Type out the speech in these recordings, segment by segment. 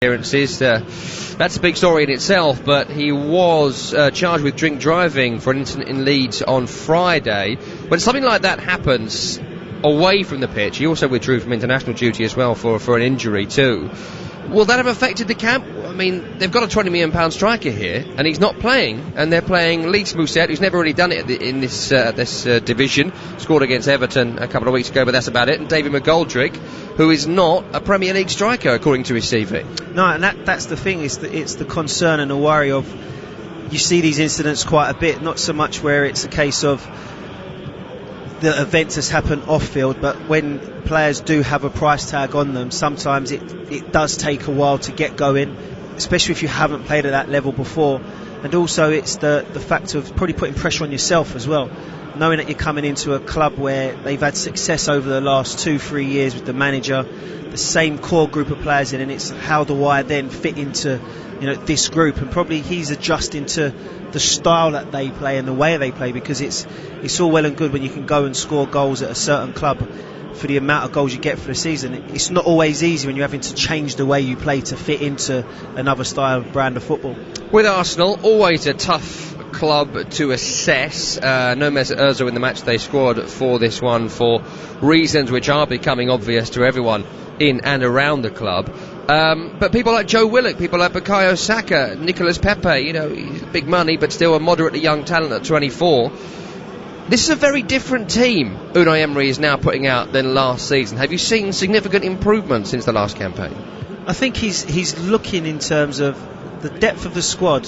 appearances. That's a big story in itself, but he was charged with drink driving for an incident in Leeds on Friday. When something like that happens away from the pitch, he also withdrew from international duty as well for an injury too. Will that have affected the camp? I mean, they've got a £20 million striker here, and he's not playing, and they're playing Leeds Mousset, who's never really done it in this division. Scored against Everton a couple of weeks ago, but that's about it. And David McGoldrick, who is not a Premier League striker, according to his CV. No, and that's the thing, it's the concern and the worry of, you see these incidents quite a bit, not so much where it's a case of the events has happened off field, but when players do have a price tag on them, sometimes it does take a while to get going, especially if you haven't played at that level before. And also it's the fact of probably putting pressure on yourself as well, knowing that you're coming into a club where they've had success over the last 2-3 years with the manager, the same core group of players in, and it's how do I then fit into this group. And probably he's adjusting to the style that they play and the way they play, because it's all well and good when you can go and score goals at a certain club for the amount of goals you get for the season. It's not always easy when you're having to change the way you play to fit into another style of brand of football. With Arsenal, always a tough club to assess. No Mesut Ozil in the match they squad for this one for reasons which are becoming obvious to everyone in and around the club. But people like Joe Willock, people like Bukayo Saka, Nicolas Pepe, he's big money but still a moderately young talent at 24. This is a very different team Unai Emery is now putting out than last season. Have you seen significant improvement since the last campaign? I think he's looking in terms of the depth of the squad,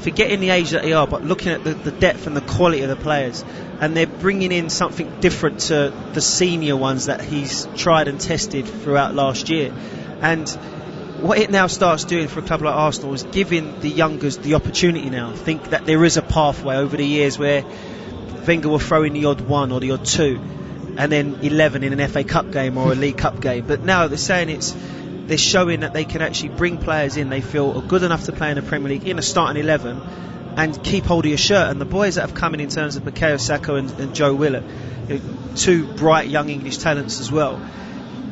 forgetting the age that they are, but looking at the depth and the quality of the players, and they're bringing in something different to the senior ones that he's tried and tested throughout last year. And what it now starts doing for a club like Arsenal is giving the youngers the opportunity now. I think that there is a pathway over the years where Wenger will throw in the odd one or the odd two and then 11 in an FA Cup game or a League Cup game, but now they're saying they're showing that they can actually bring players in they feel are good enough to play in the Premier League in a starting 11 and keep hold of your shirt. And the boys that have come in terms of Bukayo Saka and Joe Willock, two bright young English talents as well,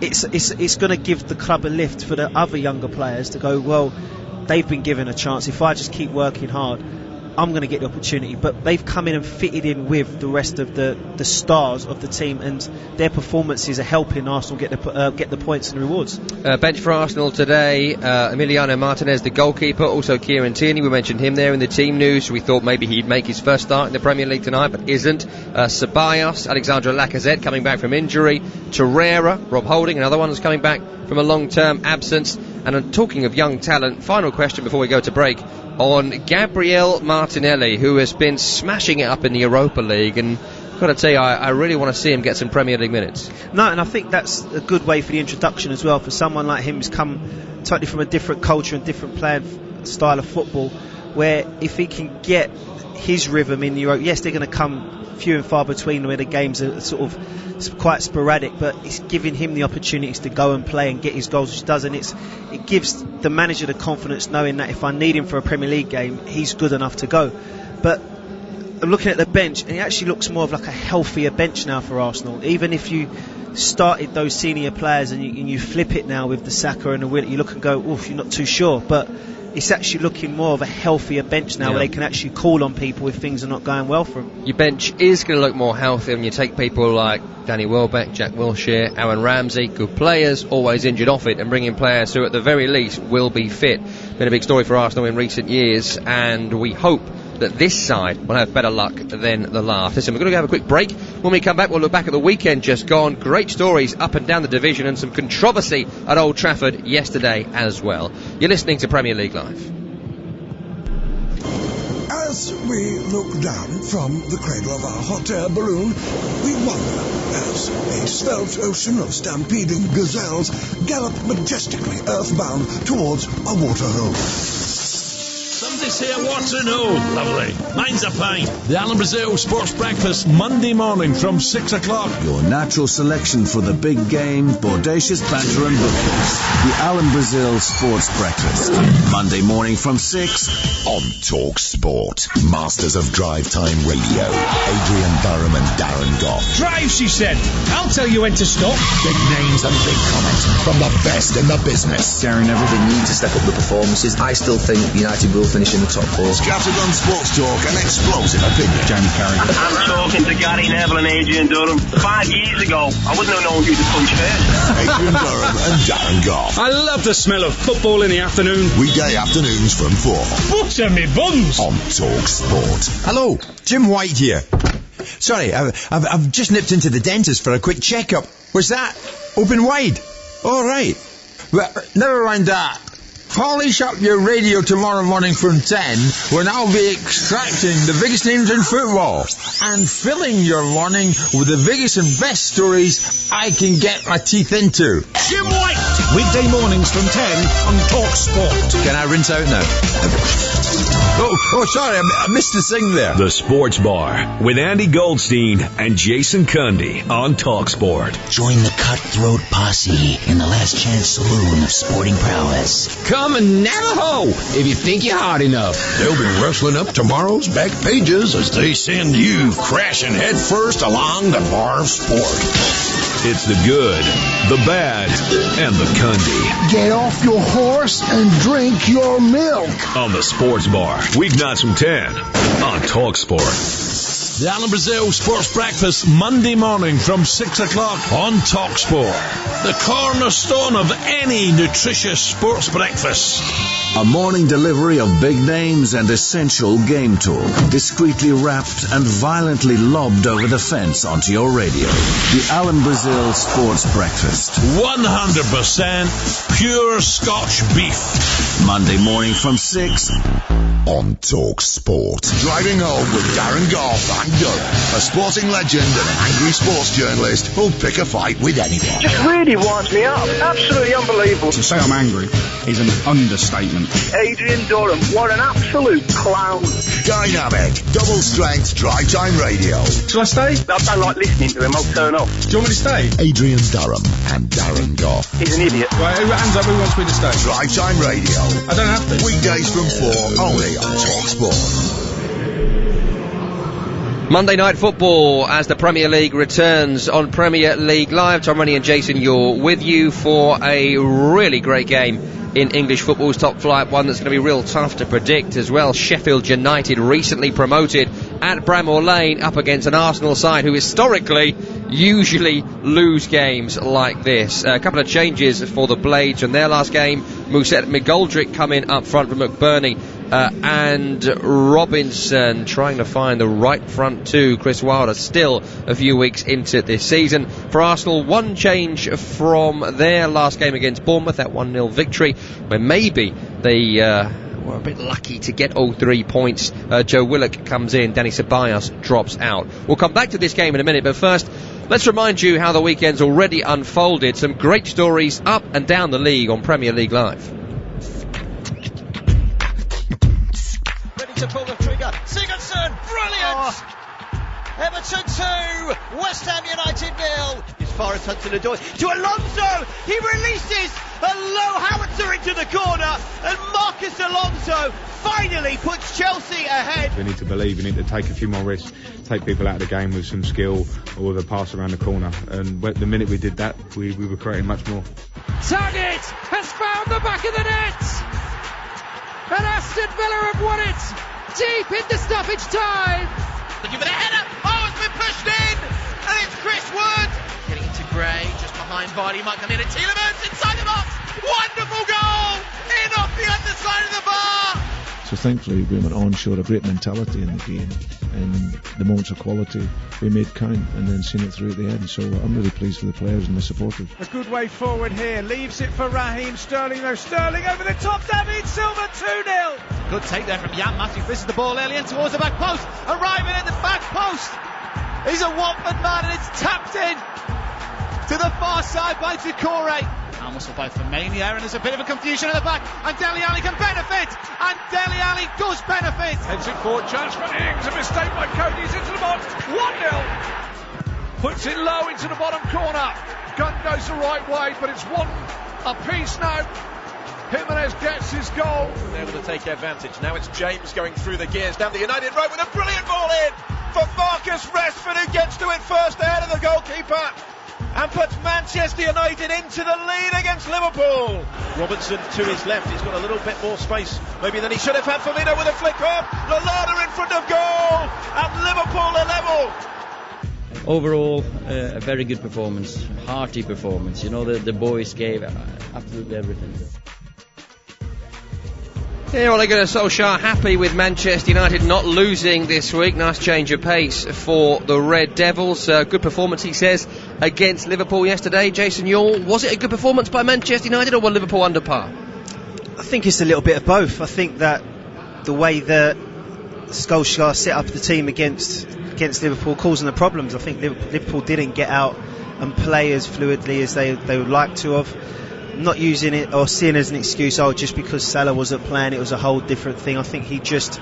it's going to give the club a lift for the other younger players to go, well, they've been given a chance. If I just keep working hard, I'm going to get the opportunity. But they've come in and fitted in with the rest of the stars of the team, and their performances are helping Arsenal get the points and rewards. Bench for Arsenal today, Emiliano Martinez, the goalkeeper, also Kieran Tierney, we mentioned him there in the team news. We thought maybe he'd make his first start in the Premier League tonight, but isn't. Ceballos, Alexandre Lacazette coming back from injury, Torreira, Rob Holding, another one that's coming back from a long-term absence. And talking of young talent, final question before we go to break on Gabriel Martinelli, who has been smashing it up in the Europa League, and I've got to tell you, I really want to see him get some Premier League minutes. No, and I think that's a good way for the introduction as well, for someone like him who's come totally from a different culture and different playing style of football, where if he can get his rhythm in Europe, yes, they're going to come few and far between where the games are sort of quite sporadic, but it's giving him the opportunities to go and play and get his goals, which he does, and it gives the manager the confidence knowing that if I need him for a Premier League game, he's good enough to go. But I'm looking at the bench, and it actually looks more of like a healthier bench now for Arsenal. Even if you started those senior players and you flip it now with the Saka and the Willock, you look and go, oof, you're not too sure, but it's actually looking more of a healthier bench now, where they can actually call on people if things are not going well for them. Your bench is going to look more healthy when you take people like Danny Welbeck, Jack Wilshere, Aaron Ramsey, good players, always injured off it, and bring in players who at the very least will be fit. Been a big story for Arsenal in recent years, and we hope that this side will have better luck than the last. Listen, we're going to have a quick break. When we come back, we'll look back at the weekend just gone. Great stories up and down the division, and some controversy at Old Trafford yesterday as well. You're listening to Premier League Live. As we look down from the cradle of our hot air balloon, we wonder as a svelte ocean of stampeding gazelles gallop majestically earthbound towards a waterhole. they say I want to know. Lovely. Mine's a pint. The Alan Brazil Sports Breakfast, Monday morning from 6 o'clock. Your natural selection for the big game, bodacious banter and bookings. The Alan Brazil Sports Breakfast, Monday morning from 6 on Talk Sport. Masters of Drive Time Radio, Adrian Durham and Darren Goff. Drive, she said. I'll tell you when to stop. Big names and big comments from the best in the business. Darren, everything needs to step up the performances. I still think United will finish in the top 4. Scattergun sports talk and explosive opinion. Jamie Carragher. I'm talking to Gary Neville and Adrian Durham. 5 years ago, I wouldn't have known who to punch first. Adrian Durham and Darren Goff. I love the smell of football in the afternoon. Weekday afternoons from 4 Butter me buns. on Talk Sport. Hello, Jim White here. Sorry, I've just nipped into the dentist for a quick checkup. What's that? Open wide? All right. Well, never mind that. Polish up your radio tomorrow morning from 10 when I'll be extracting the biggest names in football and filling your morning with the biggest and best stories I can get my teeth into. Jim White. Weekday mornings from 10 on Talk Sport. Can I rinse out now? Oh, sorry, I missed the sing there. The Sports Bar with Andy Goldstein and Jason Cundy on TalkSport. Join the cutthroat posse in the last chance saloon of sporting prowess. Come and Navajo if you think you're hard enough. They'll be rustling up tomorrow's back pages as they send you crashing headfirst along the bar of sport. It's the good, the bad, and the Cundy. Get off your horse and drink your milk. On the Sports Bar, weeknights from 10 on TalkSport. The Alan Brazil Sports Breakfast, Monday morning from 6 o'clock on TalkSport. The cornerstone of any nutritious sports breakfast. A morning delivery of big names and essential game talk, discreetly wrapped and violently lobbed over the fence onto your radio. The Alan Brazil Sports Breakfast. 100% pure Scotch beef. Monday morning from 6 on Talk Sport. Driving home with Darren Goff and Durham, a sporting legend and an angry sports journalist who'll pick a fight with anyone. Just really winds me up. Absolutely unbelievable. To say I'm angry is an understatement. Adrian Durham, what an absolute clown. Dynamic, double strength drive time radio. Shall I stay? I don't like listening to him. I'll turn off. Do you want me to stay? Adrian Durham and Darren Goff. He's an idiot. Right, hands up, who wants me to stay? Drive time radio. I don't have to. Weekdays from 4 only on Talk Sport. Monday Night Football as the Premier League returns on Premier League Live. Tom Rennie and Jason You're with you for a really great game in English football's top flight, one that's going to be real tough to predict as well. Sheffield United, recently promoted, at Bramall Lane up against an Arsenal side who historically usually lose games like this. A couple of changes for the Blades from their last game. Mousset McGoldrick coming up front for McBurney. And Robinson trying to find the right front two. Chris Wilder still a few weeks into this season. For Arsenal, one change from their last game against Bournemouth, that 1-0 victory, where maybe they were a bit lucky to get all 3 points. Joe Willock comes in, Danny Ceballos drops out. We'll come back to this game in a minute, but first, let's remind you how the weekend's already unfolded. Some great stories up and down the league on Premier League Live. To pull the trigger, Sigurdsson, brilliant! Everton 2, West Ham United 0. As far as Hudson-Odoi to Alonso, he releases a low howitzer into the corner, and Marcus Alonso finally puts Chelsea ahead. We need to believe, we need to take a few more risks, take people out of the game with some skill or with a pass around the corner, and the minute we did that, we were creating much more. Target has found the back of the net, and Aston Villa have won it deep into stoppage time. Looking for the header. Oh, it's been pushed in, and it's Chris Wood getting into Gray just behind Vardy. Might come in, and Tielemans inside the box. Wonderful goal in off the underside of the bar. So thankfully we went on, showed a great mentality in the game, and the moments of quality we made count, and then seen it through at the end. So I'm really pleased for the players and the supporters. A good way forward here, leaves it for Raheem Sterling though. Sterling over the top, David Silva 2-0. Good take there from Jan Matthews. This is the ball early in towards the back post, arriving at the back post. He's a Watford man, and it's tapped in to the far side by Doucouré. Arm whistle both for Mania, and there's a bit of a confusion at the back, and Dele Alli can benefit, and Dele Alli does benefit. Heads it forward, chance for Ings, a mistake by Cody's into the box, 1-0. Puts it low into the bottom corner. Gunn goes the right way, but it's one apiece now. Jimenez gets his goal. They're able to take advantage. Now it's James going through the gears down the United road with a brilliant ball in for Marcus Rashford, who gets to it first ahead of the goalkeeper and puts Manchester United into the lead against Liverpool. Robertson to his left, he's got a little bit more space maybe than he should have had. Firmino with a flick on, Lallana in front of goal, and Liverpool are level. Overall, a very good performance, hearty performance. You know, the boys gave absolutely everything. Yeah, Ole Gunnar Solskjaer happy with Manchester United not losing this week. Nice change of pace for the Red Devils. Good performance, he says, against Liverpool yesterday. Jason Yule, was it a good performance by Manchester United, or were Liverpool under par? I think it's a little bit of both. I think that the way that Solskjaer set up the team against Liverpool causing the problems. I think Liverpool didn't get out and play as fluidly as they would like to have. Not using it or seeing it as an excuse, just because Salah wasn't playing, it was a whole different thing. I think he just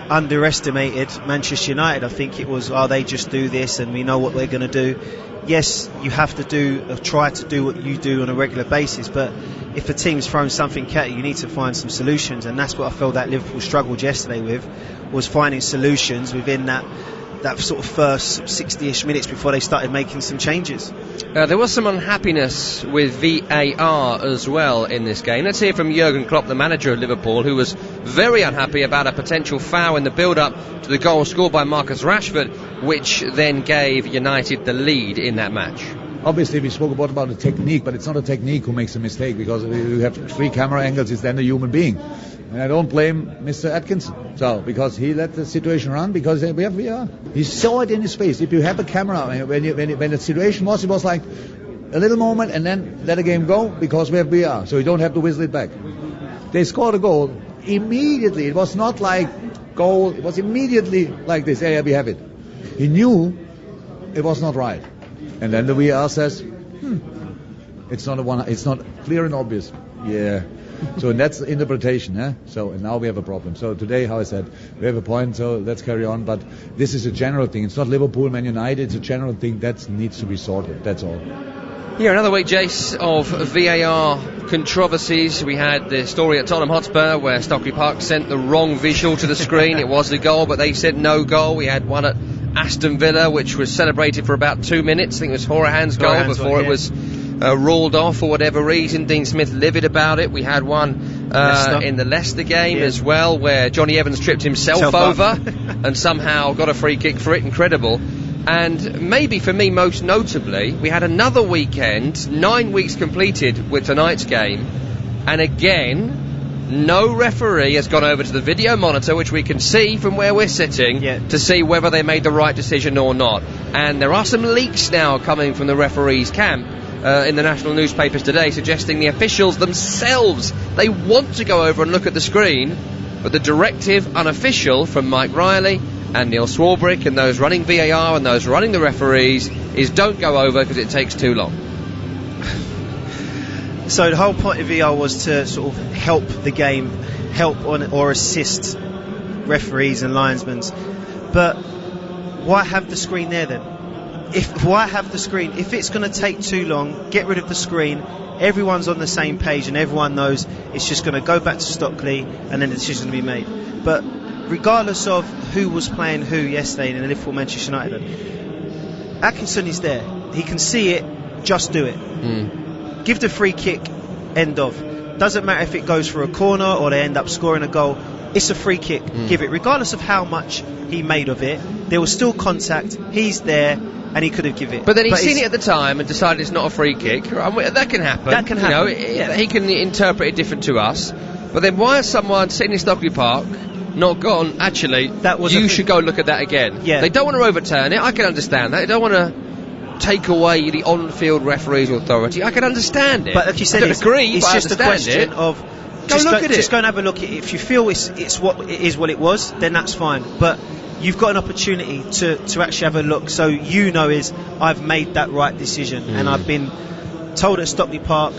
underestimated Manchester United. I think it was, they just do this and we know what they're going to do. Yes, you have to try to do what you do on a regular basis, but if a team's throwing something at you, you need to find some solutions, and that's what I felt that Liverpool struggled yesterday with, was finding solutions within that sort of first 60-ish minutes before they started making some changes. There was some unhappiness with VAR as well in this game. Let's hear from Jurgen Klopp, the manager of Liverpool, who was very unhappy about a potential foul in the build-up to the goal scored by Marcus Rashford, which then gave United the lead in that match. Obviously, we spoke about the technique, but it's not a technique who makes a mistake, because if you have 3 camera angles, it's then a human being. And I don't blame Mr. Atkinson, because he let the situation run, because we have VR. He saw it in his face. If you have a camera, when the situation was, it was like a little moment and then let the game go, because we have VR, so you don't have to whistle it back. They scored a goal immediately. It was not like goal, it was immediately like this. Yeah, we have it. He knew it was not right. And then the VR says, it's not clear and obvious. Yeah. So that's the interpretation, eh? So and now we have a problem. So today, how I said, we have a point, so let's carry on. But this is a general thing. It's not Liverpool, Man United. It's a general thing that needs to be sorted. That's all. Yeah, another week, Jace, of VAR controversies. We had the story at Tottenham Hotspur where Stockley Park sent the wrong visual to the screen. It was a goal, but they said no goal. We had one at Aston Villa, which was celebrated for about 2 minutes. I think it was Horahan's goal before it was ruled off for whatever reason. Dean Smith livid about it. We had one in the Leicester game as well, where Johnny Evans tripped himself over and somehow got a free kick for it. Incredible. And maybe for me most notably, we had another weekend, 9 weeks completed with tonight's game, and again no referee has gone over to the video monitor, which we can see from where we're sitting, to see whether they made the right decision or not. And there are some leaks now coming from the referees' camp in the national newspapers today, suggesting the officials themselves, they want to go over and look at the screen, but the directive, unofficial, from Mike Riley and Neil Swarbrick and those running VAR and those running the referees, is don't go over because it takes too long. So the whole point of VAR was to sort of help the game, help on or assist referees and linesmen. But why have the screen there then? Why have the screen? If it's going to take too long, get rid of the screen. Everyone's on the same page and everyone knows it's just going to go back to Stockley and then the decision will be made. But regardless of who was playing who yesterday in the Liverpool Manchester United, Atkinson is there. He can see it. Just do it. Give the free kick, end of. Doesn't matter if it goes for a corner or they end up scoring a goal. It's a free kick. Give it. Regardless of how much he made of it, there was still contact. He's there and he could have given it. But then he's seen it at the time and decided it's not a free kick. That can happen. That can happen. He can interpret it different to us. But then why has someone sitting in Stockley Park not gone, actually, you should go look at that again? Yeah. They don't want to overturn it. I can understand that. They don't want to take away the on-field referee's authority. I can understand it. But like you said, it's just a question of go look at it. Just go and have a look at it. If you feel it's what it is, what it was, then that's fine. But you've got an opportunity to actually have a look, so you know I've made that right decision, and I've been told at Stockley Park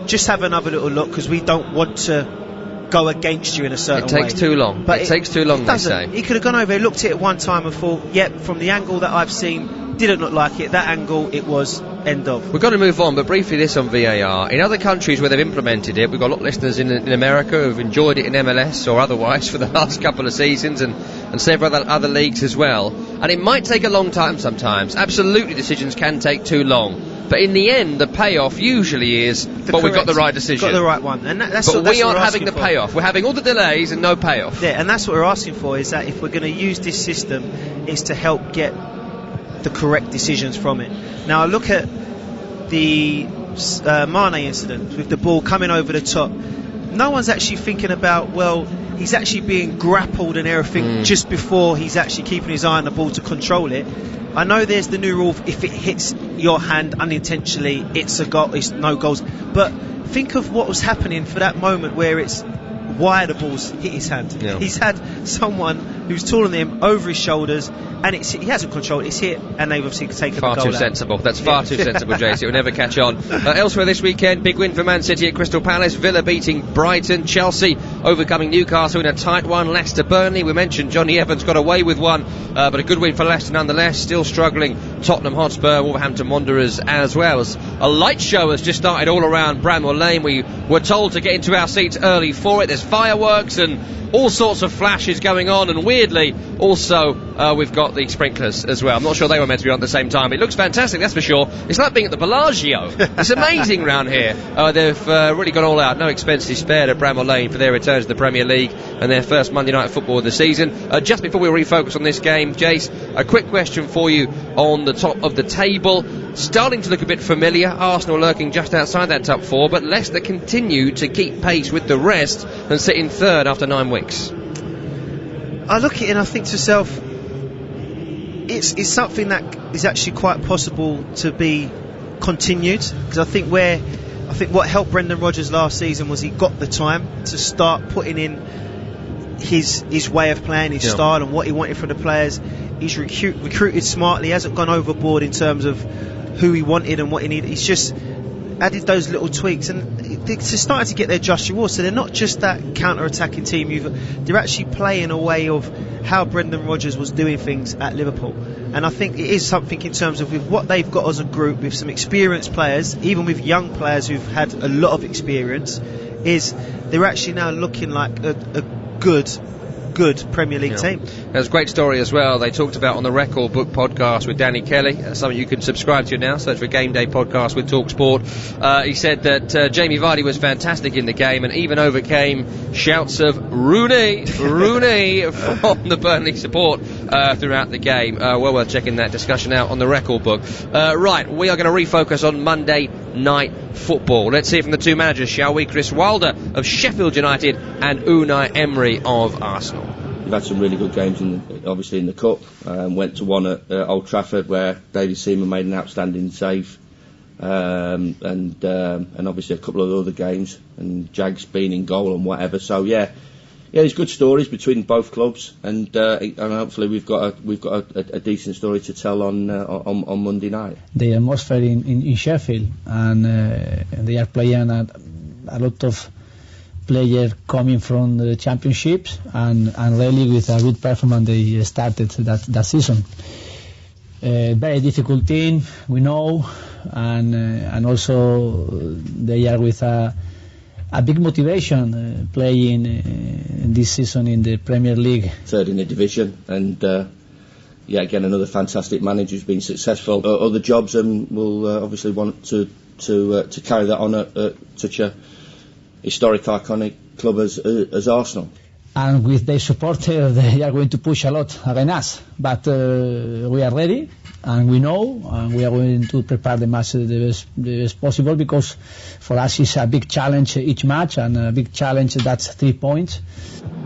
just have another little look, because we don't want to go against you in a certain way. It takes too long. But it takes too long, they say. He could have gone over, looked at it one time and thought, yep, from the angle that I've seen, didn't look like it. That angle, it was end of. We've got to move on, but briefly this on VAR. In other countries where they've implemented it, we've got a lot of listeners in America who've enjoyed it in MLS or otherwise for the last couple of seasons, and several other leagues as well. And it might take a long time sometimes. Absolutely, decisions can take too long. But in the end, the payoff usually is, we've got the right decision. Got the right one. And that's but that's we what aren't we're having the for. payoff. We're having all the delays and no payoff. Yeah, and that's what we're asking for, is that if we're going to use this system, is to help get the correct decisions from it. Now, I look at the Mane incident with the ball coming over the top. No one's actually thinking about, well, he's actually being grappled and everything just before he's actually keeping his eye on the ball to control it. I know there's the new rule, if it hits your hand unintentionally, it's a goal, it's no goals. But think of what was happening for that moment where it's why the ball's hit his hand. Yeah. He's had someone who's taller than him over his shoulders, and he hasn't controlled it, it's hit, and they've obviously taken far the goal too out. sensible. That's far too sensible, Jace. It will never catch on. Elsewhere this weekend, big win for Man City at Crystal Palace, Villa beating Brighton, Chelsea overcoming Newcastle in a tight one, Leicester Burnley. We mentioned Johnny Evans got away with one, but a good win for Leicester nonetheless. Still struggling Tottenham Hotspur, Wolverhampton Wanderers as well. As a light show has just started all around Bramwell Lane. We were told to get into our seats early for it. There's fireworks and all sorts of flashes going on, and weirdly also we've got the sprinklers as well. I'm not sure they were meant to be on at the same time. It looks fantastic, that's for sure. It's like being at the Bellagio. It's amazing round here. They've really gone all out. No expenses spared at Bramwell Lane for their return to the Premier League and their first Monday night football of the season. Just before we refocus on this game, Jace, a quick question for you on the top of the table. Starting to look a bit familiar. Arsenal lurking just outside that top four, but Leicester continue to keep pace with the rest and sit in third after 9 weeks. I look at it and I think to myself, it's something that is actually quite possible to be continued, because I think what helped Brendan Rodgers last season was he got the time to start putting in his way of playing, his style and what he wanted from the players. He's recruited smartly, he hasn't gone overboard in terms of who he wanted and what he needed. He's just added those little tweaks, and they're starting to get their just reward. So they're not just that counter-attacking team, they're actually playing a way of how Brendan Rodgers was doing things at Liverpool. And I think it is something in terms of with what they've got as a group, with some experienced players, even with young players who've had a lot of experience, is they're actually now looking like a good Premier League team. There's a great story as well they talked about on the Record Book podcast with Danny Kelly. That's something you can subscribe to now. Search for Game Day podcast with TalkSport. He said that Jamie Vardy was fantastic in the game and even overcame shouts of Rooney from the Burnley support throughout the game. Well worth checking that discussion out on the Record Book. Right, we are going to refocus on Monday night football. Let's hear from the two managers, shall we? Chris Wilder of Sheffield United and Unai Emery of Arsenal. We've had some really good games, obviously in the Cup. Went to one at Old Trafford where David Seaman made an outstanding save, and obviously a couple of other games, and Jags being in goal and whatever. So yeah, there's good stories between both clubs, and hopefully we've got a decent story to tell on Monday night. The atmosphere in Sheffield, and they are playing a lot of players coming from the championships, and really with a good performance they started that season. Very difficult team, we know, and also they are with a big motivation playing this season in the Premier League. Third in the division, and again another fantastic manager who's been successful. Other jobs, and will obviously want to carry that on at such a historic, iconic club as Arsenal. And with their supporters, they are going to push a lot against us. But we are ready, and we know, and we are going to prepare the match the best possible, because for us it's a big challenge each match, and a big challenge that's 3 points.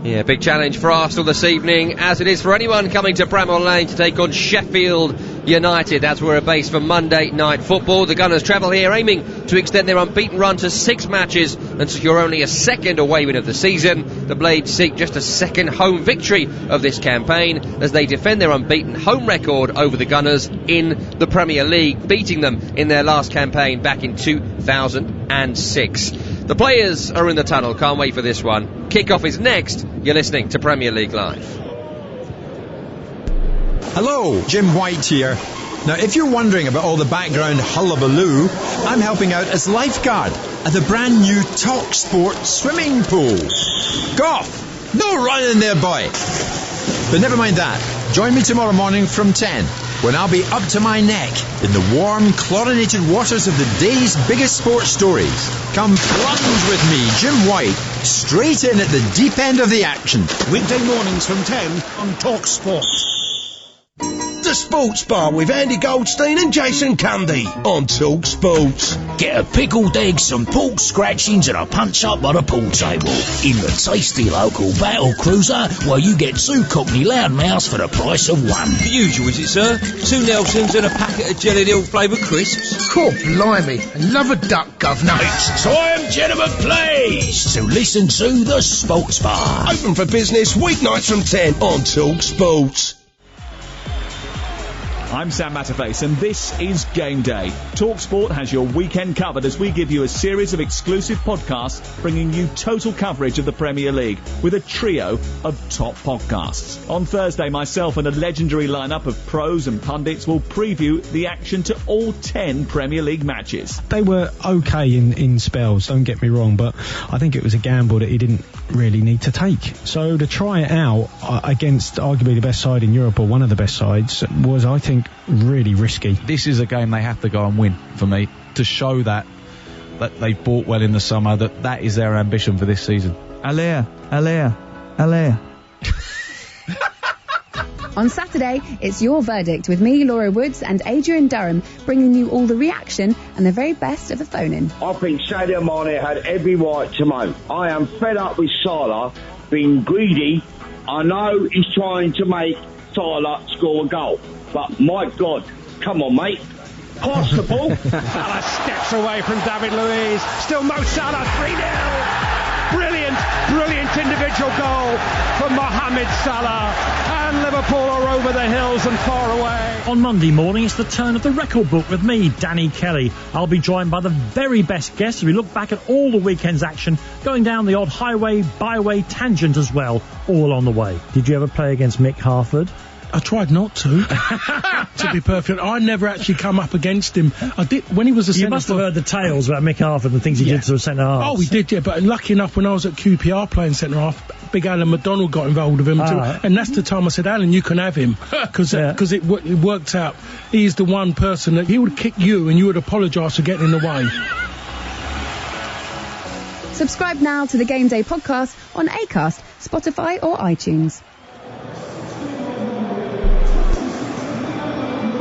Yeah, big challenge for Arsenal this evening, as it is for anyone coming to Bramwell Lane to take on Sheffield United. That's where we're based for Monday night football. The Gunners travel here aiming to extend their unbeaten run to 6 matches and secure only a second away win of the season. The Blades seek just a second home victory of this campaign as they defend their unbeaten home record over the Gunners in the Premier League, beating them in their last campaign back in 2006. The players are in the tunnel, can't wait for this one. Kick-off is next. You're listening to Premier League Live. Hello, Jim White here. Now, if you're wondering about all the background hullabaloo, I'm helping out as lifeguard at the brand new TalkSport swimming pool. Goff! No running there, boy! But never mind that. Join me tomorrow morning from 10, when I'll be up to my neck in the warm, chlorinated waters of the day's biggest sports stories. Come plunge with me, Jim White, straight in at the deep end of the action. Weekday mornings from 10 on TalkSport. The Sports Bar with Andy Goldstein and Jason Cundy on Talk Sports. Get a pickled egg, some pork scratchings and a punch up by the pool table. In the tasty local battle cruiser where you get 2 Cockney loudmouths for the price of 1. The usual, is it, sir? 2 Nelsons and a packet of Jelly Hill flavoured crisps. Cool, blimey. I love a duck, governor. It's time Gentlemen plays to listen to the Sports Bar. Open for business weeknights from 10 on Talk Sports. I'm Sam Matterface and this is Game Day. TalkSport has your weekend covered as we give you a series of exclusive podcasts bringing you total coverage of the Premier League with a trio of top podcasts. On Thursday, myself and a legendary lineup of pros and pundits will preview the action to all 10 Premier League matches. They were okay in spells, don't get me wrong, but I think it was a gamble that he didn't really need to take. So to try it out against arguably the best side in Europe, or one of the best sides, was, I think, really risky. This is a game they have to go and win for me to show that they've bought well in the summer, that is their ambition for this season. Allaire. On Saturday, it's your verdict with me, Laura Woods, and Adrian Durham, bringing you all the reaction and the very best of the phone-in. I think Sadio Mane had every right to moan. I am fed up with Salah being greedy. I know he's trying to make Salah score a goal, but my God, come on, mate. Pass the ball. Salah steps away from David Luiz. Still Mo Salah, 3-0. Brilliant individual goal from Mohamed Salah. And Liverpool are over the hills and far away. On Monday morning, it's the turn of the record book with me, Danny Kelly. I'll be joined by the very best guests as we look back at all the weekend's action, going down the odd highway, byway tangent as well, all on the way. Did you ever play against Mick Harford? I tried not to. To be perfect, I never actually come up against him. I did when he was a centre. You must have heard the tales about Mick Harford and things he did to a centre half. Oh, he did, yeah. But lucky enough, when I was at QPR playing centre half, big Alan McDonald got involved with him too. Right. And that's the time I said, Alan, you can have him, because it worked out. He's the one person that he would kick you and you would apologise for getting in the way. Subscribe now to the Game Day podcast on Acast, Spotify or iTunes.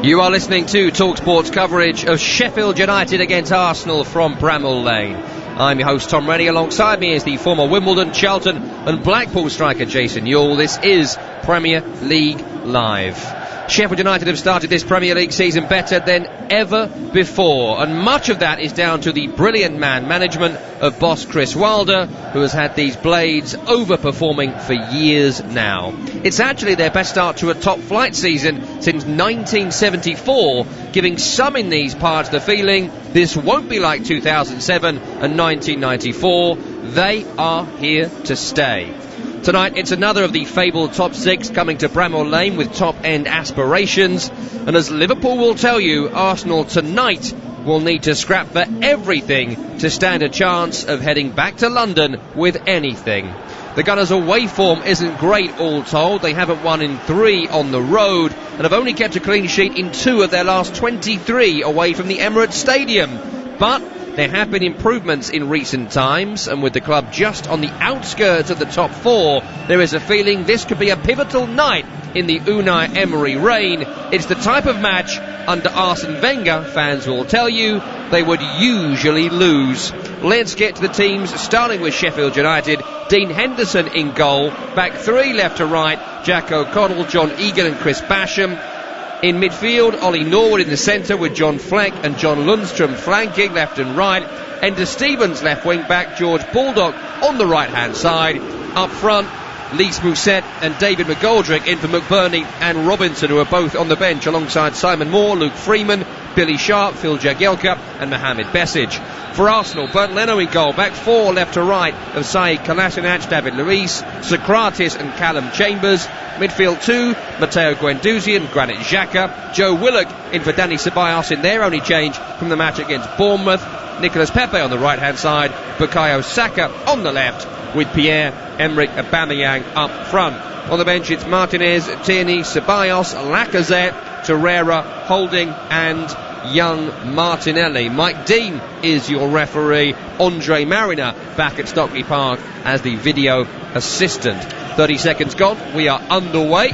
You are listening to TalkSport's coverage of Sheffield United against Arsenal from Bramall Lane. I'm your host, Tom Rennie. Alongside me is the former Wimbledon, Charlton and Blackpool striker Jason Ewell. This is Premier League Live. Sheffield United have started this Premier League season better than ever before, and much of that is down to the brilliant man management of boss Chris Wilder, who has had these Blades overperforming for years now. It's actually their best start to a top-flight season since 1974, giving some in these parts the feeling this won't be like 2007 and 1994. They are here to stay. Tonight, it's another of the fabled top six coming to Bramall Lane with top-end aspirations. And as Liverpool will tell you, Arsenal tonight will need to scrap for everything to stand a chance of heading back to London with anything. The Gunners' away form isn't great, all told. They haven't won in 3 on the road and have only kept a clean sheet in 2 of their last 23 away from the Emirates Stadium. But there have been improvements in recent times, and with the club just on the outskirts of the top 4, there is a feeling this could be a pivotal night in the Unai Emery reign. It's the type of match under Arsene Wenger, fans will tell you, they would usually lose. Let's get to the teams, starting with Sheffield United. Dean Henderson in goal, back 3 left to right, Jack O'Connell, John Egan and Chris Basham. In midfield, Ollie Norwood in the centre with John Fleck and John Lundstrom flanking left and right. Ender Stevens left wing back, George Baldock on the right hand side. Up front, Lys Mousset and David McGoldrick in for McBurney and Robinson, who are both on the bench alongside Simon Moore, Luke Freeman, Billy Sharp, Phil Jagielka and Mohamed Besic. For Arsenal, Bernd Leno in goal. Back four left to right of Said Kolasinac, David Luiz, Socrates and Callum Chambers. Midfield two, Matteo Guendouzi and Granit Xhaka. Joe Willock in for Dani Ceballos in their only change from the match against Bournemouth. Nicolas Pepe on the right hand side, Bukayo Saka on the left, with Pierre-Emerick Aubameyang up front. On the bench it's Martinez, Tierney, Ceballos, Lacazette, Torreira, Holding and young Martinelli. Mike Dean is your referee. Andre Mariner back at Stockley Park as the video assistant. 30 seconds gone, we are underway.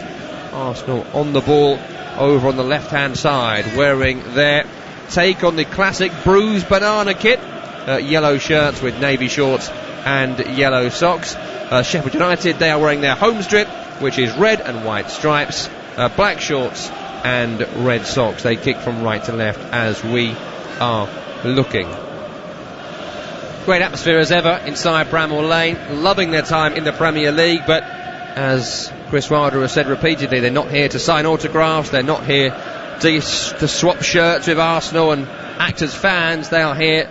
Arsenal on the ball over on the left hand side, wearing their take on the classic bruised banana kit. Yellow shirts with navy shorts and yellow socks. Sheffield United, they are wearing their home strip, which is red and white stripes, black shorts and red socks. They kick from right to left as we are looking. Great atmosphere as ever inside Bramall Lane, loving their time in the Premier League, but as Chris Wilder has said repeatedly, they're not here to sign autographs, they're not here to swap shirts with Arsenal and act as fans. They are here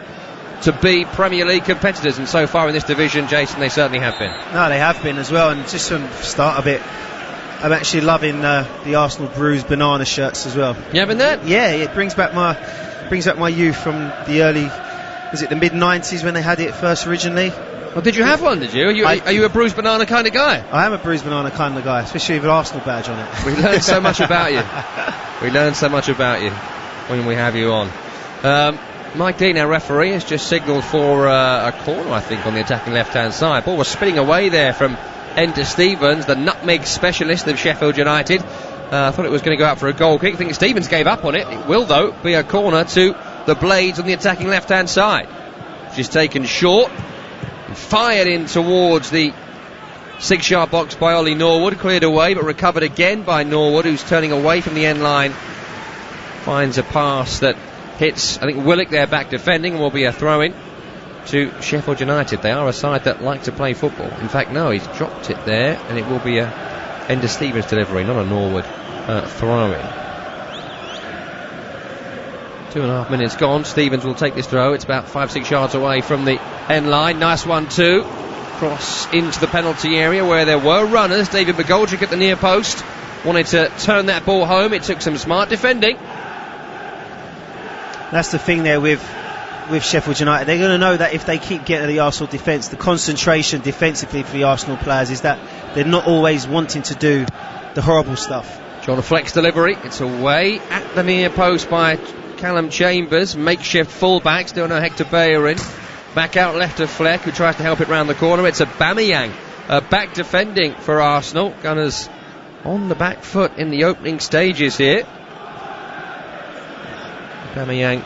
to be Premier League competitors, and so far in this division, Jason, they certainly have been. No, they have been as well, and just to start a bit, I'm actually loving the Arsenal bruised banana shirts as well. You having that? Yeah, it brings back my youth from the early, was it the mid-90s when they had it first originally? Well, did you have one, did you? Are you a bruised banana kind of guy? I am a bruised banana kind of guy, especially with an Arsenal badge on it. We learn so much about you. We learn so much about you when we have you on. Mike Dean, our referee, has just signalled for a corner, I think, on the attacking left-hand side. Ball was spinning away there from Enter Stevens, the nutmeg specialist of Sheffield United. I thought it was going to go out for a goal kick. I think Stevens gave up on it. It will, though, be a corner to the Blades on the attacking left-hand side. She's taken short and fired in towards the 6-yard box by Ollie Norwood. Cleared away, but recovered again by Norwood, who's turning away from the end line. Finds a pass that hits, I think, Willock there back defending, and will be a throw-in to Sheffield United. They are a side that like to play football. In fact, no, he's dropped it there, and it will be a Ender Stevens delivery, not a Norwood throw-in. 2.5 minutes gone. Stevens will take this throw. It's about 5-6 yards away from the end line. Nice 1-2. Cross into the penalty area where there were runners. David McGoldrick at the near post wanted to turn that ball home. It took some smart defending. That's the thing there with Sheffield United. They're going to know that if they keep getting the Arsenal defence, the concentration defensively for the Arsenal players is that they're not always wanting to do the horrible stuff. John Fleck's delivery. It's away at the near post by Callum Chambers. Makeshift fullback. Still no Hector Bellerin. Back out left of Fleck, who tries to help it round the corner. It's Aubameyang back defending for Arsenal. Gunners on the back foot in the opening stages here. Aubameyang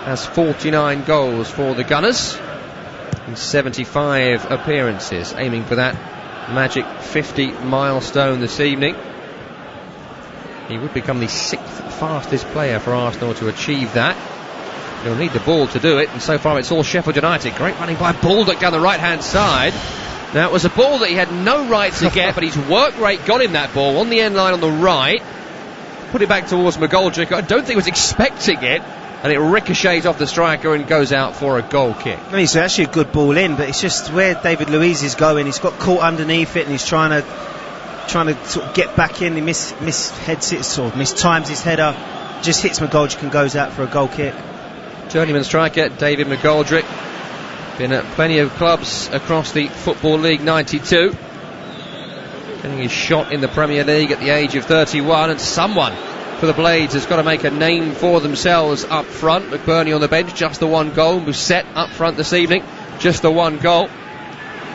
has 49 goals for the Gunners in 75 appearances, aiming for that magic 50 milestone this evening. He would become the 6th fastest player for Arsenal to achieve that. He'll need the ball to do it, and so far it's all Sheffield United. Great running by Baldock down the right hand side. Now it was a ball that he had no right to get, but his work rate got him that ball on the end line on the right. Put it back towards McGoldrick. I don't think he was expecting it, and it ricochets off the striker and goes out for a goal kick. I mean, it's actually a good ball in, but it's just where David Luiz is going. He's got caught underneath it, and he's trying to sort of get back in. He misheads it, or mistimes his header, just hits McGoldrick and goes out for a goal kick. Journeyman striker David McGoldrick, been at plenty of clubs across the Football League 92, getting his shot in the Premier League at the age of 31, and someone for the Blades has got to make a name for themselves up front. McBurney on the bench, just the one goal. Mousset up front this evening, just the one goal.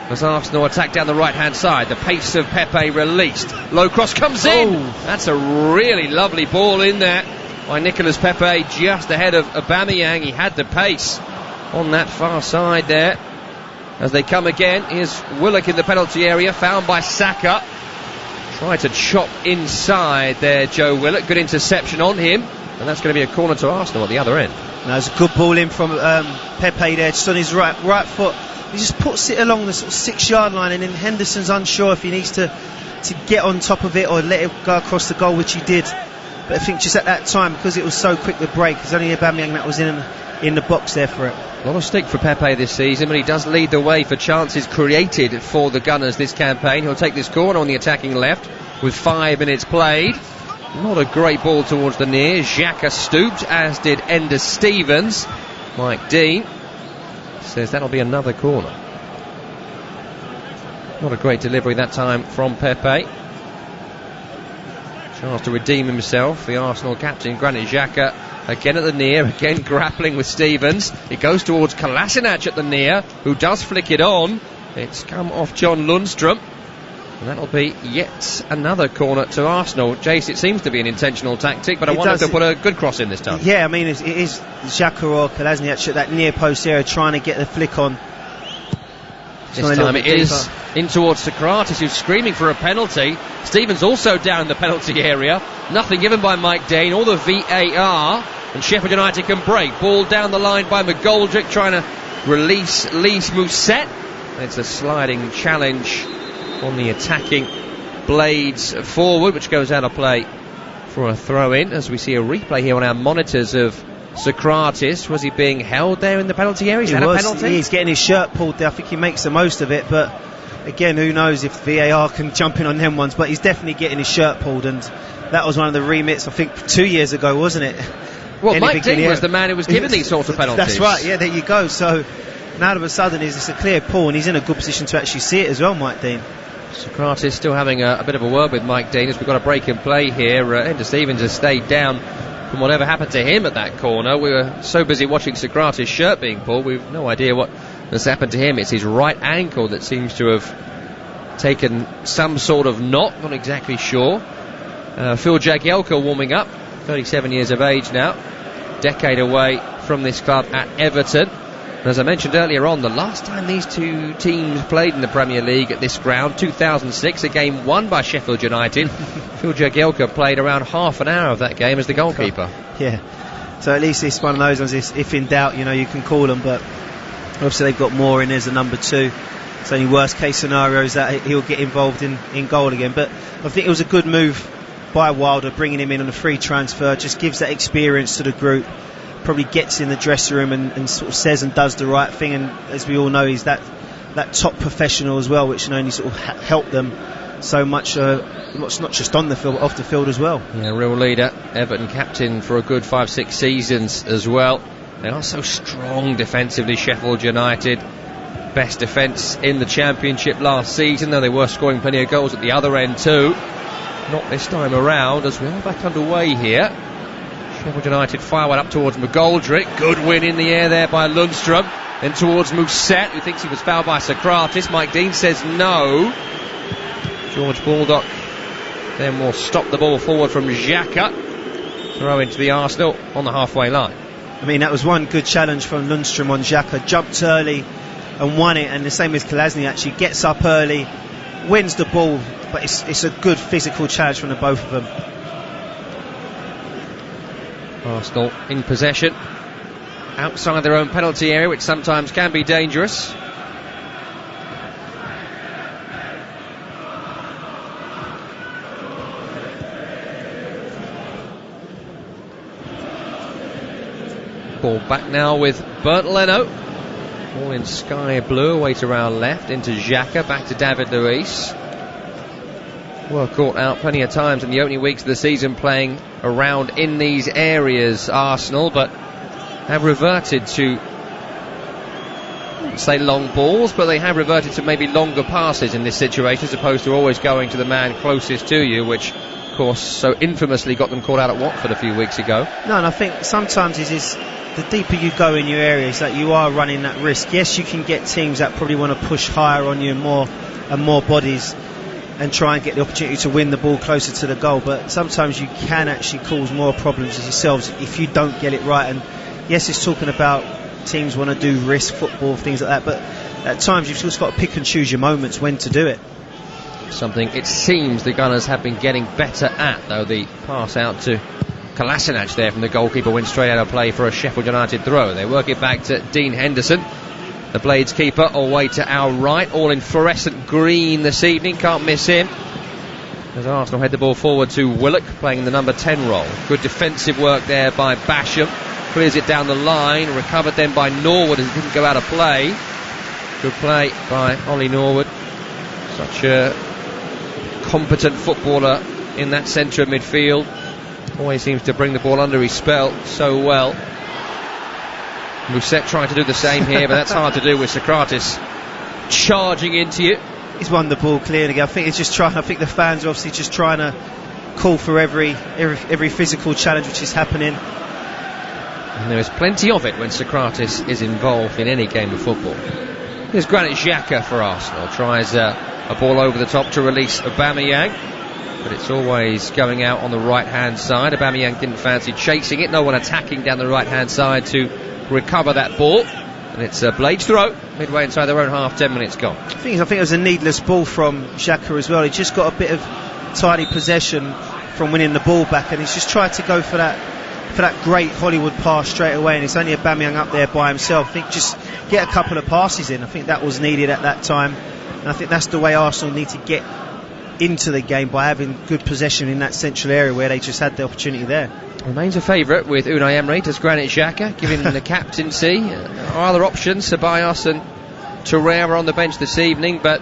As Arsenal attack down the right hand side, the pace of Pepe released. Low cross comes in. That's a really lovely ball in there by Nicolas Pepe, just ahead of Aubameyang. He had the pace on that far side there. As they come again, here's Willock in the penalty area, found by Saka. Tried to chop inside there, Joe Willock. Good interception on him, and that's going to be a corner to Arsenal at the other end. Now there's a good ball in from Pepe there, just on his right foot. He just puts it along the sort of 6-yard line, and then Henderson's unsure if he needs to get on top of it or let it go across the goal, which he did. But I think just at that time, because it was so quick the break, there's only Aubameyang that was in the box there for it. A lot of stick for Pepe this season, but he does lead the way for chances created for the Gunners this campaign. He'll take this corner on the attacking left with 5 minutes played. Not a great ball towards the near. Xhaka stooped, as did Ender Stevens. Mike Dean says that'll be another corner. Not a great delivery that time from Pepe. Chance to redeem himself. The Arsenal captain, Granit Xhaka, again at the near, again grappling with Stevens. It goes towards Kolasinac at the near, who does flick it on. It's come off John Lundstrom. And that'll be yet another corner to Arsenal. Jace, it seems to be an intentional tactic, but I wonder if they'll put a good cross in this time. Yeah, I mean, it is Xhaka or Kolasinac at that near post area trying to get the flick on. This time it is in towards Socrates, who's screaming for a penalty. Stevens also down in the penalty area. Nothing given by Mike Dean, all the VAR. And Sheffield United can break. Ball down the line by McGoldrick, trying to release Lys Mousset. It's a sliding challenge on the attacking blades forward, which goes out of play for a throw-in, as we see a replay here on our monitors of Socrates. Was he being held there in the penalty area? Is that a penalty? He's getting his shirt pulled there. I think he makes the most of it, but again, who knows if VAR can jump in on them ones. But he's definitely getting his shirt pulled, and that was one of the remits, I think, 2 years ago, wasn't it? Well, Mike Dean was the man who was given these sorts of penalties. That's right, yeah, there you go. So now all of a sudden it's a clear pull, and he's in a good position to actually see it as well, Mike Dean. Socrates still having a bit of a word with Mike Dean as we've got a break in play here. Ender Stevens has stayed down from whatever happened to him at that corner. We were so busy watching Socrates' shirt being pulled, we've no idea what has happened to him. It's his right ankle that seems to have taken some sort of knot, not exactly sure. Phil Jagielka warming up, 37 years of age now, decade away from this club at Everton. And as I mentioned earlier on, the last time these two teams played in the Premier League at this ground, 2006, a game won by Sheffield United. Phil Jagielka played around half an hour of that game as the goalkeeper. Yeah, so at least it's one of those ones, if in doubt, you can call them, but obviously they've got more in as a number 2. It's only worst case scenarios that he'll get involved in goal again. But I think it was a good move by Wilder, bringing him in on a free transfer. Just gives that experience to the group, probably gets in the dressing room and sort of says and does the right thing. And as we all know, he's that top professional as well, which can only sort of help them so much, not just on the field but off the field as well. Yeah, real leader, Everton captain for a good 5-6 seasons as well. They are so strong defensively, Sheffield United. Best defence in the Championship last season, though they were scoring plenty of goals at the other end too. Not this time around, as we are back underway here. Sheffield United fire one up towards McGoldrick. Good win in the air there by Lundstrom. Then towards Mousset, who thinks he was fouled by Socrates. Mike Dean says no. George Baldock then will stop the ball forward from Xhaka. Throw into the Arsenal on the halfway line. I mean, that was one good challenge from Lundstrom on Xhaka. Jumped early and won it, and the same as Kolasinac, actually gets up early, wins the ball, but it's a good physical challenge from the both of them. Arsenal in possession outside their own penalty area, which sometimes can be dangerous. Ball back now with Bernd Leno, all in sky blue, away to our left, into Xhaka, back to David Luiz. Were caught out plenty of times in the opening weeks of the season playing around in these areas, Arsenal, but have reverted to, I wouldn't say long balls, but they have reverted to maybe longer passes in this situation, as opposed to always going to the man closest to you, which of course so infamously got them caught out at Watford a few weeks ago. No, and I think sometimes it is the deeper you go in your areas that you are running that risk. Yes, you can get teams that probably want to push higher on you and more bodies and try and get the opportunity to win the ball closer to the goal, but sometimes you can actually cause more problems as yourselves if you don't get it right. And yes, it's talking about teams want to do risk football, things like that, but at times you've just got to pick and choose your moments when to do it. Something it seems the Gunners have been getting better at, though. The pass out to Kolasinac there from the goalkeeper went straight out of play for a Sheffield United throw. They work it back to Dean Henderson, the Blades keeper, away to our right, all in fluorescent green this evening, can't miss him. As Arsenal head the ball forward to Willock, playing the number 10 role. Good defensive work there by Basham. Clears it down the line, recovered then by Norwood as it didn't go out of play. Good play by Ollie Norwood. Such a competent footballer in that centre of midfield. Always seems to bring the ball under his spell so well. Musset trying to do the same here, but that's hard to do with Socrates charging into you. He's won the ball clearly again. I think the fans are obviously just trying to call for every physical challenge which is happening. And there is plenty of it when Socrates is involved in any game of football. Here's Granit Xhaka for Arsenal. Tries a ball over the top to release Aubameyang, but it's always going out on the right-hand side. Aubameyang didn't fancy chasing it. No one attacking down the right-hand side to recover that ball. And it's a Blades throw, midway inside their own half, 10 minutes gone. I think it was a needless ball from Xhaka as well. He just got a bit of tidy possession from winning the ball back, and he's just tried to go for that great Hollywood pass straight away, and it's only Aubameyang up there by himself. I think just get a couple of passes in. I think that was needed at that time, and I think that's the way Arsenal need to get into the game, by having good possession in that central area where they just had the opportunity there. Remains a favourite with Unai Emery. Does Granit Xhaka, giving the captaincy. Other options, Ceballos and Torreira on the bench this evening, but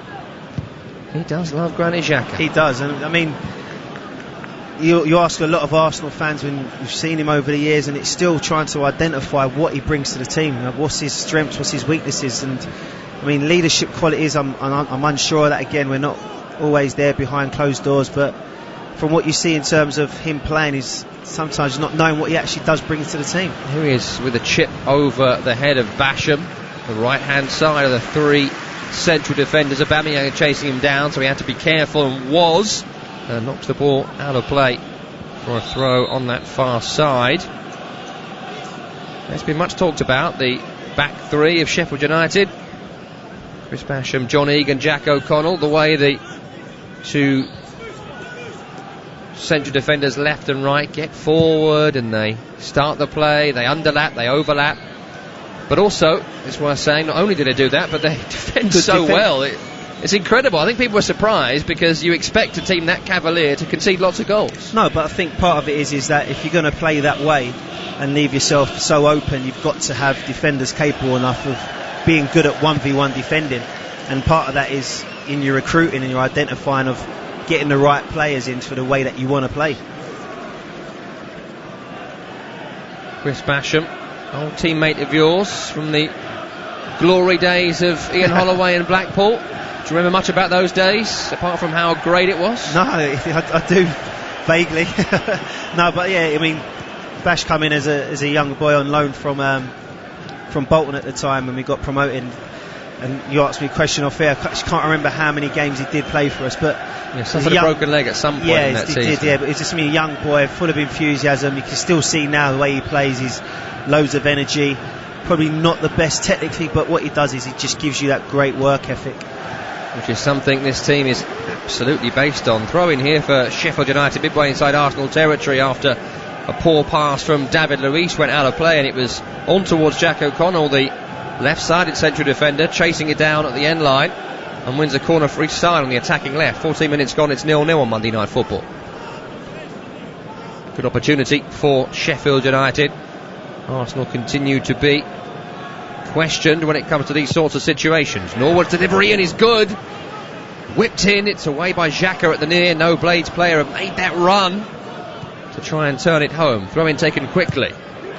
he does love Granit Xhaka. He does, and I mean, you ask a lot of Arsenal fans when you've seen him over the years, and it's still trying to identify what he brings to the team. What's his strengths, what's his weaknesses, and I mean, leadership qualities, I'm unsure of that. Again, we're not always there behind closed doors, but from what you see in terms of him playing, is sometimes not knowing what he actually does bring to the team. Here he is with a chip over the head of Basham, the right hand side of the three central defenders. Aubameyang chasing him down, so he had to be careful, and knocks the ball out of play for a throw on that far side. There's been much talked about the back three of Sheffield United: Chris Basham, John Egan, Jack O'Connell. The way the two central defenders left and right get forward and they start the play, they underlap, they overlap, but also it's worth saying, not only do they do that, but they defend well. It's incredible. I think people were surprised, because you expect a team that cavalier to concede lots of goals. No, but I think part of it is that if you're going to play that way and leave yourself so open, you've got to have defenders capable enough of being good at 1v1 defending, and part of that is in your recruiting and your identifying of getting the right players in for the way that you want to play. Chris Basham, old teammate of yours from the glory days of Ian Holloway and Blackpool. Do you remember much about those days, apart from how great it was? No, I do, vaguely. No, but yeah, I mean, Bash come in as a young boy on loan from Bolton at the time when we got promoted. And you asked me a question off air. I can't remember how many games he did play for us, but suffered a broken leg at some point in that season. But it's just a young boy, full of enthusiasm. You can still see now the way he plays. He's loads of energy. Probably not the best technically, but what he does is he just gives you that great work ethic, which is something this team is absolutely based on. Throw in here for Sheffield United, midway inside Arsenal territory, after a poor pass from David Luiz went out of play, and it was on towards Jack O'Connell, the left-sided central defender, chasing it down at the end line, and wins a corner for each side on the attacking left. 14 minutes gone, it's 0-0 on Monday Night Football. Good opportunity for Sheffield United. Arsenal continue to be questioned when it comes to these sorts of situations. Norwood's delivery in is good. Whipped in, it's away by Xhaka at the near. No Blades player have made that run to try and turn it home. Throw in taken quickly.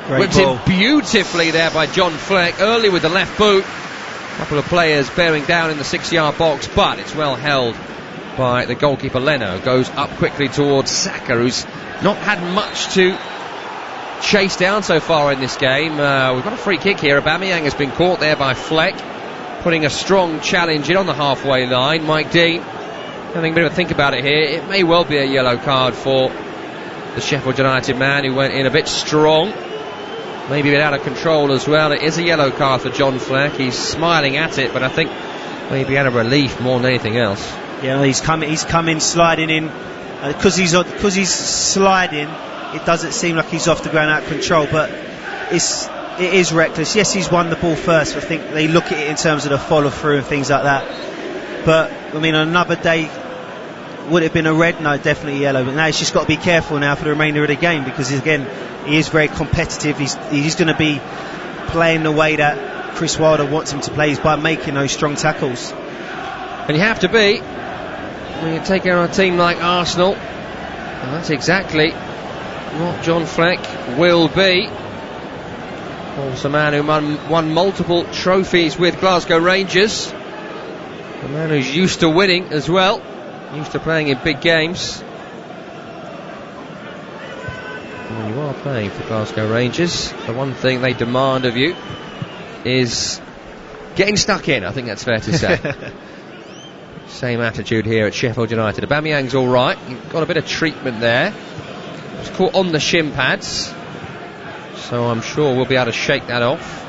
Whipped in beautifully there by John Fleck, early with the left boot. A couple of players bearing down in the 6-yard box, but it's well held by the goalkeeper Leno. Goes up quickly towards Saka, who's not had much to chase down so far in this game. We've got a free kick here. Aubameyang has been caught there by Fleck, putting a strong challenge in on the halfway line. Mike Dean having a bit of a think about it here. It may well be a yellow card for the Sheffield United man who went in a bit strong, maybe a bit out of control as well. It is a yellow card for John Fleck. He's smiling at it, but I think maybe out of relief more than anything else. Yeah, he's coming sliding in, because he's sliding. It doesn't seem like he's off the ground out of control, but it is reckless. Yes, he's won the ball first. I think they look at it in terms of the follow through and things like that. But I mean, on another day, Would it have been a red? No, definitely yellow. But now he's just got to be careful now for the remainder of the game, because again, he is very competitive. He's going to be playing the way that Chris Wilder wants him to play, is by making those strong tackles. And you have to be when you're taking on a team like Arsenal. And that's exactly what John Fleck will be. Also a man who won multiple trophies with Glasgow Rangers. A man who's used to winning as well. Used to playing in big games. When you are playing for Glasgow Rangers, the one thing they demand of you is getting stuck in. I think that's fair to say. Same attitude here at Sheffield United. Aubameyang's all right. He got a bit of treatment there. He was caught on the shin pads, so I'm sure we'll be able to shake that off.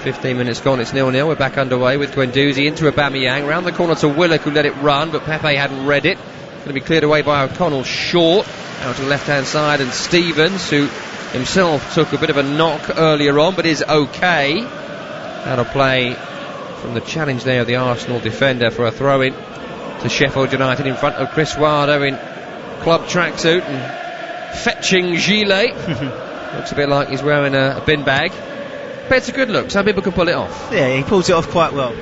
15 minutes gone, it's 0-0. We're back underway with Guendouzi into Aubameyang. Round the corner to Willock, who let it run, but Pepe hadn't read it. Going to be cleared away by O'Connell short. Out to the left-hand side, and Stevens, who himself took a bit of a knock earlier on, but is okay. Out of play from the challenge there of the Arsenal defender for a throw-in to Sheffield United in front of Chris Wilder in club tracksuit and fetching gilet. Looks a bit like he's wearing a bin bag. But it's a good look. Some people can pull it off. Yeah, he pulls it off quite well.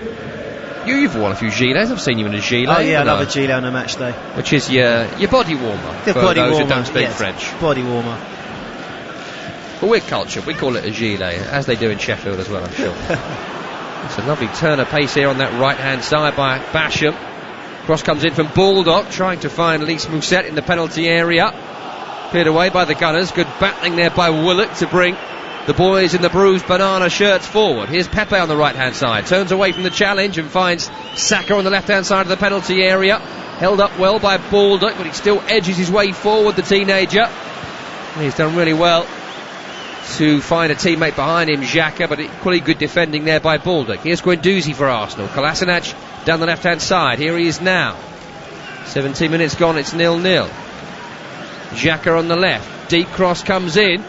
You've worn a few gilets. I've seen you in a gilet. Oh yeah, I love a gilet on a match day. Which is your body warmer. The for body those warmer, who don't speak yes, French. Body warmer. But we're cultured. We call it a gilet, as they do in Sheffield as well, I'm sure. It's a lovely turn of pace here on that right-hand side by Basham. Cross comes in from Baldock, trying to find Lys Mousset in the penalty area. Cleared away by the Gunners. Good battling there by Willock to bring the boys in the bruised banana shirts forward. Here's Pepe on the right-hand side. Turns away from the challenge and finds Saka on the left-hand side of the penalty area. Held up well by Baldock, but he still edges his way forward, the teenager. And he's done really well to find a teammate behind him, Xhaka, but equally good defending there by Baldock. Here's Guendouzi for Arsenal. Kolasinac down the left-hand side. Here he is now. 17 minutes gone, it's 0-0. Xhaka on the left. Deep cross comes in.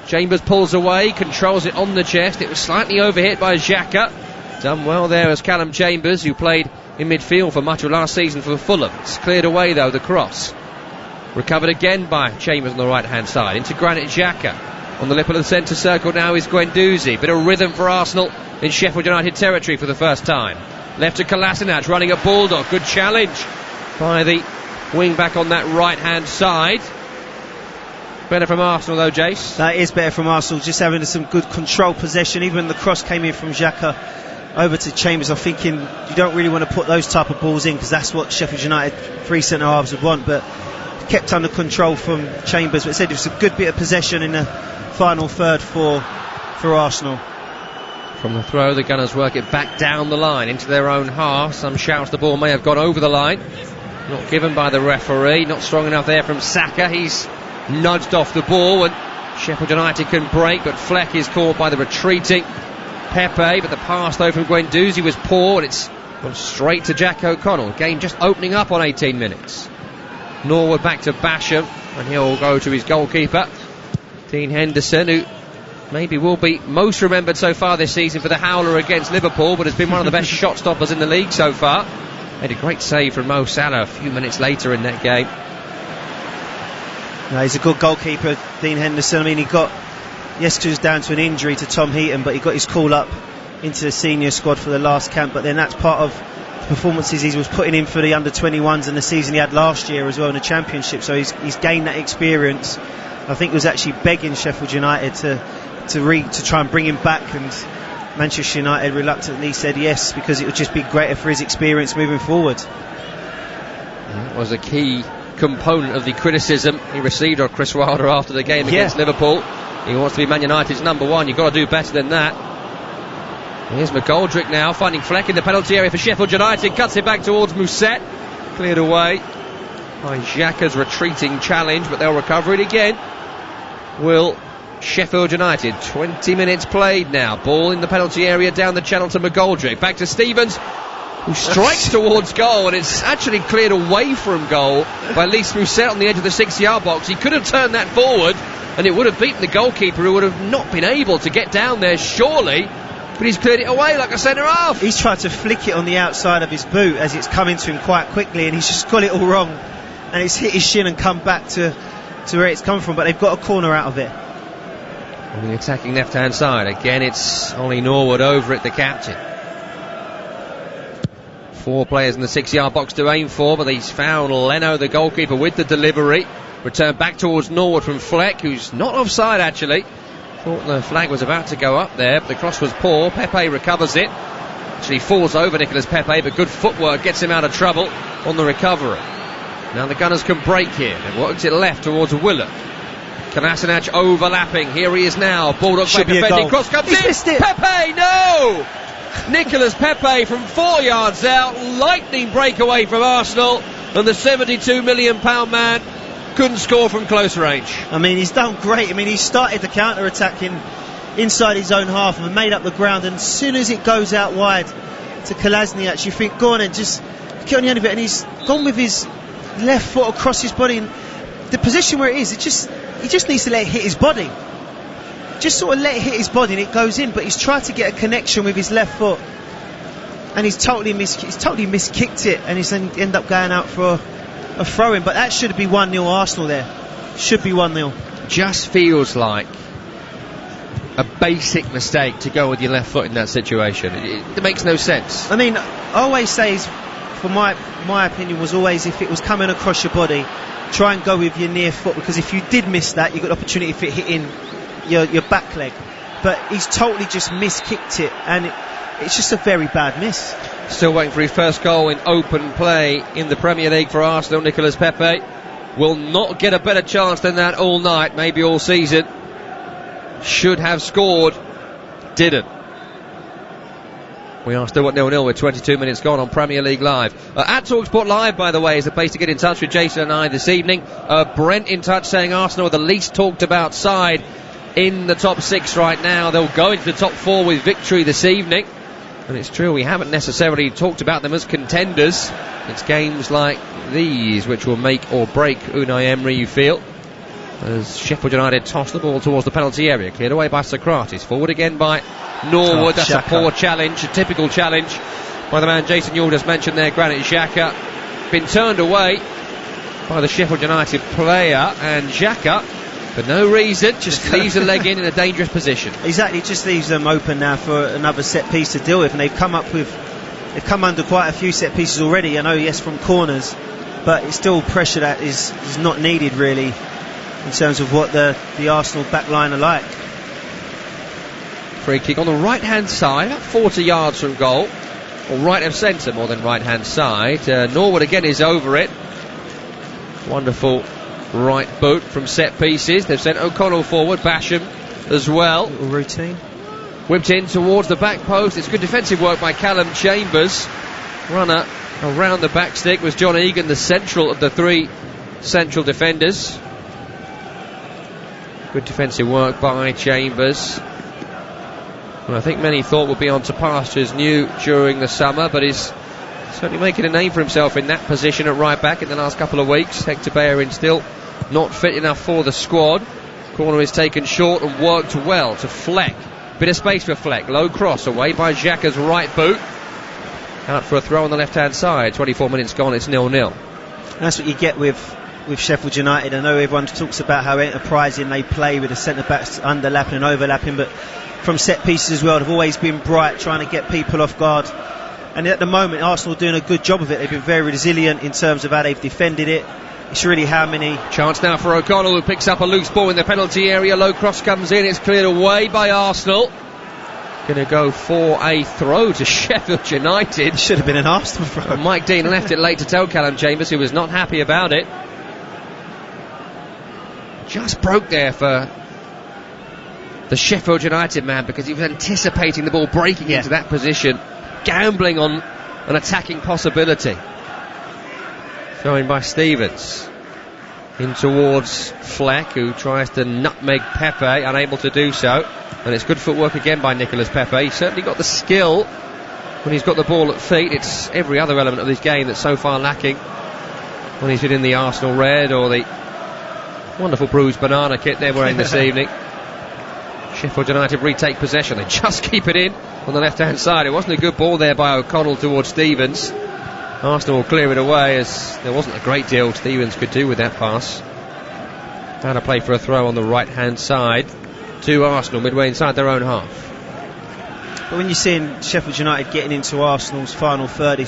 Chambers pulls away, controls it on the chest. It was slightly overhit by Xhaka. Done well there as Callum Chambers, who played in midfield for much of last season for Fulham. It's cleared away though, the cross. Recovered again by Chambers on the right-hand side. Into Granit Xhaka. On the lip of the centre circle now is Guendouzi. Bit of rhythm for Arsenal in Sheffield United territory for the first time. Left to Kolasinac, running at Baldock. Good challenge by the wing-back on that right-hand side. Better from Arsenal though, Jace. That is better from Arsenal, just having some good control possession. Even the cross came in from Xhaka over to Chambers. I'm thinking you don't really want to put those type of balls in, because that's what Sheffield United three centre halves would want, but kept under control from Chambers. But it said it was a good bit of possession in the final third for Arsenal. From the throw, the Gunners work it back down the line into their own half. Some shouts the ball may have gone over the line. Not given by the referee. Not strong enough there from Saka. He's nudged off the ball, and Sheffield United can break, but Fleck is caught by the retreating Pepe. But the pass though from Guendouzi was poor, and it's gone straight to Jack O'Connell. Game just opening up on 18 minutes. Norwood back to Basham, and he'll go to his goalkeeper, Dean Henderson, who maybe will be most remembered so far this season for the howler against Liverpool, but has been one of the best shot stoppers in the league so far. Made a great save from Mo Salah a few minutes later in that game. No, he's a good goalkeeper, Dean Henderson. I mean, he was down to an injury to Tom Heaton, but he got his call up into the senior squad for the last camp. But then that's part of the performances he was putting in for the under-21s and the season he had last year as well in the Championship. So he's gained that experience. I think he was actually begging Sheffield United to try and bring him back, and Manchester United reluctantly said yes, because it would just be greater for his experience moving forward. That was a key component of the criticism he received on Chris Wilder after the game against Liverpool. He wants to be Man United's number one. You've got to do better than that. Here's McGoldrick now finding Fleck in the penalty area for Sheffield United. Cuts it back towards Mousset. Cleared away by Xhaka's retreating challenge, but they'll recover it again. Will Sheffield United. 20 minutes played now. Ball in the penalty area down the channel to McGoldrick. Back to Stevens, who strikes towards goal, and it's actually cleared away from goal by Lys Mousset on the edge of the 6-yard box. He could have turned that forward, and it would have beaten the goalkeeper, who would have not been able to get down there, surely, but he's cleared it away like a centre-half. He's tried to flick it on the outside of his boot as it's coming to him quite quickly, and he's just got it all wrong, and it's hit his shin and come back to where it's come from, but they've got a corner out of it. On the attacking left-hand side, again it's Ollie Norwood over it, the captain. 4 players in the 6-yard box to aim for, but he's found Leno, the goalkeeper, with the delivery. Return back towards Norwood from Fleck, who's not offside actually. Thought the flag was about to go up there, but the cross was poor. Pepe recovers it. Actually falls over Nicolas Pepe, but good footwork gets him out of trouble on the recovery. Now the Gunners can break here. They've worked it left towards Willock. Kolasinac overlapping. Here he is now. Bulldog back defending. Cross comes in. Pepe, no! Nicolas Pepe from 4 yards out. Lightning breakaway from Arsenal. And the £72 million man couldn't score from close range. I mean, he's done great. I mean, he started the counter-attack inside his own half and made up the ground. And as soon as it goes out wide to Kolasinac, you think, go on and just get on the end of it. And he's gone with his left foot across his body. And the position where it is, he just needs to let it hit his body. Just sort of let it hit his body and it goes in. But he's tried to get a connection with his left foot, and he's totally miskicked it, and he's end up going out for a throw-in. But that should be 1-0 Arsenal there. Should be 1-0. Just feels like a basic mistake to go with your left foot in that situation. It makes no sense. I mean, I always say, for my opinion was always, if it was coming across your body, try and go with your near foot, because if you did miss that, you got the opportunity if it hit in your back leg. But he's totally just miskicked it, and it's just a very bad miss. Still waiting for his first goal in open play in the Premier League for Arsenal. Nicolas Pepe will not get a better chance than that all night, maybe all season. Should have scored, didn't. We are still at 0-0 with 22 minutes gone on Premier League Live. At TalkSport Live, by the way, is the place to get in touch with Jason and I this evening. Brent in touch saying Arsenal are the least talked about side in the top 6 right now. They'll go into the top 4 with victory this evening. And it's true, we haven't necessarily talked about them as contenders. It's games like these which will make or break Unai Emery, you feel. As Sheffield United toss the ball towards the penalty area, cleared away by Socrates, forward again by Norwood. That's a poor challenge, a typical challenge by the man Jason Yule just mentioned there, Granit Xhaka. Been turned away by the Sheffield United player, and Xhaka, for no reason, just leaves a leg in a dangerous position. Exactly, it just leaves them open now for another set piece to deal with, and they've come under quite a few set pieces already. I know, yes, from corners, but it's still pressure that is not needed really in terms of what the Arsenal back line are like. Free kick on the right hand side, about 40 yards from goal, or right of centre more than right hand side. Norwood again is over it. Wonderful right boot from set pieces. They've sent O'Connell forward, Basham as well. Little routine. Whipped in towards the back post. It's good defensive work by Callum Chambers. Runner around the back stick was John Egan, the central of the 3 central defenders. Good defensive work by Chambers, who I think many thought would be on to pastures new during the summer, but is certainly making a name for himself in that position at right back in the last couple of weeks. Hector Bellerin still not fit enough for the squad. Corner is taken short and worked well to Fleck. Bit of space for Fleck. Low cross away by Xhaka's right boot. Out for a throw on the left hand side. 24 minutes gone, it's 0-0. That's what you get with Sheffield United. I know everyone talks about how enterprising they play with the centre backs underlapping and overlapping, but from set pieces as well, they've always been bright, trying to get people off guard. And at the moment, Arsenal are doing a good job of it. They've been very resilient in terms of how they've defended it. It's really how many... Chance now for O'Connell, who picks up a loose ball in the penalty area. Low cross comes in, it's cleared away by Arsenal. Going to go for a throw to Sheffield United. Should have been an Arsenal throw. Mike Dean left it late to tell Callum Chambers, who was not happy about it. Just broke there for the Sheffield United man, because he was anticipating the ball breaking into that position, gambling on an attacking possibility. Thrown by Stevens in towards Fleck, who tries to nutmeg Pepe, unable to do so. And it's good footwork again by Nicolas Pepe. He's certainly got the skill when he's got the ball at feet. It's every other element of his game that's so far lacking when he's been in the Arsenal red or the wonderful bruised banana kit they're wearing this evening. Sheffield United retake possession. They just keep it in. on the left-hand side. It wasn't a good ball there by O'Connell towards Stevens. Arsenal will clear it away, as there wasn't a great deal Stevens could do with that pass. Found a play for a throw on the right-hand side to Arsenal, midway inside their own half. But when you're seeing Sheffield United getting into Arsenal's final third,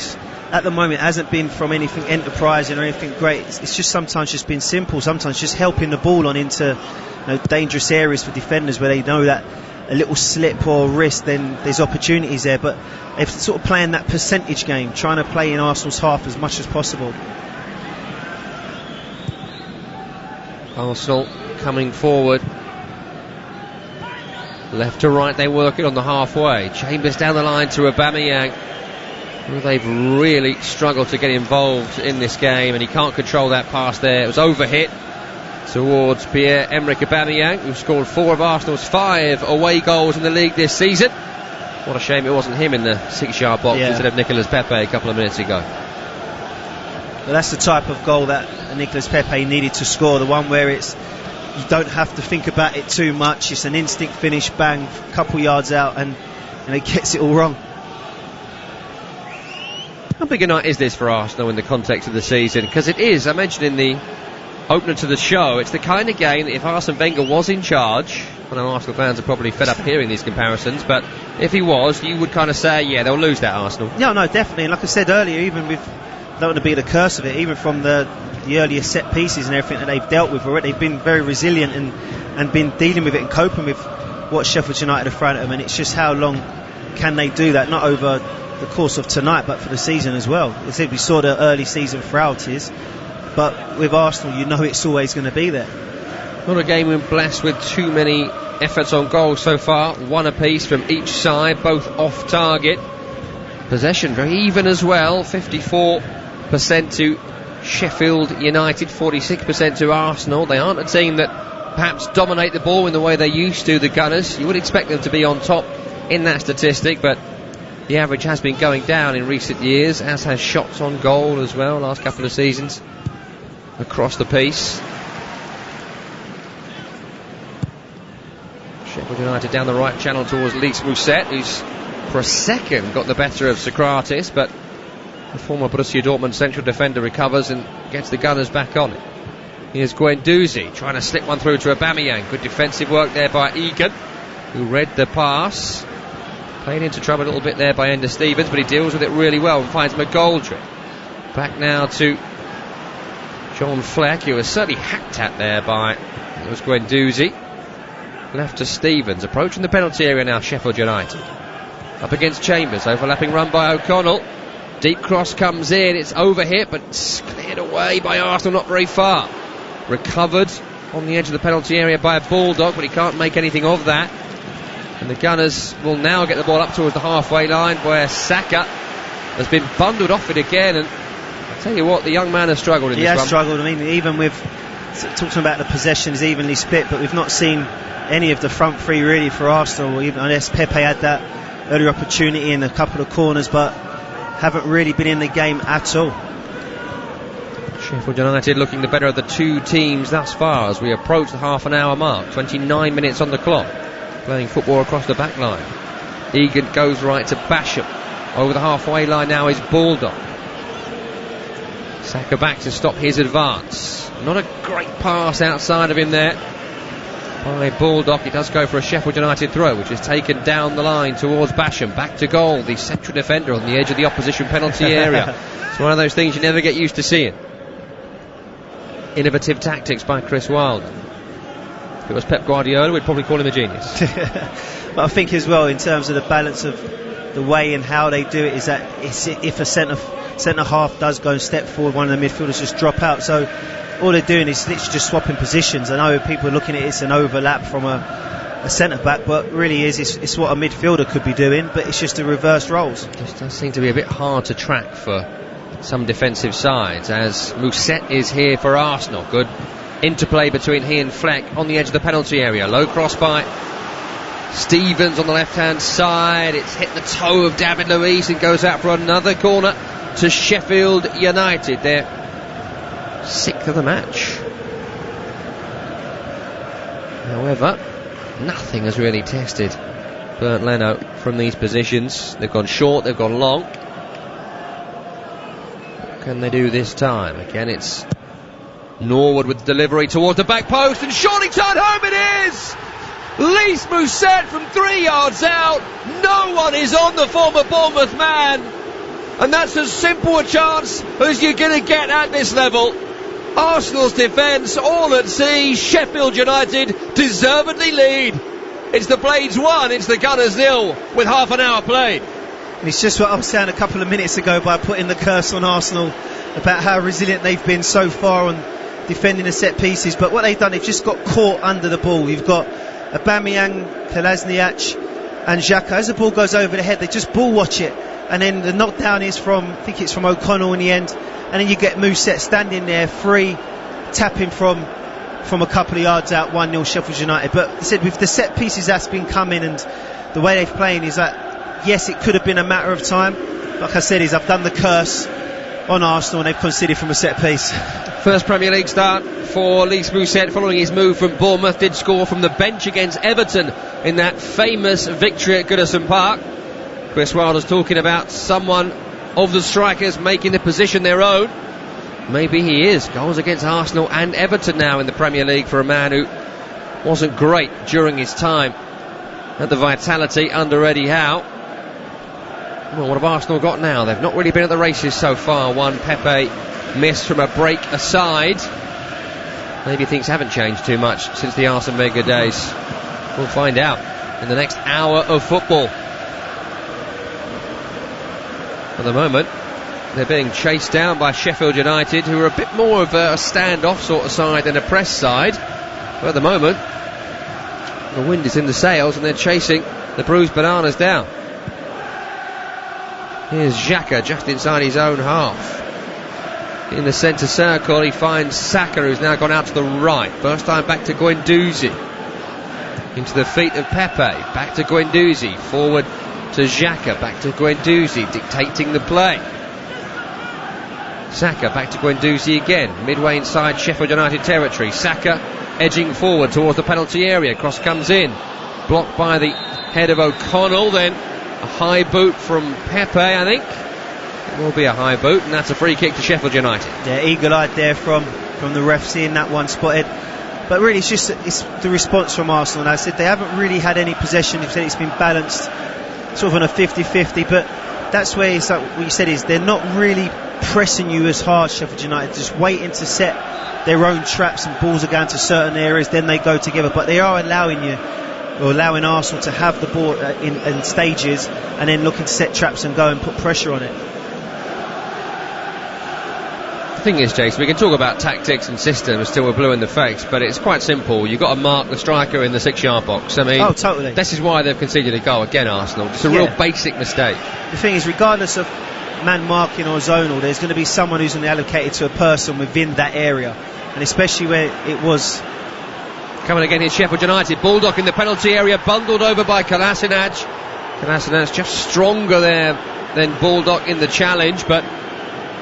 at the moment it hasn't been from anything enterprising or anything great. It's just sometimes just been simple, sometimes just helping the ball on into dangerous areas for defenders where they know that a little slip or wrist, then there's opportunities there. But they're sort of playing that percentage game, trying to play in Arsenal's half as much as possible. Arsenal coming forward. Left to right, they work it on the halfway. Chambers down the line to Aubameyang. Well, they've really struggled to get involved in this game, and he can't control that pass there. It was overhit towards Pierre-Emerick Aubameyang, who scored 4 of Arsenal's 5 away goals in the league this season. What a shame it wasn't him in the 6-yard box instead of Nicolas Pepe a couple of minutes ago. But that's the type of goal that Nicolas Pepe needed to score, the one where you don't have to think about it too much. It's an instinct finish, bang, a couple yards out, and he gets it all wrong. How big a night is this for Arsenal in the context of the season? Because it is, I mentioned in the opener to the show, it's the kind of game that if Arsene Wenger was in charge, I know Arsenal fans are probably fed up hearing these comparisons, but if he was, you would kind of say, yeah, they'll lose that, Arsenal. Yeah, no, definitely. And like I said earlier, even with, I don't want to be the curse of it, even from the earlier set pieces and everything that they've dealt with already, they've been very resilient and been dealing with it and coping with what Sheffield United have thrown at them. And it's just how long can they do that, not over the course of tonight but for the season as well. As if we saw the early season frailties, but with Arsenal you know it's always going to be there. Not a game we're blessed with too many efforts on goal so far, 1 apiece from each side, both off target. Possession very even as well, 54% to Sheffield United, 46% to Arsenal. They aren't a team that perhaps dominate the ball in the way they used to, the Gunners. You would expect them to be on top in that statistic, but the average has been going down in recent years, as has shots on goal as well, last couple of seasons across the piece. Sheffield United down the right channel towards Lys Mousset, who's for a second got the better of Socrates, but the former Borussia Dortmund central defender recovers and gets the Gunners back on it. Here's Guendouzi trying to slip one through to Aubameyang. Good defensive work there by Egan, who read the pass. Played into trouble a little bit there by Ender Stevens, but he deals with it really well and finds McGoldrick. Back now to John Fleck, who was certainly hacked at there by Guendouzi. Left to Stevens, approaching the penalty area now, Sheffield United. Up against Chambers, overlapping run by O'Connell. Deep cross comes in, it's overhit, but it's cleared away by Arsenal, not very far. Recovered on the edge of the penalty area by a Bulldog, but he can't make anything of that. And the Gunners will now get the ball up towards the halfway line, where Saka has been bundled off it again. And I'll tell you what, the young man has struggled in this run. He has struggled. I mean, even with talking about the possessions evenly split, but we've not seen any of the front three really for Arsenal. Even unless Pepe had that earlier opportunity in a couple of corners, but haven't really been in the game at all. Sheffield United looking the better of the two teams thus far as we approach the half an hour mark. 29 minutes on the clock. Playing football across the back line. Egan goes right to Basham. Over the halfway line now is Bulldog. Saka back to stop his advance. Not a great pass outside of him there by Bulldog. It does go for a Sheffield United throw, which is taken down the line towards Basham. Back to goal, the central defender on the edge of the opposition penalty area. It's one of those things you never get used to seeing. Innovative tactics by Chris Wilder. If it was Pep Guardiola, we'd probably call him a genius. But I think as well, in terms of the balance of the way and how they do it, is that if a centre half does go and step forward, one of the midfielders just drop out. So all they're doing is literally just swapping positions. I know people are looking at it, it's an overlap from a centre back, but really it's what a midfielder could be doing, but it's just the reversed roles. It does seem to be a bit hard to track for some defensive sides, as Mousset is here for Arsenal. Good interplay between he and Fleck on the edge of the penalty area. Low cross by Stevens on the left hand side. It's hit the toe of David Luiz and goes out for another corner to Sheffield United. They're 6th of the match. However, nothing has really tested Bernd Leno from these positions. They've gone short, they've gone long. What can they do this time? Again, it's Norwood with delivery towards the back post, and surely turned home it is! Lys Mousset from 3 yards out. No one is on the former Bournemouth man, and that's as simple a chance as you're going to get at this level. Arsenal's defence all at sea. Sheffield United deservedly lead. It's the Blades 1, it's the Gunners 0 with half an hour played. And it's just what I was saying a couple of minutes ago by putting the curse on Arsenal about how resilient they've been so far on defending the set pieces. But what they've done, they've just got caught under the ball. You've got Aubameyang, Kolasinac and Xhaka. As the ball goes over the head, they just ball watch it, and then the knockdown is from, I think it's from O'Connell in the end, and then you get Mousset standing there free, tapping from a couple of yards out, 1-0 Sheffield United. But I said, with the set pieces that's been coming and the way they've playing, is that yes, it could have been a matter of time. Like I said, I've done the curse on Arsenal and they've conceded from a set piece. First Premier League start for Lys Mousset following his move from Bournemouth. Did score from the bench against Everton in that famous victory at Goodison Park. Chris Wilder's talking about someone of the strikers making the position their own. Maybe he is. Goals against Arsenal and Everton now in the Premier League for a man who wasn't great during his time at the Vitality under Eddie Howe. Well, what have Arsenal got now? They've not really been at the races so far. One Pepe missed from a break aside. Maybe things haven't changed too much since the Arsene Wenger days. We'll find out in the next hour of football. At the moment, they're being chased down by Sheffield United, who are a bit more of a stand-off sort of side than a press side. But at the moment, the wind is in the sails and they're chasing the bruised bananas down. Here's Xhaka just inside his own half. In the centre circle, he finds Saka, who's now gone out to the right. First time back to Guendouzi. Into the feet of Pepe. Back to Guendouzi. Forward to Xhaka. Back to Guendouzi, dictating the play. Saka back to Guendouzi again. Midway inside Sheffield United territory. Saka edging forward towards the penalty area. Cross comes in. Blocked by the head of O'Connell. Then a high boot from Pepe, I think. It will be a high boot, and that's a free kick to Sheffield United. Yeah, eagle-eyed there from the ref, seeing that one spotted. But really, it's the response from Arsenal. And I said they haven't really had any possession. You've said it's been balanced, sort of on a 50-50. But that's where it's like what you said is they're not really pressing you as hard, Sheffield United, just waiting to set their own traps, and balls are going to certain areas, then they go together. But they are allowing Arsenal to have the ball in stages, and then looking to set traps and go and put pressure on it. The thing is, Jason, we can talk about tactics and systems till we're blue in the face, but it's quite simple. You've got to mark the striker in the 6-yard box. I mean, oh, totally. This is why they've conceded a goal again, Arsenal. It's a real basic mistake. The thing is, regardless of man marking or zonal, there's going to be someone who's going to be allocated to a person within that area, and especially where it was. Coming again is Sheffield United. Baldock in the penalty area, bundled over by Kolasinac. Kolasinac just stronger there than Baldock in the challenge, but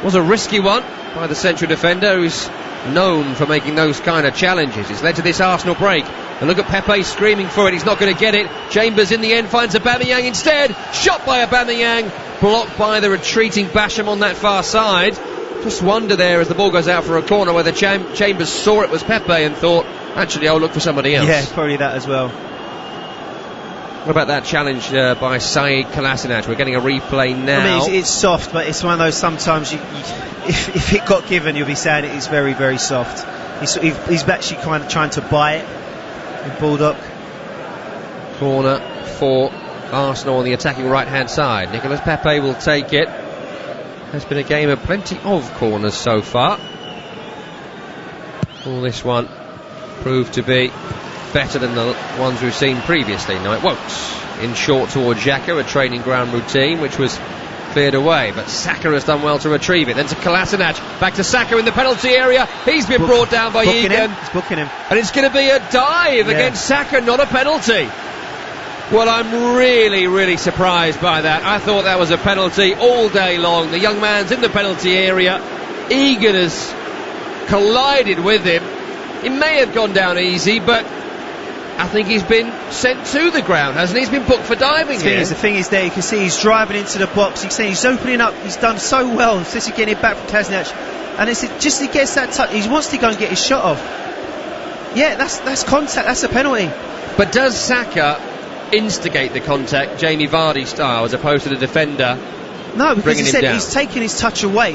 was a risky one by the central defender, who's known for making those kind of challenges. It's led to this Arsenal break. And look at Pepe screaming for it. He's not going to get it. Chambers in the end finds Aubameyang instead. Shot by Aubameyang. Blocked by the retreating Basham on that far side. Just wonder there as the ball goes out for a corner whether Chambers saw it was Pepe and thought, actually, I'll look for somebody else. Yeah, probably that as well. What about that challenge by Saeed Kolasinac? We're getting a replay now. I mean, it's soft, but it's one of those sometimes if it got given, you'll be saying it is very, very soft. He's actually kind of trying to buy it in Baldock. Corner for Arsenal on the attacking right-hand side. Nicolas Pepe will take it. Has been a game of plenty of corners so far. All this one proved to be better than the ones we've seen previously. No, it won't. In short towards Xhaka, a training ground routine which was cleared away, but Saka has done well to retrieve it. Then to Kolasinac, back to Saka in the penalty area. He's been brought down by Egan. He's booking him. And it's going to be a dive against Saka, not a penalty. Well, I'm really, really surprised by that. I thought that was a penalty all day long. The young man's in the penalty area. Egan has collided with him. It may have gone down easy, but I think he's been sent to the ground, hasn't he? He's been booked for diving here. The thing is there, you can see he's driving into the box. You can see he's opening up. He's done so well since he's getting it back from Kazniak. And it's just he gets that touch. He wants to go and get his shot off. Yeah, that's contact. That's a penalty. But does Saka instigate the contact, Jamie Vardy style, as opposed to the defender? No, because bringing he him said down? he's taking his touch away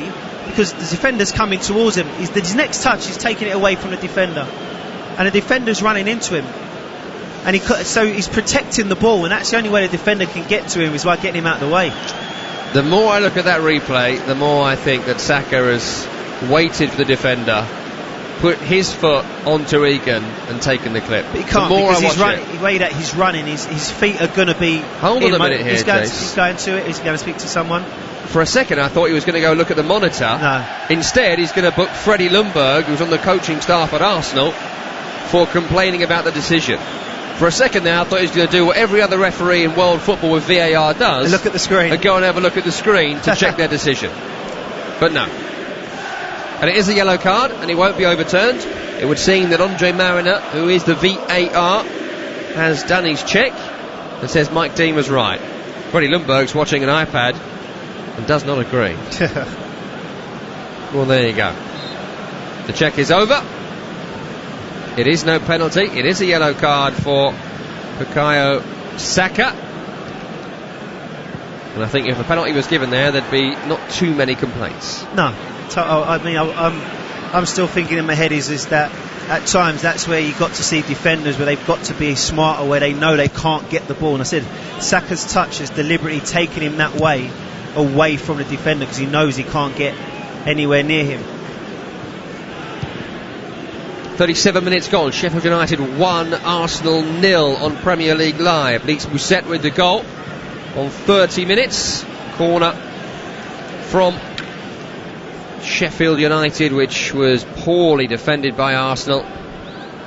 because the defender's coming towards him. His next touch is taking it away from the defender, and the defender's running into him. And so he's protecting the ball, and that's the only way the defender can get to him is by getting him out of the way. The more I look at that replay, the more I think that Saka has waited for the defender, put his foot onto Egan and taken the clip. But he can't, the more because I he's watch running. The way that he's running, his feet are going to be. Hold on a minute here, he's going Jace. to it. He's going to speak to someone. For a second, I thought he was going to go look at the monitor. No. Instead, he's going to book Freddie Ljungberg, who's on the coaching staff at Arsenal, for complaining about the decision. For a second there, I thought he was going to do what every other referee in world football with VAR does. And look at the screen. And go and have a look at the screen to check their decision. But no. And it is a yellow card, and it won't be overturned. It would seem that Andre Mariner, who is the VAR, has done his check and says Mike Dean was right. Freddie Ljungberg's watching an iPad and does not agree. Well, there you go. The check is over. It is no penalty. It is a yellow card for Bukayo Saka. And I think if a penalty was given there, there'd be not too many complaints. No. I mean, I'm still thinking in my head is that at times that's where you've got to see defenders where they've got to be smarter, where they know they can't get the ball. And I said Saka's touch has deliberately taken him that way, away from the defender, because he knows he can't get anywhere near him. 37 minutes gone. Sheffield United 1, Arsenal 0 on Premier League Live. Leeds Mousset with the goal on 30 minutes. Corner from Sheffield United, which was poorly defended by Arsenal.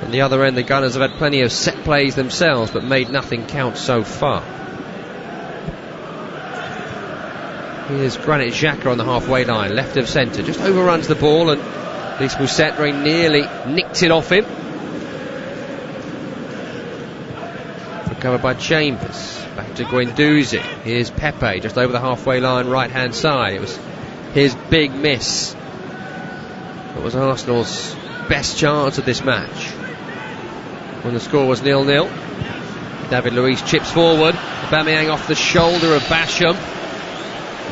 On the other end, the Gunners have had plenty of set plays themselves, but made nothing count so far. Here's Granit Xhaka on the halfway line, left of centre, just overruns the ball, and Leeds Mousset very nearly nicked it off him. Recovered by Chambers. Back to Guendouzi. Here's Pepe, just over the halfway line, right hand side. It was his big miss. It was Arsenal's best chance of this match when the score was 0-0. David Luiz chips forward. Aubameyang off the shoulder of Basham.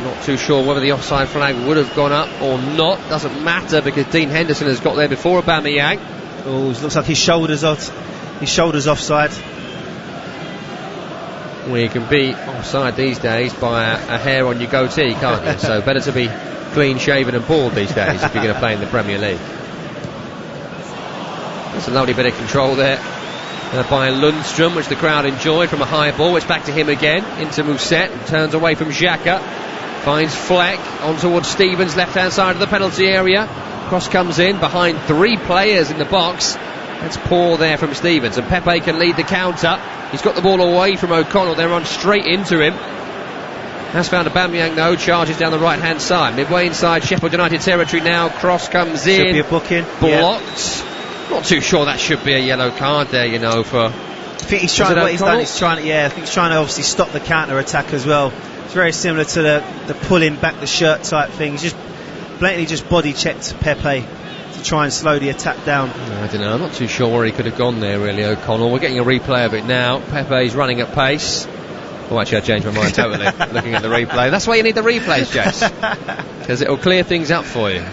Not too sure whether the offside flag would have gone up or not. Doesn't matter, because Dean Henderson has got there before Aubameyang. Oh, it looks like his shoulders offside. Well, you can be offside these days by a hair on your goatee, can't you? So better to be clean shaven and bald these days if you're going to play in the Premier League. That's a lovely bit of control there by Lundstrom, which the crowd enjoyed, from a high ball. It's back to him again, into Mousset, and turns away from Xhaka. Finds Fleck on towards Stevens, left hand side of the penalty area. Cross comes in behind three players in the box. That's poor there from Stevens, and Pepe can lead the counter. He's got the ball away from O'Connell. They run straight into him. Has found Aubameyang though, charges down the right hand side. Midway inside Sheffield United territory now. Cross comes in. Should be a booking. Blocked. Yeah. Not too sure that should be a yellow card there, you know, for... I think he's trying, what he's done is trying to, I think he's trying to obviously stop the counter attack as well. It's very similar to the pulling back the shirt type thing. He's just blatantly just body checked Pepe to try and slow the attack down. I don't know, I'm not too sure where he could have gone there really, O'Connell. We're getting a replay of it now. Pepe's running at pace. Oh, actually I changed my mind totally looking at the replay. That's why you need the replays, Jess, because it'll clear things up for you.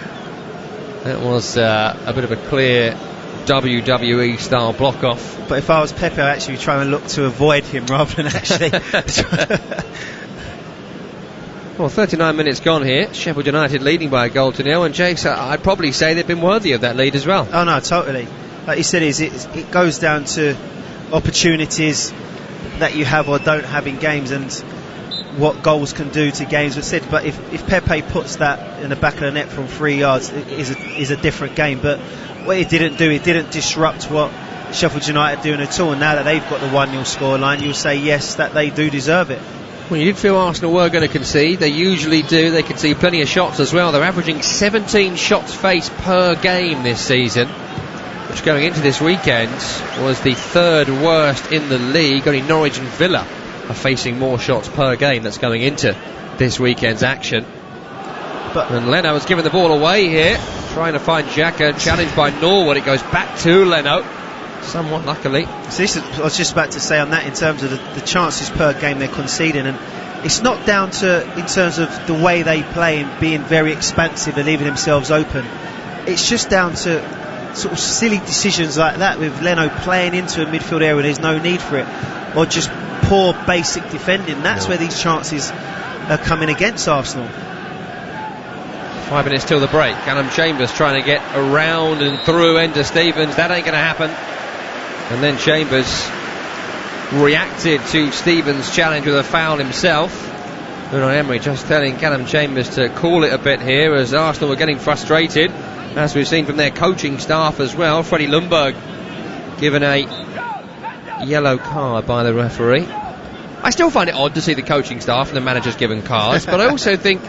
That was a bit of a clear WWE style block off. But if I was Pepe, I'd actually be trying to look to avoid him rather than actually... Well, 39 minutes gone here. Sheffield United leading by a goal to 0, and Jakes, I'd probably say they've been worthy of that lead as well. Oh no, totally. Like you said, it goes down to opportunities that you have or don't have in games, and what goals can do to games. But if Pepe puts that in the back of the net from 3 yards, it is a different game. But what it didn't do, it didn't disrupt what Sheffield United are doing at all. And now that they've got the 1-0 scoreline, you'll say yes, that they do deserve it. Well, you did feel Arsenal were going to concede. They usually do. They concede plenty of shots as well. They're averaging 17 shots faced per game this season. which going into this weekend was the third worst in the league. Only Norwich and Villa are facing more shots per game. That's going into this weekend's action. And Leno has given the ball away here, trying to find Xhaka, challenged by Norwood. It goes back to Leno, somewhat luckily. So I was just about to say on that, in terms of the chances per game they're conceding, and it's not down to, in terms of the way they play and being very expansive and leaving themselves open. It's just down to sort of silly decisions like that, with Leno playing into a midfield area where there's no need for it, or just poor basic defending. That's where these chances are coming against Arsenal. 5 minutes till the break. Callum Chambers trying to get around and through Ender Stevens. That ain't going to happen. And then Chambers reacted to Stevens' challenge with a foul himself. Unai Emery just telling Callum Chambers to cool it a bit here, as Arsenal were getting frustrated, as we've seen from their coaching staff as well. Freddie Ljungberg given a yellow card by the referee. I still find it odd to see the coaching staff and the managers given cards, but I also think,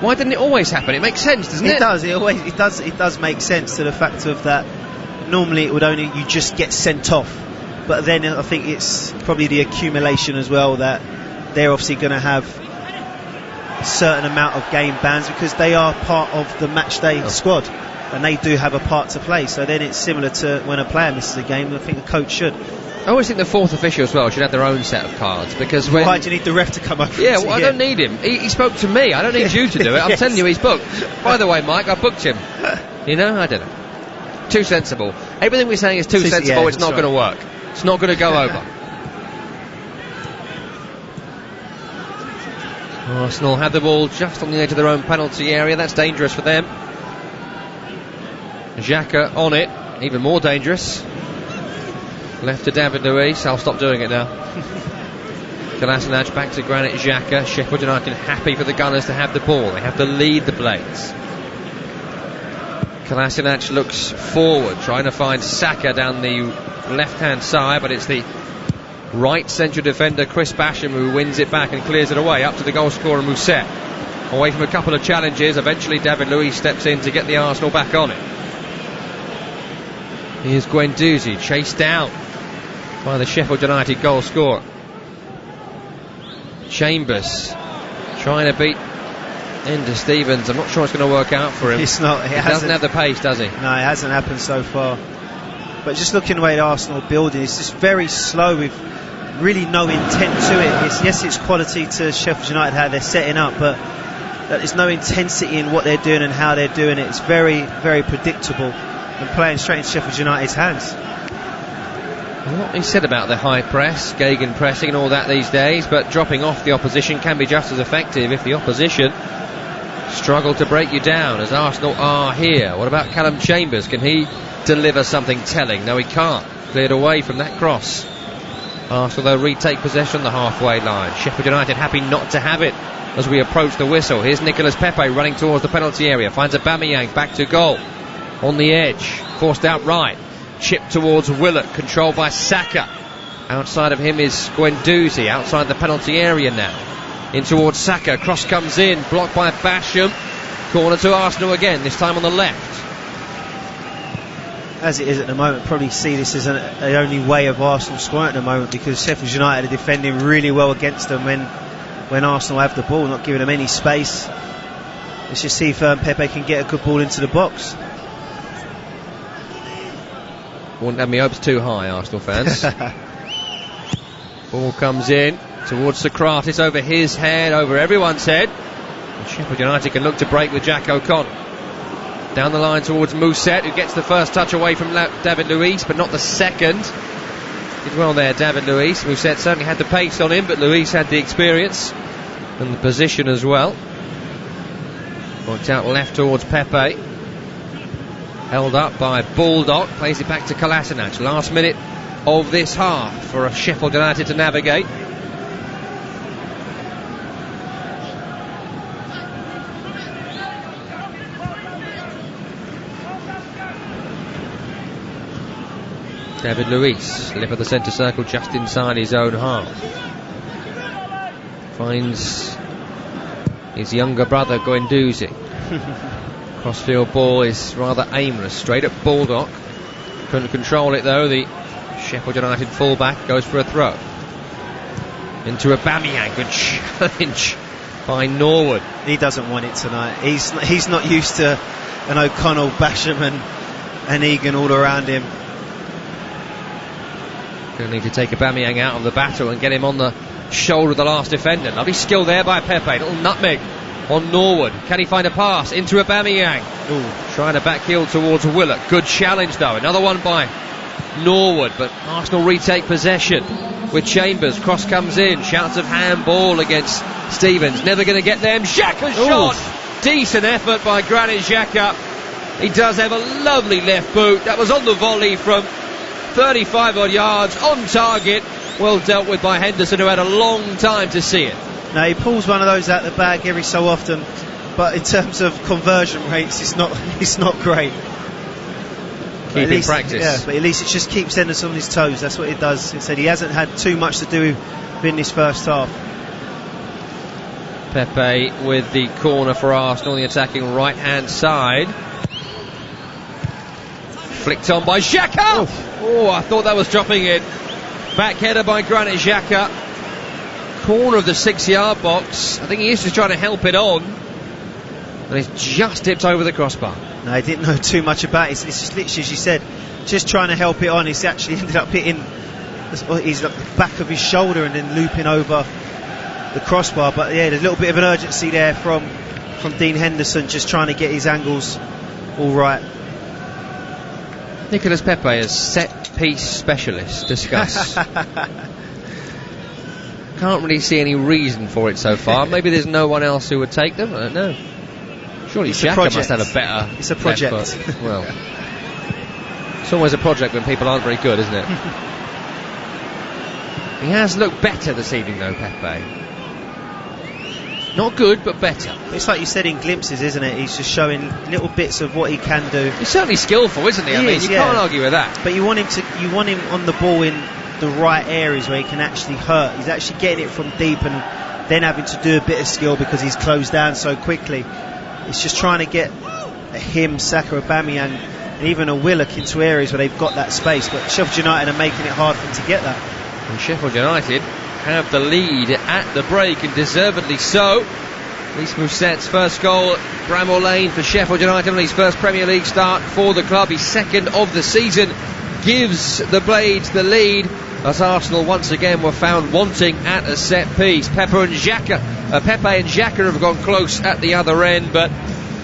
why didn't it always happen? It makes sense, doesn't it? It does make sense, to the fact of that normally it would only, you just get sent off, but then I think it's probably the accumulation as well, that they're obviously going to have a certain amount of game bans because they are part of the match day squad and they do have a part to play. So then it's similar to when a player misses a game. I think the coach should. I always think the fourth official as well should have their own set of cards, because when... Why do you need the ref to come over? Yeah, well, I don't need him. He spoke to me. I don't need you to do it. I'm telling you, he's booked. By the way, Mike, I booked him. You know, I don't know. Too sensible. Everything we're saying is too sensible. It's not going to work. It's not going to go over. Arsenal have the ball just on the edge of their own penalty area. That's dangerous for them. Xhaka on it. Even more dangerous. Left to David Luiz. I'll stop doing it now. Kolasinac back to Granit Xhaka. Sheffield United happy for the Gunners to have the ball. They have to lead the Blades. Kolasinac looks forward, trying to find Saka down the left-hand side, but it's the right central defender Chris Basham who wins it back and clears it away up to the goal scorer Mousset. Away from a couple of challenges, eventually David Luiz steps in to get the Arsenal back on it. Here's Guendouzi, chased down by the Sheffield United goal scorer. Chambers trying to beat Ender Stevens. I'm not sure it's going to work out for him. It's not. He doesn't have the pace, does he? No, it hasn't happened so far. But just looking the way the Arsenal building, it's just very slow with really no intent to it. Yes, it's quality to Sheffield United how they're setting up, but there's no intensity in what they're doing and how they're doing it. It's very, very predictable and playing straight into Sheffield United's hands. A lot is said about the high press, Gegen pressing and all that these days, but dropping off the opposition can be just as effective if the opposition struggle to break you down, as Arsenal are here. What about Callum Chambers? Can he deliver something telling? No, he can't. Cleared away from that cross. Arsenal, though, retake possession on the halfway line. Sheffield United happy not to have it as we approach the whistle. Here's Nicolas Pepe running towards the penalty area. Finds Aubameyang back to goal. On the edge. Forced out right. Chip towards Willett. Controlled by Saka. Outside of him is Guendouzi. Outside the penalty area now. In towards Saka. Cross comes in. Blocked by Basham. Corner to Arsenal again. This time on the left. As it is at the moment, probably see this as the only way of Arsenal scoring at the moment, because Sheffield United are defending really well against them when Arsenal have the ball, not giving them any space. Let's just see if Pepe can get a good ball into the box. Wouldn't have me hopes too high, Arsenal fans. Ball comes in towards Socrates, over his head, over everyone's head. And Sheffield United can look to break with Jack O'Connor. Down the line towards Mousset, who gets the first touch away from David Luiz, but not the second. Did well there, David Luiz. Mousset certainly had the pace on him, but Luiz had the experience and the position as well. Worked out left towards Pepe. Held up by Baldock. Plays it back to Kolasinac. Last minute of this half for a Sheffield United to navigate. David Luiz, lip of the centre circle just inside his own half. Finds his younger brother Guendouzi. Crossfield ball is rather aimless, straight at Baldock. Couldn't control it though. The Sheffield United fullback goes for a throw into Aubameyang. Good challenge by Norwood. He doesn't want it tonight. He's not used to an O'Connell, Basham and Egan all around him. Going to need to take Aubameyang out of the battle and get him on the shoulder of the last defender. Lovely skill there by Pepe. Little nutmeg on Norwood. Can he find a pass into Aubameyang? Ooh. Trying to back heel towards Willock. Good challenge though. Another one by Norwood, but Arsenal retake possession with Chambers. Cross comes in. Shouts of handball against Stevens. Never going to get them. Xhaka's shot. Decent effort by Granit Xhaka. He does have a lovely left boot. That was on the volley from 35 odd yards, on target. Well dealt with by Henderson, who had a long time to see it. Now he pulls one of those out the bag every so often, but in terms of conversion rates, it's not great. Keep in practice. Yeah, but at least it just keeps Henderson on his toes. That's what it does. It said he hasn't had too much to do in this first half. Pepe with the corner for Arsenal, the attacking right hand side. Flicked on by Xhaka. Oh, I thought that was dropping in. Back header by Granit Xhaka. Corner of the 6-yard box. I think he is just trying to help it on, and he's just dipped over the crossbar. No, he didn't know too much about it. It's just literally, as you said, just trying to help it on. He's actually ended up hitting the back of his shoulder and then looping over the crossbar. But yeah, there's a little bit of an urgency there from Dean Henderson, just trying to get his angles all right. Nicolas Pepe as set-piece specialist. Discuss. Can't really see any reason for it so far. Maybe there's no one else who would take them. I don't know. Surely Xhaka must have a better. It's a project. Well, it's always a project when people aren't very good, isn't it? He has looked better this evening, though, Pepe. Not good, but better. It's like you said, in glimpses, isn't it? He's just showing little bits of what he can do. He's certainly skillful, isn't he? I mean, you can't argue with that. But you want him on the ball in the right areas where he can actually hurt. He's actually getting it from deep and then having to do a bit of skill because he's closed down so quickly. It's just trying to get him, Saka, Aubameyang, and even a Willock into areas where they've got that space. But Sheffield United are making it hard for him to get that. And Sheffield United have the lead at the break, and deservedly so. Lys Mousset's first goal at Bramall Lane for Sheffield United on his first Premier League start for the club. His second of the season gives the Blades the lead, as Arsenal once again were found wanting at a set piece. Pepe and Xhaka have gone close at the other end, but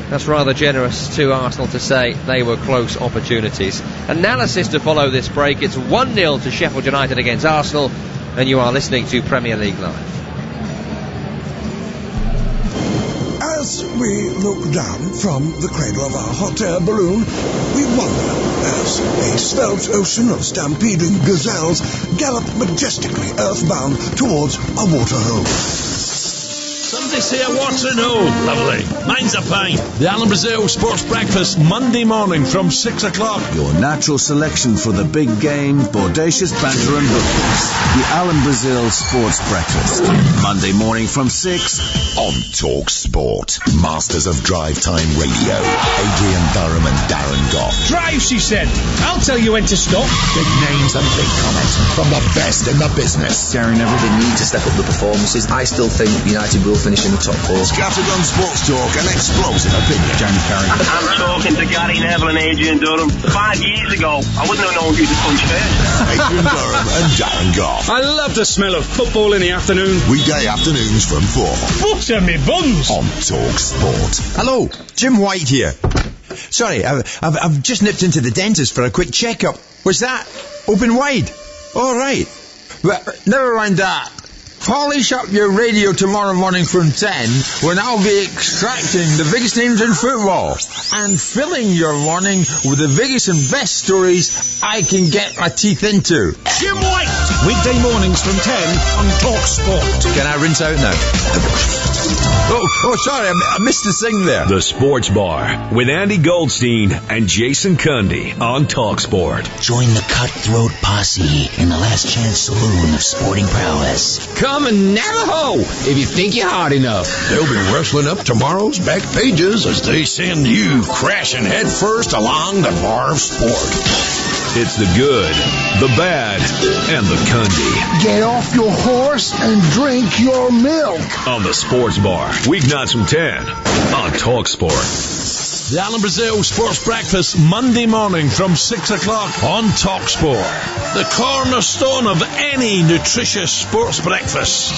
that's rather generous to Arsenal to say they were close opportunities. Analysis to follow this break. It's 1-0 to Sheffield United against Arsenal, and you are listening to Premier League Live. As we look down from the cradle of our hot air balloon, we wonder as a svelte ocean of stampeding gazelles gallop majestically earthbound towards a waterhole. Somebody's here, Waterloo. Lovely. Mine's a pint. The Alan Brazil Sports Breakfast, Monday morning from 6 o'clock. Your natural selection for the big game, bodacious banter and hookers. The Alan Brazil Sports Breakfast, Monday morning from 6 on Talk Sport. Masters of Drive Time Radio, Adrian Durham and Darren Goff. Drive, she said. I'll tell you when to stop. Big names and big comments from the best in the business. Darren, everything need to step up the performances. I still think United will finish in the top 4. Scattergun Sports Talk and explosive opinion. James Carey. I'm talking to Gary Neville and Adrian Durham. 5 years ago, I wouldn't have known who to punch first. Adrian Durham and Darren Goff. I love the smell of football in the afternoon. Weekday afternoons from 4. Butter me buns. On Talk Sport. Hello, Jim White here. Sorry, I've just nipped into the dentist for a quick checkup. Was that open wide? All right. Well, never mind that. Polish up your radio tomorrow morning from 10 when I'll be extracting the biggest names in football and filling your morning with the biggest and best stories I can get my teeth into. Jim White. Weekday mornings from 10 on Talk Sport. Can I rinse out now? Oh, sorry, I missed the sing there. The Sports Bar with Andy Goldstein and Jason Cundy on TalkSport. Join the cutthroat posse in the last chance saloon of sporting prowess. Come and Navajo if you think you're hard enough. They'll be wrestling up tomorrow's back pages as they send you crashing headfirst along the bar of sport. It's the good, the bad, and the Cundy. Get off your horse and drink your milk. On the Sports Bar, weeknights from 10 on TalkSport. The Alan Brazil Sports Breakfast, Monday morning from 6 o'clock on TalkSport. The cornerstone of any nutritious sports breakfast.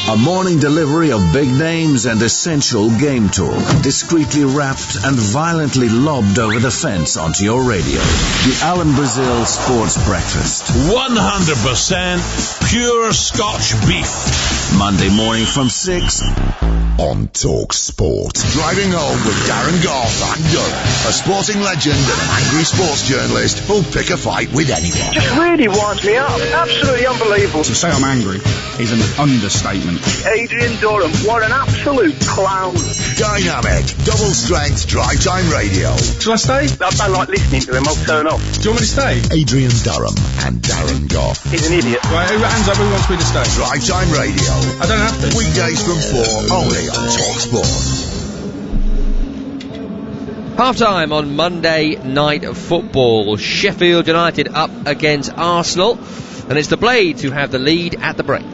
A morning delivery of big names and essential game talk, discreetly wrapped and violently lobbed over the fence onto your radio. The Alan Brazil Sports Breakfast. 100% pure Scotch beef. Monday morning from 6 on TalkSport. Driving home with Darren Goff and Durham, a sporting legend and an angry sports journalist who'll pick a fight with anyone. Just really winds me up. Absolutely unbelievable. To say I'm angry is an understatement. Adrian Durham, what an absolute clown. Dynamic, double strength drive time radio. Shall I stay? I don't like listening to him, I'll turn off. Do you want me to stay? Adrian Durham and Darren Goff. He's an idiot. Right, hands up, who wants me to stay? Drive time radio. I don't have to. Weekdays from 4 only on TalkSport. Half-time on Monday Night Football. Sheffield United up against Arsenal. And it's the Blades who have the lead at the break.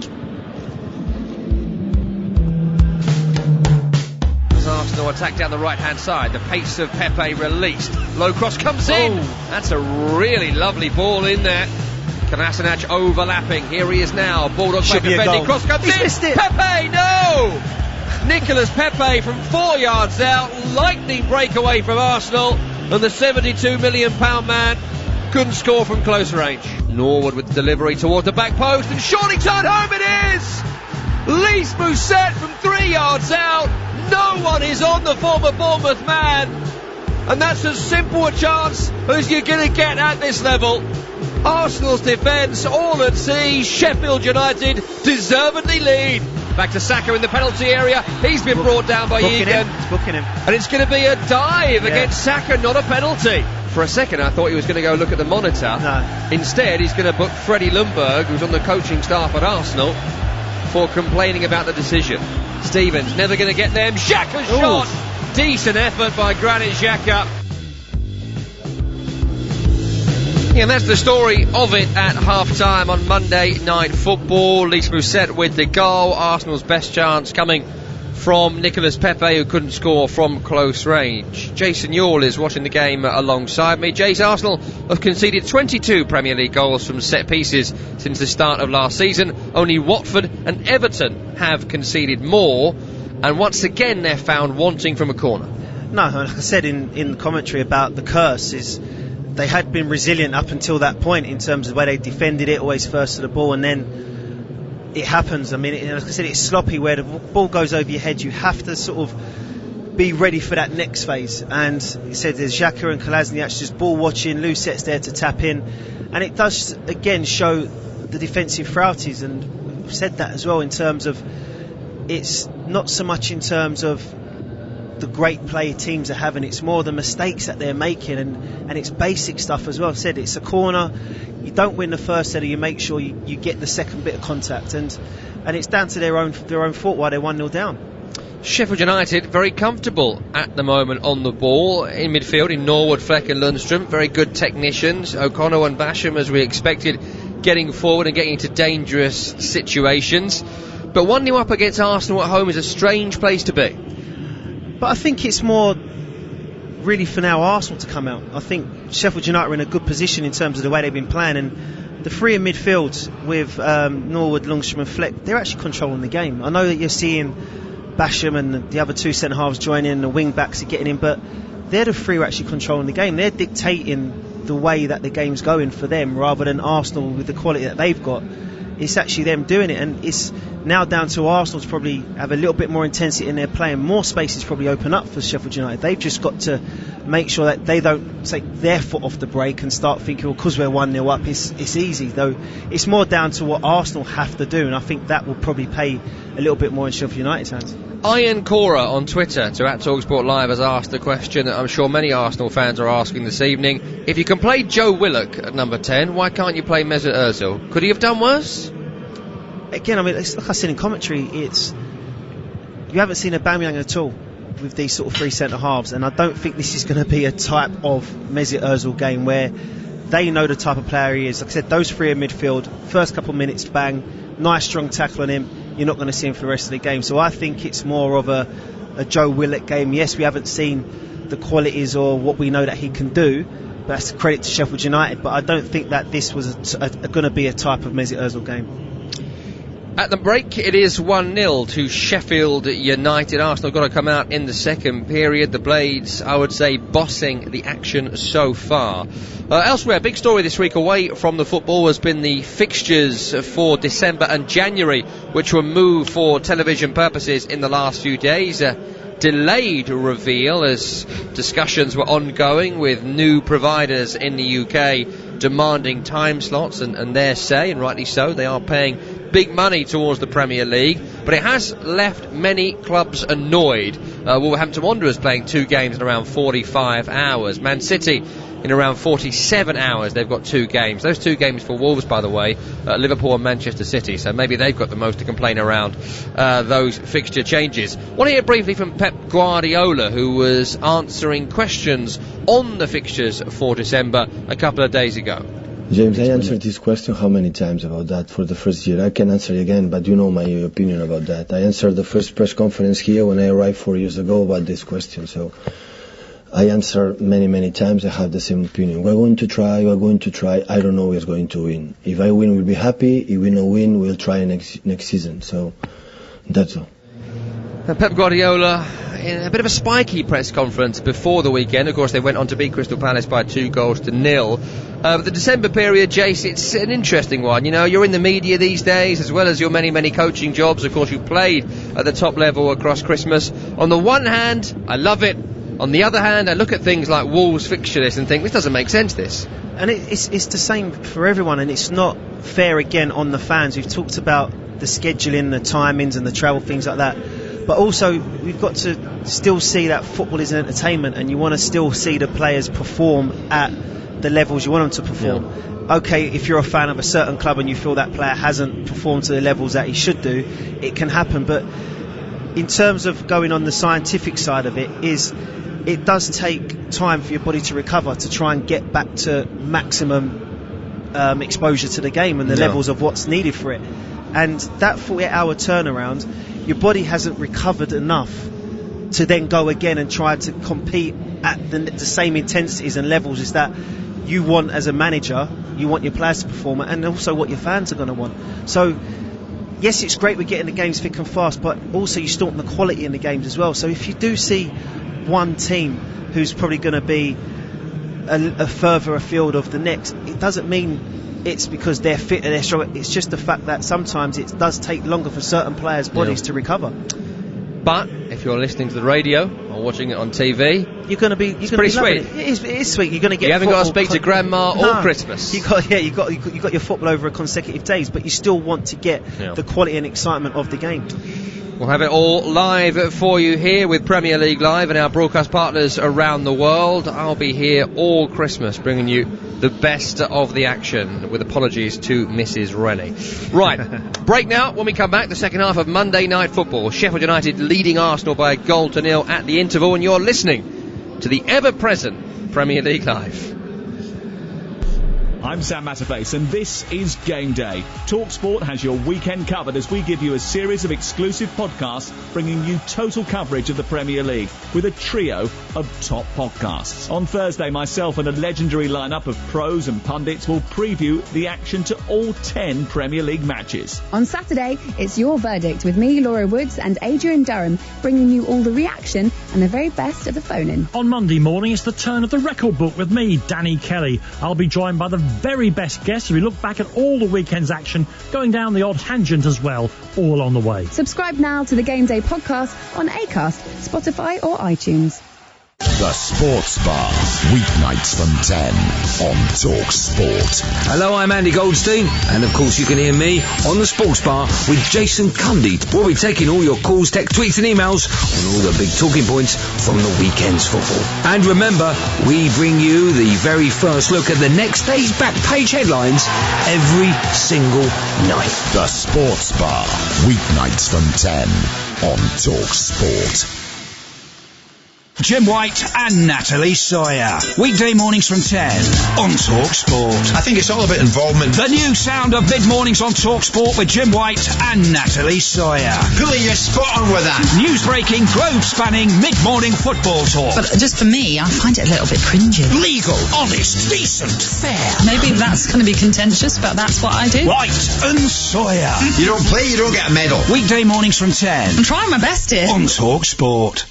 As Arsenal attack down the right-hand side, the pace of Pepe released. Low cross comes in. That's a really lovely ball in there. Kolasinac overlapping. Here he is now. Bulldog defending. Cross comes in. Pepe, no! Nicolas Pepe from 4 yards out. Lightning breakaway from Arsenal. And the £72 million man couldn't score from close range. Norwood with the delivery toward the back post. And surely turned home it is! Lys Mousset from 3 yards out. No one is on the former Bournemouth man. And that's as simple a chance as you're going to get at this level. Arsenal's defence all at sea. Sheffield United deservedly lead. Back to Saka in the penalty area. He's been brought down by Egan. Booking him. And it's going to be a dive against Saka, not a penalty. For a second I thought he was going to go look at the monitor. No. Instead he's going to book Freddie Ljungberg, who's on the coaching staff at Arsenal, for complaining about the decision. Stevens never going to get them. Xhaka's shot. Decent effort by Granit Xhaka. Yeah, and that's the story of it at half-time on Monday Night Football. Lys Mousset with the goal. Arsenal's best chance coming from Nicolas Pepe, who couldn't score from close range. Jason Yall is watching the game alongside me. Jace, Arsenal have conceded 22 Premier League goals from set pieces since the start of last season. Only Watford and Everton have conceded more, and once again they're found wanting from a corner. No, like I said in commentary about the curse, is they had been resilient up until that point in terms of where they defended it, always first to the ball, and then it happens. I mean, like I said, it's sloppy where the ball goes over your head. You have to sort of be ready for that next phase. And he said there's Xhaka and Kolasinac just ball watching. Mousset's there to tap in, and it does again show the defensive frailties. And we've said that as well in terms of it's not so much in terms of the great play teams are having, it's more the mistakes that they're making, and it's basic stuff as well. I've said it's a corner, you don't win the first set, you make sure you get the second bit of contact, and it's down to their own fault why they're 1-0 down. Sheffield United very comfortable at the moment on the ball in midfield in Norwood, Fleck and Lundstrom. Very good technicians. O'Connell and Basham, as we expected, getting forward and getting into dangerous situations. But 1-0 up against Arsenal at home is a strange place to be. But I think it's more really for now Arsenal to come out. I think Sheffield United are in a good position in terms of the way they've been playing, and the three in midfield with Norwood, Lundstrom and Fleck, they're actually controlling the game. I know that you're seeing Basham and the other two centre halves joining in, the wing backs are getting in, but they're the three who are actually controlling the game. They're dictating the way that the game's going for them, rather than Arsenal with the quality that they've got. It's actually them doing it, and it's now down to Arsenal to probably have a little bit more intensity in their play, and more spaces probably open up for Sheffield United. They've just got to make sure that they don't take their foot off the brake and start thinking, well, because we're 1-0 up, it's easy. Though it's more down to what Arsenal have to do, and I think that will probably pay a little bit more in Sheffield United's hands. Ian Cora on Twitter to @TalkSport Live has asked a question that I'm sure many Arsenal fans are asking this evening. If you can play Joe Willock at number 10, why can't you play Mesut Ozil? Could he have done worse? Again, I mean, it's like I said in commentary, it's you haven't seen Aubameyang at all with these sort of three centre halves, and I don't think this is going to be a type of Mesut Ozil game where They know the type of player he is. Like I said, those three in midfield, first couple of minutes, bang, nice strong tackle on him. You're not going to see him for the rest of the game. So I think it's more of a Joe Willett game. Yes, we haven't seen the qualities or what we know that he can do, but that's a credit to Sheffield United. But I don't think that this was going to be a type of Mesut Ozil game. At the break, it is 1-0 to Sheffield United. Arsenal got to come out in the second period. The Blades, I would say, bossing the action so far. Elsewhere, big story this week away from the football has been the fixtures for December and January, which were moved for television purposes in the last few days. Delayed reveal as discussions were ongoing with new providers in the UK demanding time slots and their say, and rightly so, they are paying big money towards the Premier League, but it has left many clubs annoyed. Wolverhampton Wanderers playing 2 games in around 45 hours. Man City in around 47 hours. They've got 2 games. Those 2 games for Wolves, by the way, Liverpool and Manchester City, so maybe they've got the most to complain around those fixture changes. I want to hear briefly from Pep Guardiola, who was answering questions on the fixtures for December a couple of days ago. James, I answered this question how many times about that for the first year? I can answer it again, but you know my opinion about that. I answered the first press conference here when I arrived 4 years ago about this question, so I answer many times. I have the same opinion. We're going to try. I don't know who's going to win. If I win, we'll be happy. If we don't win, we'll try next season. So that's all. Pep Guardiola in a bit of a spiky press conference before the weekend. Of course, they went on to beat Crystal Palace by 2-0. But the December period, Jace, it's an interesting one. You know, you're in the media these days, as well as your many coaching jobs. Of course, you played at the top level across Christmas. On the one hand, I love it. On the other hand, I look at things like Wolves fixture list and think, this doesn't make sense, this. And it's the same for everyone, and it's not fair, again, on the fans. We've talked about the scheduling, the timings and the travel, things like that. But also, we've got to still see that football is an entertainment, and you want to still see the players perform at the levels you want them to perform. Yeah. Okay, if you're a fan of a certain club and you feel that player hasn't performed to the levels that he should do, it can happen. But in terms of going on the scientific side of it, it does take time for your body to recover to try and get back to maximum exposure to the game and the levels of what's needed for it. And that 48-hour turnaround, your body hasn't recovered enough to then go again and try to compete at the same intensities and levels as that you want as a manager. You want your players to perform at, and also what your fans are going to want. So yes, it's great we're getting the games thick and fast, but also you still want the quality in the games as well. So if you do see one team who's probably going to be a further afield of the next, it doesn't mean it's because they're fit and they're strong. It's just the fact that sometimes it does take longer for certain players' bodies to recover. But if you're listening to the radio or watching it on TV, you're going to be. It's pretty sweet. It is sweet. You're going to get. You haven't got to speak to Grandma or Christmas. You got your football over consecutive days, but you still want to get the quality and excitement of the game. We'll have it all live for you here with Premier League Live and our broadcast partners around the world. I'll be here all Christmas bringing you the best of the action, with apologies to Mrs. Rennie. Right, break now. When we come back, the second half of Monday Night Football. Sheffield United leading Arsenal by 1-0 at the interval, and you're listening to the ever-present Premier League Live. I'm Sam Matterface, and this is Game Day. TalkSport has your weekend covered as we give you a series of exclusive podcasts bringing you total coverage of the Premier League with a trio of top podcasts. On Thursday, myself and a legendary lineup of pros and pundits will preview the action to all 10 Premier League matches. On Saturday, it's your verdict with me, Laura Woods, and Adrian Durham, bringing you all the reaction and the very best of the phone-in. On Monday morning, it's the turn of the record book with me, Danny Kelly. I'll be joined by the very best guests as we look back at all the weekend's action, going down the odd tangent as well, all on the way. Subscribe now to the Game Day podcast on Acast, Spotify or iTunes. The Sports Bar, weeknights from 10 on Talk Sport. Hello, I'm Andy Goldstein, and of course you can hear me on the Sports Bar with Jason Cundy. We'll be taking all your calls, text, tweets and emails on all the big talking points from the weekend's football. And remember, we bring you the very first look at the next day's back page headlines every single night. The Sports Bar, weeknights from 10 on Talk Sport. Jim White and Natalie Sawyer. Weekday mornings from 10 on Talk Sport. I think it's all about involvement. The new sound of mid-mornings on Talk Sport with Jim White and Natalie Sawyer. Billy, you're spot on with that. News-breaking, globe-spanning, mid-morning football talk. But just for me, I find it a little bit cringy. Legal, honest, decent, fair. Maybe that's going to be contentious, but that's what I do. White and Sawyer. You don't play, you don't get a medal. Weekday mornings from 10 I'm trying my best here. on Talk Sport.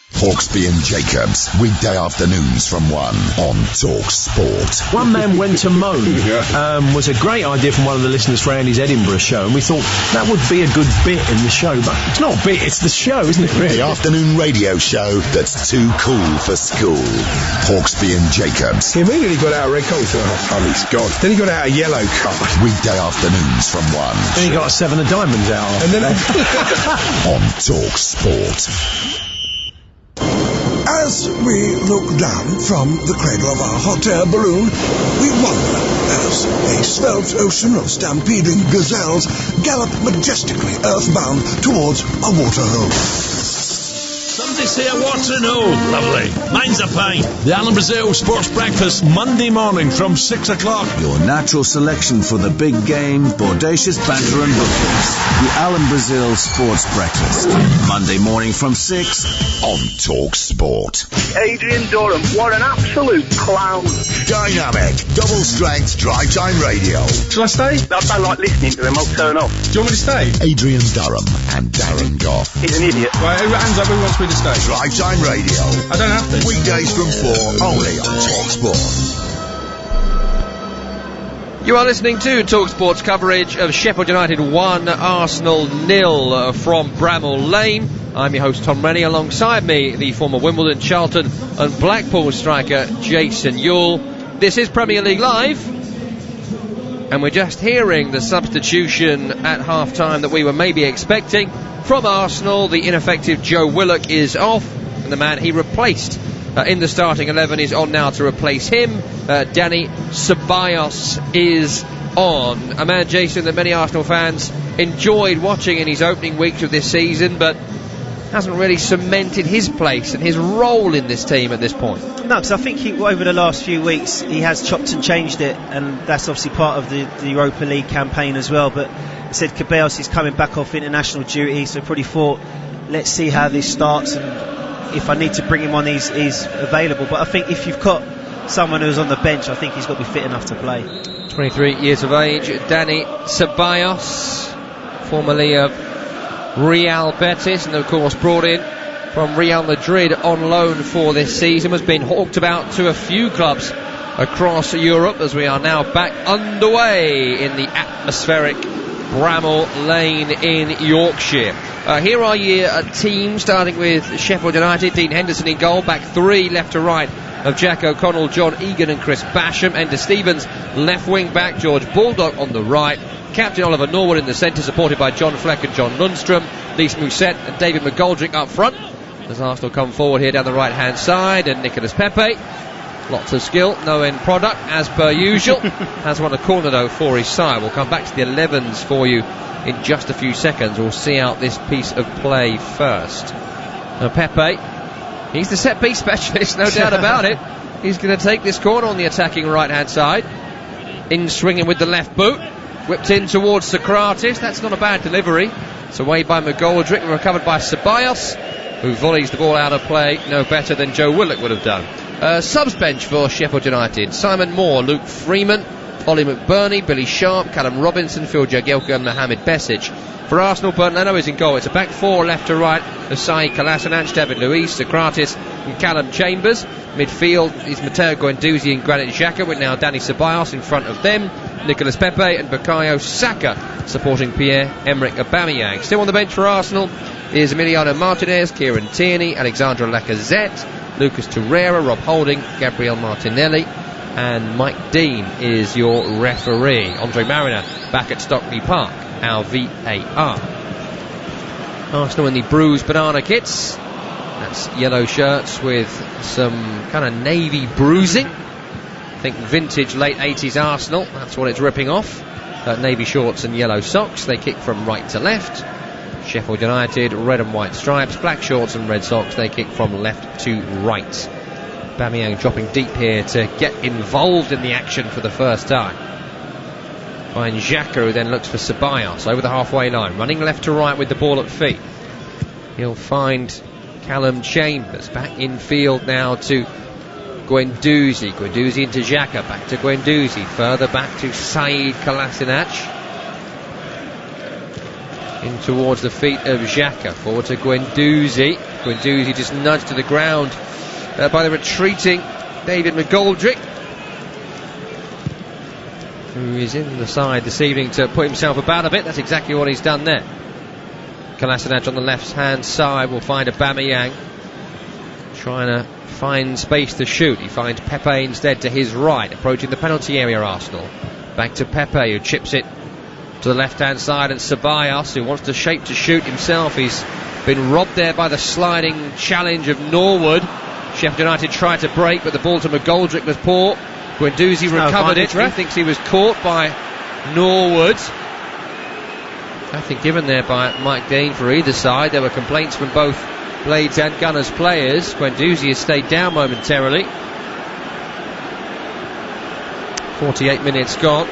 Hawksby and Jacobs, weekday afternoons from 1 on Talk Sport. One Man Went to Moan was a great idea from one of the listeners for Andy's Edinburgh show, and we thought that would be a good bit in the show, but it's not a bit, it's the show, isn't it, really? The afternoon radio show that's too cool for school. Hawksby and Jacobs. He immediately got out a red card. Oh, he's gone. Then he got out a yellow card. Weekday afternoons from 1. Then he got a 7 of diamonds out. And then on Talk Sport. as we look down from the cradle of our hot air balloon, we wonder as a svelte ocean of stampeding gazelles gallop majestically earthbound towards a waterhole. Somebody say a waterhole. Lovely. Mine's a pint. The Alan Brazil Sports Breakfast, Monday morning from 6 o'clock. Your natural selection for the big game, bodacious banter and hookers. The Alan Brazil Sports Breakfast, Monday morning from 6 on Talk Sport. Adrian Durham, what an absolute clown. Dynamic, double strength drive time radio. Shall I stay? I don't like listening to him, I'll turn off. Do you want me to stay? Adrian Durham and Darren Goff. He's an idiot. Right, hands up, who wants me to stay? Drive time radio. I don't have to. Weekdays from 4, only on Talk Sport. You are listening to TalkSport's coverage of Sheffield United 1, Arsenal 0 from Bramall Lane. I'm your host Tom Rennie, alongside me the former Wimbledon, Charlton and Blackpool striker Jason Ewell. This is Premier League Live, and we're just hearing the substitution at half-time that we were maybe expecting. From Arsenal, the ineffective Joe Willock is off, and the man he replaced in the starting 11 is on now to replace him. Dani Ceballos is on. A man, Jason, that many Arsenal fans enjoyed watching in his opening weeks of this season, but hasn't really cemented his place and his role in this team at this point. No, because I think over the last few weeks he has chopped and changed it, and that's obviously part of the Europa League campaign as well. But I said Ceballos is coming back off international duty, so probably thought, let's see how this starts, and if I need to bring him on, he's available. But I think if you've got someone who's on the bench, I think he's got to be fit enough to play. 23 years of age, Dani Ceballos, formerly of Real Betis, and of course brought in from Real Madrid on loan for this season, has been hawked about to a few clubs across Europe, as we are now back underway in the atmospheric Bramall Lane in Yorkshire. Here are your team, starting with Sheffield United. Dean Henderson in goal, back three left to right of Jack O'Connell, John Egan and Chris Basham. Ender Stevens left wing back, George Baldock on the right, Captain Oliver Norwood in the centre, supported by John Fleck and John Lundstrom, Lys Mousset and David McGoldrick up front as Arsenal come forward here down the right hand side, and Nicolas Pepe, lots of skill, no end product as per usual. Has won a corner though for his side. We'll come back to the 11s for you in just a few seconds. We'll see out this piece of play first. Pepe, he's the set piece specialist, no doubt about it. He's going to take this corner on the attacking right hand side, in swinging with the left boot, whipped in towards Socrates. That's not a bad delivery. It's away by McGoldrick and recovered by Ceballos, who volleys the ball out of play no better than Joe Willock would have done. Subs bench for Sheffield United: Simon Moore, Luke Freeman, Ollie McBurney, Billy Sharp, Callum Robinson, Phil Jagielka and Mohamed Besic. For Arsenal, Bernd Leno is in goal. It's a back four left to right of Saïd Kolasinac, David Luiz, Socrates and Callum Chambers. Midfield is Matteo Guendouzi and Granit Xhaka, with now Dani Ceballos in front of them, Nicolas Pepe and Bukayo Saka supporting Pierre-Emerick Aubameyang. Still on the bench for Arsenal is Emiliano Martinez, Kieran Tierney, Alexandre Lacazette, Lucas Torreira, Rob Holding, Gabriel Martinelli, and Mike Dean is your referee. Andre Mariner back at Stockley Park, our VAR. Arsenal in the bruised banana kits. That's yellow shirts with some kind of navy bruising. I think vintage late 80s Arsenal, that's what it's ripping off. Navy shorts and yellow socks. They kick from right to left. Sheffield United, red and white stripes, black shorts and red socks. They kick from left to right. Aubameyang dropping deep here to get involved in the action for the first time. Finds Xhaka, who then looks for Ceballos over the halfway line, running left to right with the ball at feet. He'll find Callum Chambers back in field now to Guendouzi. Guendouzi into Xhaka, back to Guendouzi, further back to Said Kolasinac. In towards the feet of Xhaka, forward to Guendouzi. Guendouzi just nudged to the ground by the retreating David McGoldrick, who is in the side this evening to put himself about a bit. That's exactly what he's done there. Kolasinac on the left hand side will find Aubameyang trying to find space to shoot. He finds Pepe instead to his right, approaching the penalty area. Arsenal back to Pepe, who chips it to the left hand side, and Ceballos, who wants to shape to shoot himself. He's been robbed there by the sliding challenge of Norwood. Sheffield United tried to break, but the ball to McGoldrick was poor. Guendouzi recovered it. He thinks he was caught by Norwood. I think given there by Mike Dean for either side. There were complaints from both Blades and Gunners players. Guendouzi has stayed down momentarily. 48 minutes gone.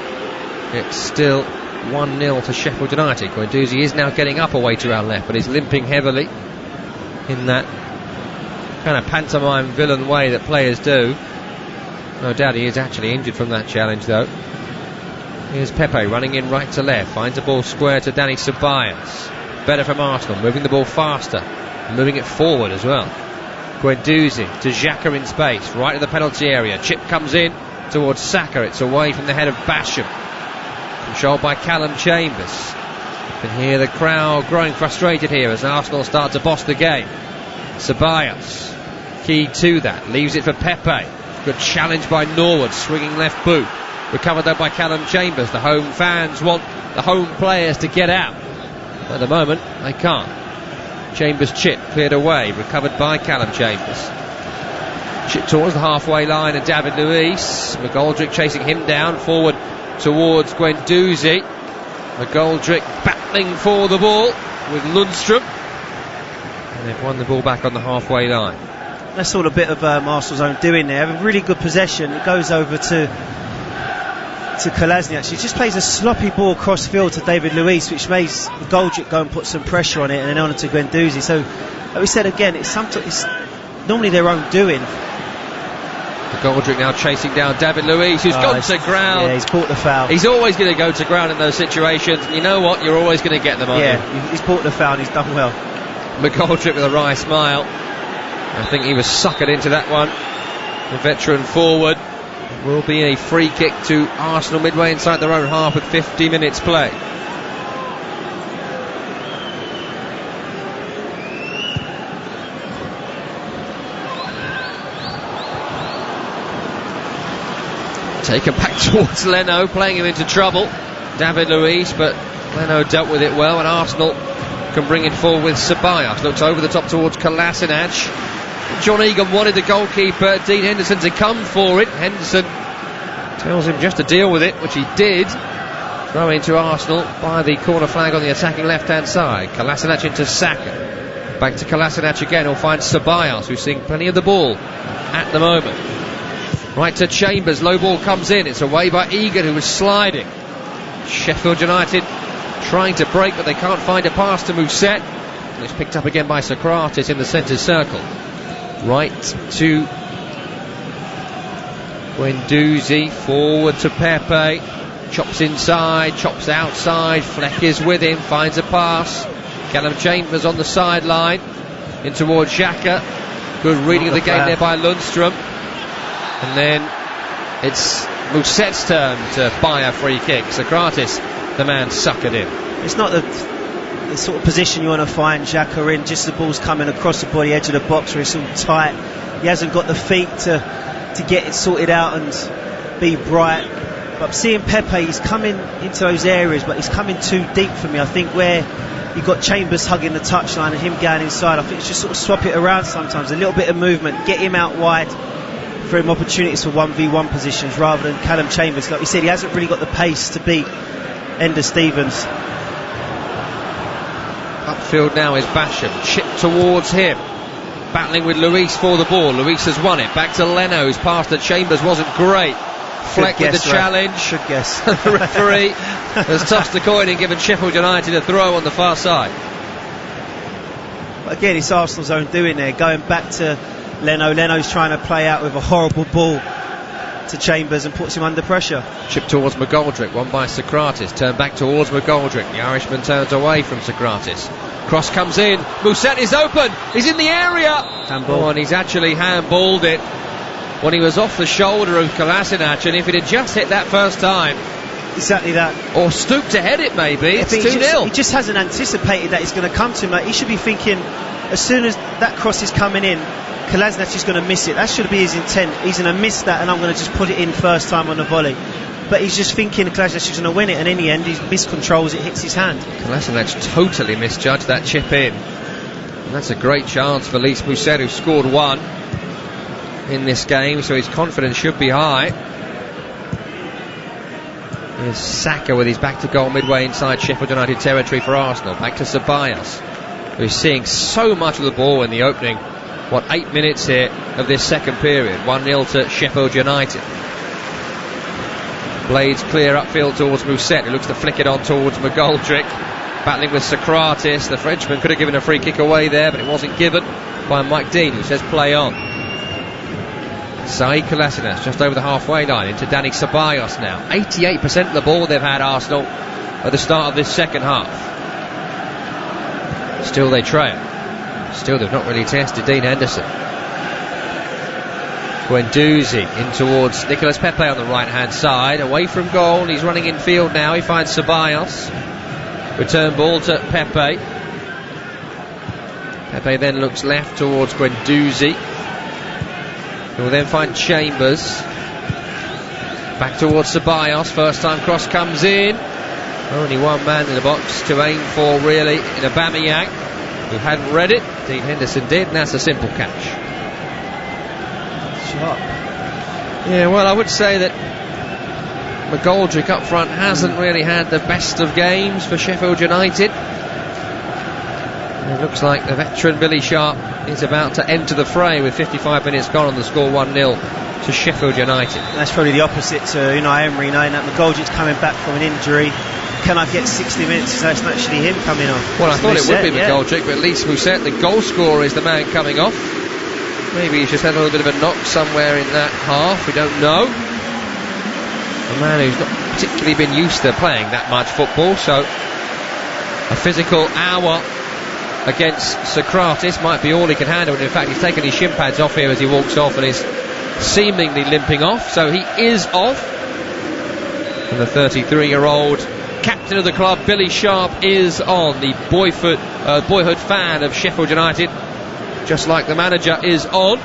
It's still 1-0 to Sheffield United. Guendouzi is now getting up away to our left, but he's limping heavily in that kind of pantomime villain way that players do. No doubt he is actually injured from that challenge, though. Here's Pepe running in right to left, finds a ball square to Dani Ceballos. Better from Arsenal, moving the ball faster, moving it forward as well. Guendouzi to Xhaka in space, right to the penalty area. Chip comes in towards Saka. It's away from the head of Basham. Controlled by Callum Chambers. You can hear the crowd growing frustrated here as Arsenal start to boss the game. Ceballos, key to that, leaves it for Pepe. Good challenge by Norwood, swinging left boot. Recovered though by Callum Chambers. The home fans want the home players to get out. At the moment, they can't. Chambers' chip cleared away, recovered by Callum Chambers. Chip towards the halfway line and David Luiz. McGoldrick chasing him down, forward towards Guendouzi. McGoldrick battling for the ball with Lundstrom. And they've won the ball back on the halfway line. That's all a bit of Arsenal's own doing there. Having really good possession, it goes over to Kolasinac. He just plays a sloppy ball cross field to David Luiz, which makes Goldrick go and put some pressure on it, and then on to Guendouzi. So, like we said again, it's normally their own doing. Goldrick now chasing down David Luiz, who's gone to ground. Yeah, he's caught the foul. He's always going to go to ground in those situations. You know what? You're always going to get them, aren't you? Yeah, he's caught the foul and he's done well. McGoldrick with a wry smile. I think he was suckered into that one. The veteran forward. Will be a free kick to Arsenal midway inside their own half with 50 minutes play. Taken back towards Leno, playing him into trouble. David Luiz, but Leno dealt with it well, and Arsenal can bring it forward with Ceballos. Looks over the top towards Kolasinac. John Egan wanted the goalkeeper, Dean Henderson, to come for it. Henderson tells him just to deal with it, which he did. Throw into Arsenal by the corner flag on the attacking left-hand side. Kolasinac into Saka. Back to Kolasinac again. He'll find Ceballos, who's seeing plenty of the ball at the moment. Right to Chambers. Low ball comes in. It's away by Egan, who was sliding. Sheffield United trying to break, but they can't find a pass to Mousset. And it's picked up again by Socrates in the centre circle. Right to Guendouzi, forward to Pepe, chops inside, chops outside, Fleck is with him, finds a pass. Callum Chambers on the sideline, in towards Xhaka. Good reading of the game there by Lundstrom. And then it's Mousset's turn to buy a free kick. Socrates, the man, suckered in. It's not the sort of position you want to find Xhaka in, just the ball's coming across the body edge of the box where it's all tight. He hasn't got the feet to get it sorted out and be bright. But seeing Pepe, he's coming into those areas, but he's coming too deep for me. I think where you've got Chambers hugging the touchline and him going inside, I think it's just sort of swap it around sometimes. A little bit of movement, get him out wide for him opportunities for 1v1 positions rather than Callum Chambers. Like we said, he hasn't really got the pace to beat Ender Stevens. Upfield now is Basham, chipped towards him, battling with Luis for the ball. Luis has won it, back to Leno, whose pass to Chambers wasn't great. Fleck with the challenge. Should guess. The referee has tossed the coin and given Sheffield United a throw on the far side. But again, it's Arsenal's own doing there, going back to Leno. Leno's trying to play out with a horrible ball to Chambers and puts him under pressure. Chip towards McGoldrick, won by Socrates, turned back towards McGoldrick. The Irishman turns away from Socrates. Cross comes in, Mousset is open, he's in the area. Handball. Oh, and he's actually handballed it when he was off the shoulder of Kolasinac, and if it had just hit that first time, exactly that, or stooped to head it, maybe it's 2-0. He just hasn't anticipated that it's going to come to him. He should be thinking, as soon as that cross is coming in, Kolasinac is going to miss it. That should be his intent. He's going to miss that, and I'm going to just put it in first time on the volley. But he's just thinking Kolasinac is going to win it, and in the end, he miscontrols it, hits his hand. Kolasinac totally misjudged that chip in. And that's a great chance for Lys Mousset, who scored one in this game, so his confidence should be high. Here's Saka with his back to goal midway inside Sheffield United territory for Arsenal. Back to Ceballos, who's seeing so much of the ball in the opening 8 minutes here of this second period. 1-0 to Sheffield United. Blades clear upfield towards Mousset, who looks to flick it on towards McGoldrick. Battling with Socrates. The Frenchman could have given a free kick away there, but it wasn't given by Mike Dean, who says play on. Saïd Kolasinac just over the halfway line into Dani Ceballos now. 88% of the ball they've had, Arsenal, at the start of this second half. Still they trail. Still they've not really tested Dean Henderson. Guendouzi in towards Nicolas Pepe on the right hand side, away from goal. He's running in field now. He finds Ceballos. Return ball to Pepe. Pepe then looks left towards Guendouzi. He will then find Chambers. Back towards Ceballos. First time cross comes in. Only one man in the box to aim for, really, in Aubameyang, who hadn't read it. Dean Henderson did, and that's a simple catch. Sharp. Yeah, well, I would say that McGoldrick up front hasn't really had the best of games for Sheffield United. It looks like the veteran Billy Sharp is about to enter the fray with 55 minutes gone on the score, 1-0 to Sheffield United. That's probably the opposite to Unai Emery, knowing that McGoldrick's coming back from an injury. Can I get 60 minutes so it's actually him coming off? Well, I thought it would be McGoldrick, but at least Mousset, the goal scorer, is the man coming off. Maybe he's just had a little bit of a knock somewhere in that half, we don't know. A man who's not particularly been used to playing that much football, so a physical hour against Socrates might be all he can handle, and in fact he's taken his shin pads off here as he walks off and is seemingly limping off, so he is off. And the 33-year-old captain of the club, Billy Sharp, is on. The boyhood fan of Sheffield United, just like the manager, is on.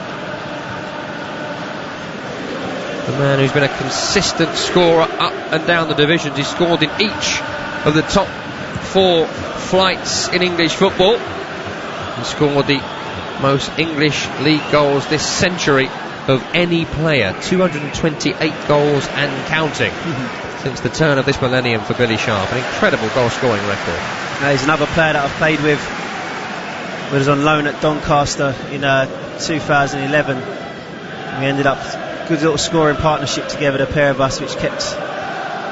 The man who's been a consistent scorer up and down the divisions. He's scored in each of the top 4 flights in English football. He scored the most English league goals this century of any player, 228 goals and counting since the turn of this millennium for Billy Sharp. An incredible goal scoring record. He's another player that I've played with. He was on loan at Doncaster in 2011. We ended up good little scoring partnership together, the pair of us, which kept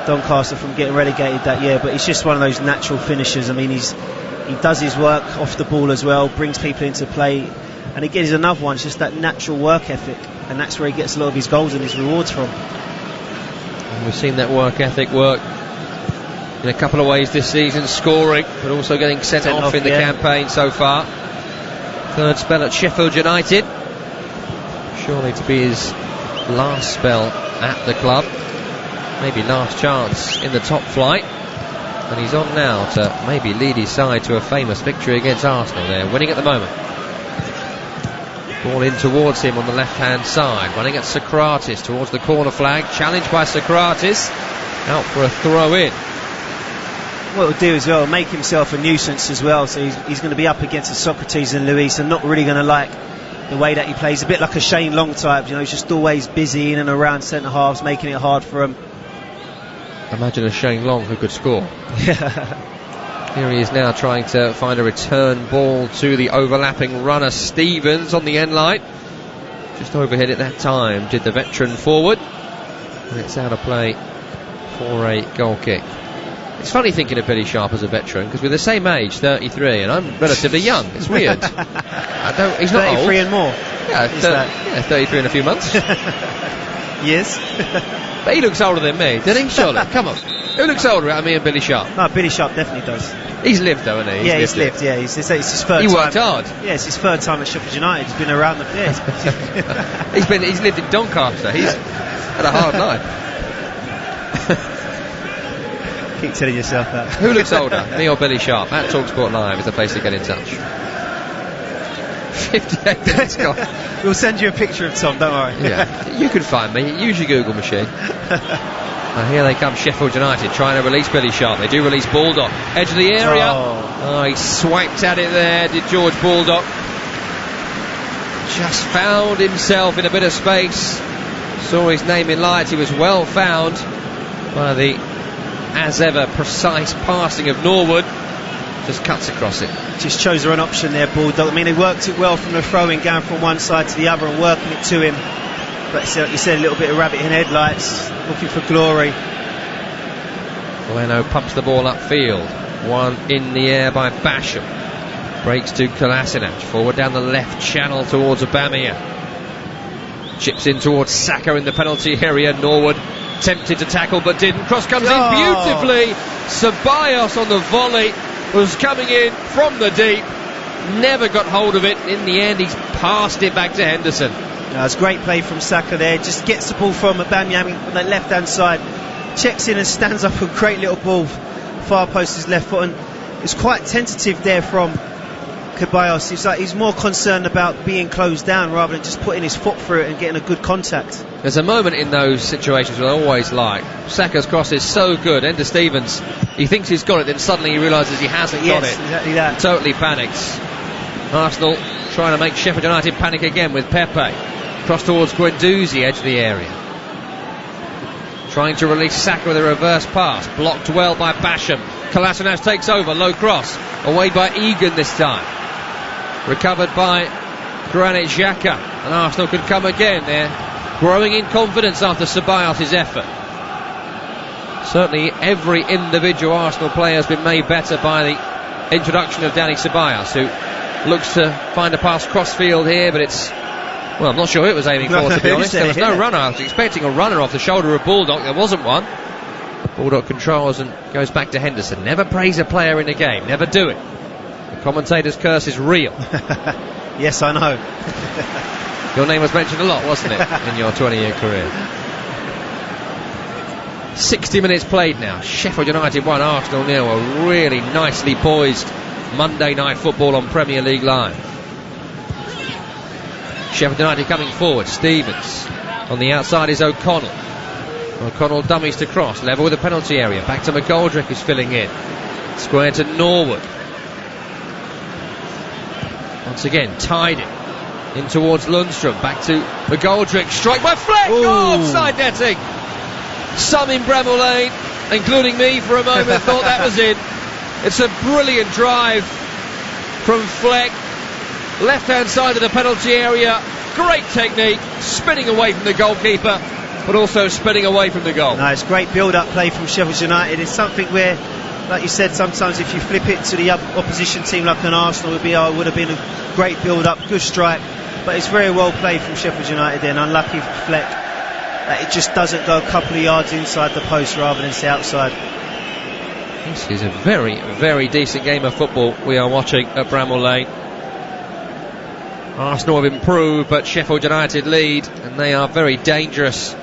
Doncaster from getting relegated that year. But he's just one of those natural finishers. I mean, he does his work off the ball as well, brings people into play, and again he's another one. It's just that natural work ethic, and that's where he gets a lot of his goals and his rewards from. And we've seen that work ethic work in a couple of ways this season, scoring but also getting sent off in the campaign so far. Third spell at Sheffield United, surely to be his last spell at the club, maybe last chance in the top flight, and he's on now to maybe lead his side to a famous victory against Arsenal. They're winning at the moment. Ball in towards him on the left hand side, running at Socrates towards the corner flag, challenged by Socrates, out for a throw in. What he'll do as well, make himself a nuisance as well, so he's going to be up against Socrates and Luis, and not really going to like the way that he plays, a bit like a Shane Long type, he's just always busy in and around centre halves, making it hard for him. Imagine a Shane Long who could score. Here he is now trying to find a return ball to the overlapping runner Stevens on the end line. Just overhead at that time did the veteran forward. And it's out of play for a goal kick. It's funny thinking of Billy Sharp as a veteran, because we're the same age, 33, and I'm relatively young. It's weird. He's not 33 old. and more. Yeah, 33 in a few months. Yes. But he looks older than me, doesn't he? Surely. Come on. Who looks older out of me and Billy Sharp? No, Billy Sharp definitely does. He's lived, though, hasn't he? He's lived. Yeah, it's his third time. He worked hard. Yeah, it's his third time at Sheffield United. He's been around the place. He's lived in Doncaster. He's had a hard life. Keep telling yourself that. Who looks older, me or Billy Sharp? At TalkSport Live is the place to get in touch. 58 minutes gone. We'll send you a picture of Tom, don't worry. Yeah, you can find me. Use your Google machine. Here they come, Sheffield United trying to release Billy Sharp. They do release Baldock. Edge of the area. Oh, he swiped at it there, did George Baldock. Just found himself in a bit of space. Saw his name in lights. He was well found by the, as ever, precise passing of Norwood. Just cuts across it. Just chose the wrong option there, Baldock. I mean, he worked it well from the throw-in, going from one side to the other and working it to him. But like you said, a little bit of rabbit in headlights, looking for glory. Leno pumps the ball upfield. One in the air by Basham. Breaks to Kolasinac. Forward down the left channel towards Aubameyang. Chips in towards Saka in the penalty area. Norwood tempted to tackle but didn't. Cross comes in beautifully. Ceballos on the volley was coming in from the deep. Never got hold of it. In the end, he's passed it back to Henderson. It's great play from Saka there. Just gets the ball from Aubameyang on the left-hand side. Checks in and stands up a great little ball. Far post his left foot. And it's quite tentative there from Ceballos. It's like he's more concerned about being closed down rather than just putting his foot through it and getting a good contact. There's a moment in those situations where I always like. Saka's cross is so good. Ender Stevens, he thinks he's got it, then suddenly he realises he hasn't got it. Exactly that. Totally panics. Arsenal trying to make Sheffield United panic again with Pepe. Cross towards Guendouzi, edge of the area. Trying to release Saka with a reverse pass. Blocked well by Basham. Kolasinac takes over, low cross. Away by Egan this time. Recovered by Granit Xhaka. And Arsenal could come again there. Growing in confidence after Ceballos' effort. Certainly every individual Arsenal player has been made better by the introduction of Dani Ceballos, who looks to find a pass crossfield here, but it's... Well, I'm not sure who it was aiming for, to be honest. There was no runner. I was expecting a runner off the shoulder of Baldock. There wasn't one. Baldock controls and goes back to Henderson. Never praise a player in a game. Never do it. The commentator's curse is real. Yes, I know. Your name was mentioned a lot, wasn't it, in your 20-year career? 60 minutes played now. Sheffield United 1, Arsenal 0. A really nicely poised Monday night football on Premier League Live. Sheffield United coming forward. Stevens. On the outside is O'Connell. O'Connell dummies to cross. Level with the penalty area. Back to McGoldrick, who's filling in. Square to Norwood. Once again, tied it. In towards Lundstrom. Back to McGoldrick. Strike by Fleck. Oh, side netting. Some in Bramall Lane, including me for a moment, thought that was in. It's a brilliant drive from Fleck. Left-hand side of the penalty area. Great technique. Spinning away from the goalkeeper, but also spinning away from the goal. No, it's great build-up play from Sheffield United. It's something where, like you said, sometimes if you flip it to the opposition team like an Arsenal would have been a great build-up, good strike. But it's very well played from Sheffield United then. Unlucky for Fleck that it just doesn't go a couple of yards inside the post rather than outside. This is a very, very decent game of football we are watching at Bramall Lane. Arsenal have improved, but Sheffield United lead, and they are very dangerous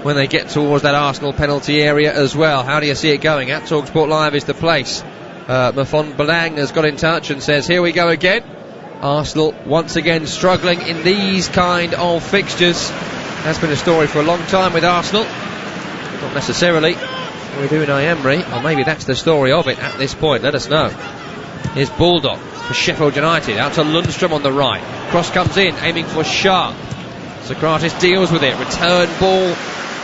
when they get towards that Arsenal penalty area as well. How do you see it going? At TalkSport Live is the place. Mafon Belang has got in touch and says, here we go again. Arsenal once again struggling in these kind of fixtures. That's been a story for a long time with Arsenal. Not necessarily with Unai Emery, or maybe that's the story of it at this point. Let us know. Here's Baldock for Sheffield United, out to Lundstrom on the right. Cross comes in, aiming for Sharp. Socrates deals with it. Return ball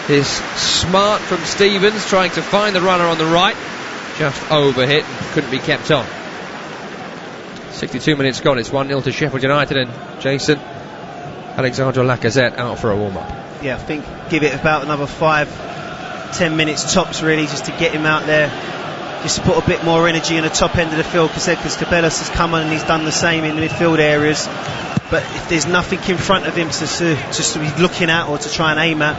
is smart from Stevens, trying to find the runner on the right. just overhit and couldn't be kept on. 62 minutes gone, it's 1-0 to Sheffield United, and Jason, Alexandre Lacazette out for a warm-up. Yeah, I think give it about another 5-10 minutes tops, really, just to get him out there, just to put a bit more energy in the top end of the field, because Cabellas has come on and he's done the same in the midfield areas. But if there's nothing in front of him to be looking at or to try and aim at,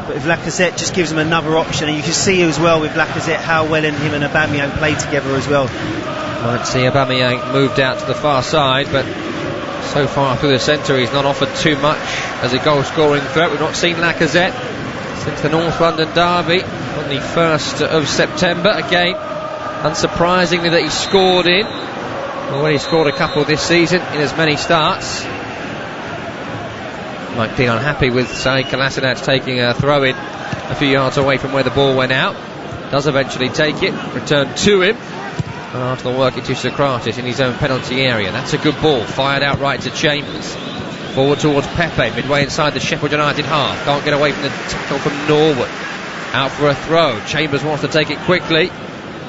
but if Lacazette just gives him another option, and you can see as well with Lacazette how well him and Aubameyang play together as well. Might see Aubameyang moved out to the far side, but so far through the centre he's not offered too much as a goal scoring threat. We've not seen Lacazette since the North London derby on the 1st of September. Again, unsurprisingly that he scored in. Already scored a couple this season in as many starts. Mike Dean unhappy with Saïd Kolasinac taking a throw in a few yards away from where the ball went out. Does eventually take it, returned to him. And Arsenal working to Socrates in his own penalty area. That's a good ball, fired out right to Chambers. Forward towards Pepe, midway inside the Sheffield United half. Can't get away from the tackle from Norwood. Out for a throw. Chambers wants to take it quickly.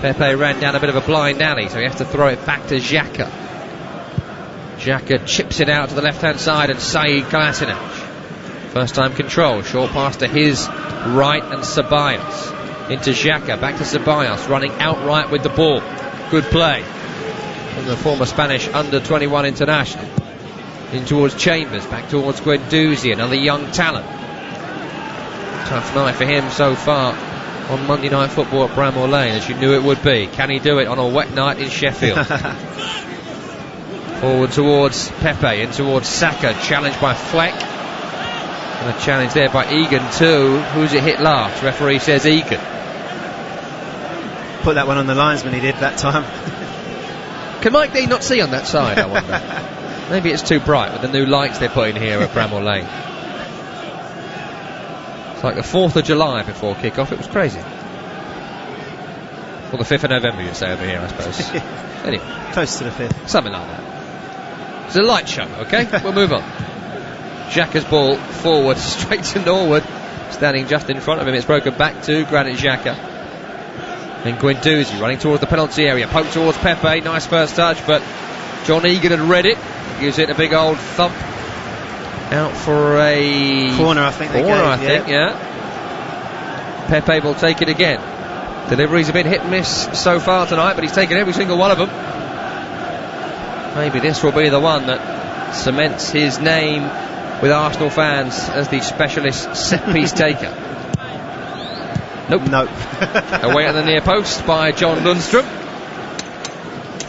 Pepe ran down a bit of a blind alley, so he has to throw it back to Xhaka. Xhaka chips it out to the left-hand side, and Saïd Kolasinac. First time control, short pass to his right, and Ceballos. Into Xhaka, back to Ceballos, running outright with the ball. Good play from the former Spanish under-21 international. In towards Chambers, back towards Guendouzi, another young talent. Tough night for him so far on Monday Night Football at Bramall Lane, as you knew it would be. Can he do it on a wet night in Sheffield? Forward towards Pepe, in towards Saka, challenged by Fleck. And a challenge there by Egan too. Who's it hit last? Referee says Egan. Put that one on the linesman, he did that time. Can Mike Dean not see on that side, I wonder? Maybe it's too bright with the new lights they're putting here at Bramall Lane. It's like the 4th of July before kick-off. It was crazy. Or the 5th of November, you'd say over here, I suppose. Anyway. Close to the 5th. Something like that. It's a light show, okay? We'll move on. Xhaka's ball forward, straight to Norwood. Standing just in front of him. It's broken back to Granit Xhaka. And Guendouzi running towards the penalty area. Poke towards Pepe. Nice first touch, but John Egan had read it. Gives it a big old thump. Out for a corner, I think. Yeah. Pepe will take it again. Deliveries have been hit and miss so far tonight, but he's taken every single one of them. Maybe this will be the one that cements his name with Arsenal fans as the specialist set-piece taker. Nope. Away at the near post by John Lundstrom.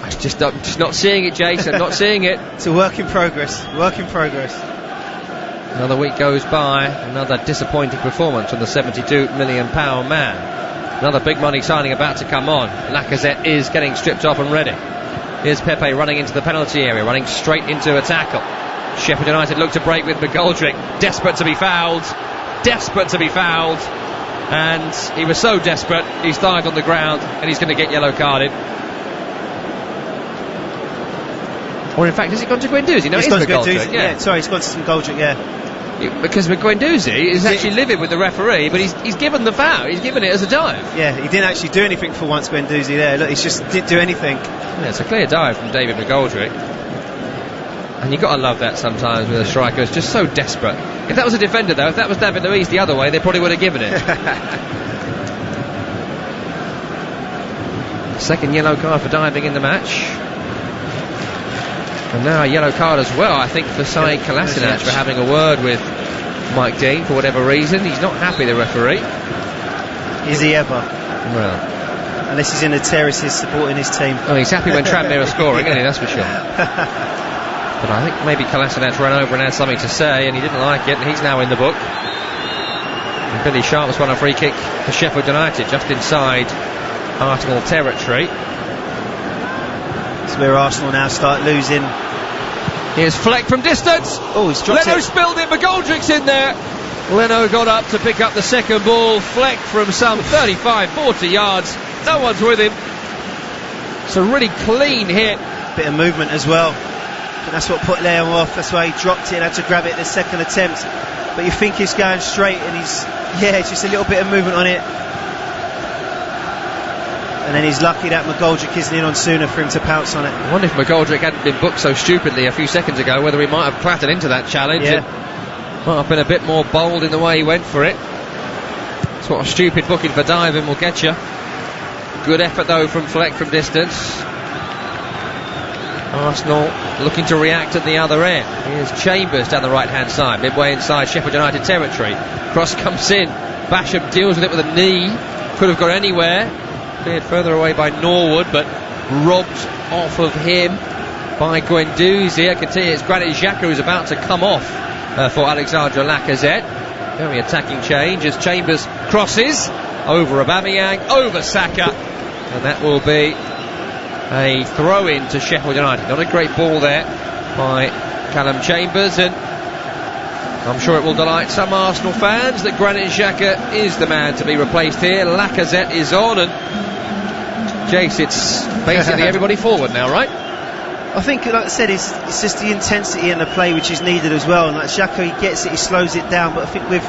I'm just not seeing it, Jason. Not seeing it. It's a work in progress. Work in progress. Another week goes by. Another disappointing performance from the £72 million man. Another big money signing about to come on. Lacazette is getting stripped off and ready. Here's Pepe running into the penalty area, running straight into a tackle. Sheffield United look to break with McGoldrick. Desperate to be fouled. And he was so desperate, he's dived on the ground and he's going to get yellow carded. Or in fact, has it gone to Guendouzi? No, it's gone to Guendouzi. Yeah, sorry, it's gone to some Goldrick, because Guendouzi is actually livid with the referee, but he's given the foul. He's given it as a dive. Yeah, he didn't actually do anything for once, Guendouzi there. Look, he just didn't do anything. Yeah, it's a clear dive from David McGoldrick. And you've got to love that sometimes with a striker. It's just so desperate. If that was a defender, though, if that was David Luiz the other way, they probably would have given it. Second yellow card for diving in the match. And now a yellow card as well, I think, for Saïd Kolasinac for having a word with Mike Dean for whatever reason. He's not happy, the referee. Is he ever? Well, unless he's in the terraces supporting his team. Oh, he's happy when Tranmere are scoring, isn't he? That's for sure. But I think maybe Kolasinac ran over and had something to say, and he didn't like it, and he's now in the book. And Billy Sharp's won a free kick for Sheffield United, just inside Arsenal territory. It's where Arsenal now start losing. Here's Fleck from distance. Oh, he's dropped Leno spilled it. McGoldrick's in there. Leno got up to pick up the second ball. Fleck from some 35-40 yards. No one's with him. It's a really clean hit. Bit of movement as well. And that's what put Leo off. That's why he dropped it and had to grab it the second attempt. But you think he's going straight, and it's just a little bit of movement on it. And then he's lucky that McGoldrick isn't in on sooner for him to pounce on it. I wonder if McGoldrick hadn't been booked so stupidly a few seconds ago, whether he might have clattered into that challenge. Yeah. And might have been a bit more bold in the way he went for it. That's what a stupid booking for diving will get you. Good effort though from Fleck from distance. Arsenal looking to react at the other end. Here's Chambers down the right hand side, midway inside Sheffield United territory. Cross comes in, Basham deals with it with a knee, could have gone anywhere. Cleared further away by Norwood, but robbed off of him by Guendouzi. I can tell you it's Granit Xhaka who's about to come off for Alexandre Lacazette. Very attacking change as Chambers crosses over Aubameyang, over Saka, and that will be a throw-in to Sheffield United. Not a great ball there by Callum Chambers, and I'm sure it will delight some Arsenal fans that Granit Xhaka is the man to be replaced here. Lacazette is on, and Jace, it's basically everybody forward now, right? I think, like I said, it's just the intensity in the play which is needed as well. And like Xhaka, he gets it, he slows it down. But I think with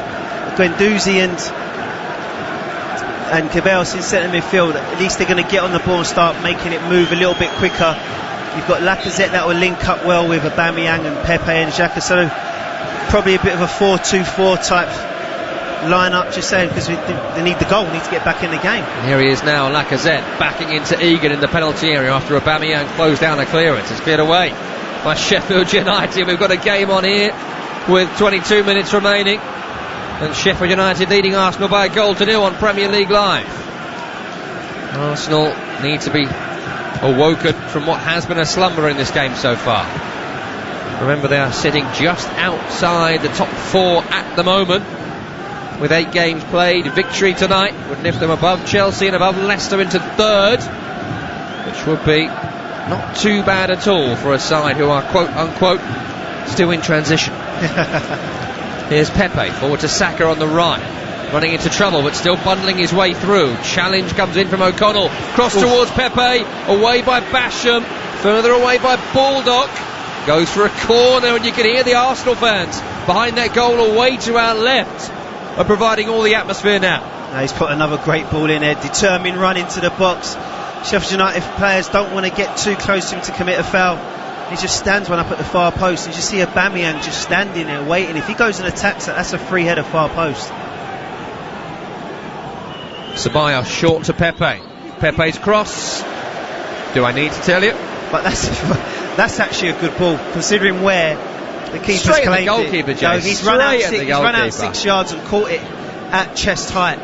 Guendouzi and Cabellos in centre midfield, at least they're going to get on the ball and start making it move a little bit quicker. You've got Lacazette that will link up well with Aubameyang and Pepe and Xhaka. So probably a bit of a 4-2-4 type line-up, just saying, because they need the goal, need to get back in the game. And here he is now, Lacazette, backing into Egan in the penalty area after Aubameyang closed down a clearance. It's cleared away by Sheffield United. We've got a game on here with 22 minutes remaining, and Sheffield United leading Arsenal by a goal to 0 on Premier League Live. Arsenal need to be awoken from what has been a slumber in this game so far. Remember, they are sitting just outside the top 4 at the moment. With 8 games played, victory tonight would lift them above Chelsea and above Leicester into 3rd, which would be not too bad at all for a side who are quote-unquote still in transition. Here's Pepe, forward to Saka on the right, running into trouble but still bundling his way through. Challenge comes in from O'Connell, cross towards Pepe, away by Basham, further away by Baldock, goes for a corner, and you can hear the Arsenal fans behind that goal away to our left are providing all the atmosphere now. He's put another great ball in there, determined run into the box. Sheffield United players don't want to get too close to him to commit a foul. He just stands one up at the far post, and you see Aubameyang just standing there waiting. If he goes and attacks it, that's a free header far post. Ceballos short to Pepe. Pepe's cross. Do I need to tell you? But that's actually a good ball, considering where the keeper's straight claimed at the goalkeeper, it. No, he's run out 6 yards and caught it at chest height.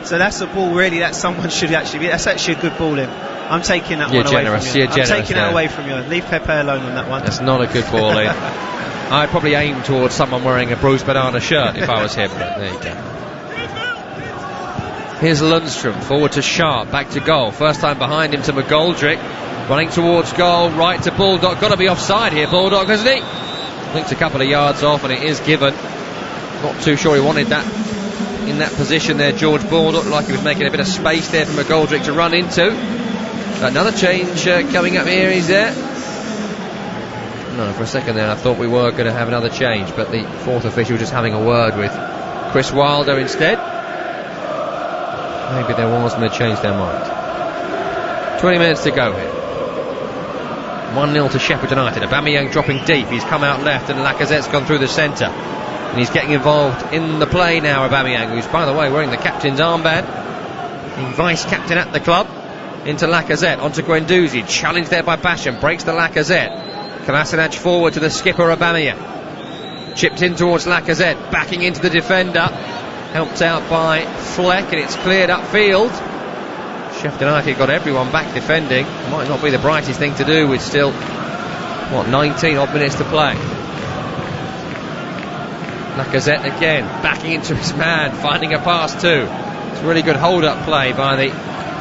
So that's a ball really that someone should actually be. That's actually a good ball in. I'm taking that one away from you. You're generous. I'm taking that away from you. Leave Pepe alone on that one. That's not a good ball in. I'd probably aim towards someone wearing a Bruce Banana shirt if I was him. But there you go. Here's Lundstrom, forward to Sharp, back to goal. First time behind him to McGoldrick. Running towards goal, right to Baldock. Got to be offside here, Baldock, hasn't he? Linked a couple of yards off, and it is given. Not too sure he wanted that in that position there. George Baldock looked like he was making a bit of space there for McGoldrick to run into. Another change coming up here, is there? No, for a second there I thought we were going to have another change, but the 4th official just having a word with Chris Wilder instead. Maybe there was, and they changed their mind. 20 minutes to go here. 1-0 to Sheffield United. Aubameyang dropping deep. He's come out left, and Lacazette's gone through the centre. And he's getting involved in the play now, Aubameyang, who's, by the way, wearing the captain's armband. The vice-captain at the club. Into Lacazette, onto Guendouzi. Challenged there by Basham. Breaks the Lacazette. Kolasinac forward to the skipper, Aubameyang. Chipped in towards Lacazette. Backing into the defender. Helped out by Fleck, and it's cleared upfield. Sheffield United got everyone back defending. Might not be the brightest thing to do with still, 19 odd minutes to play. Lacazette again, backing into his man, finding a pass too. It's a really good hold-up play by the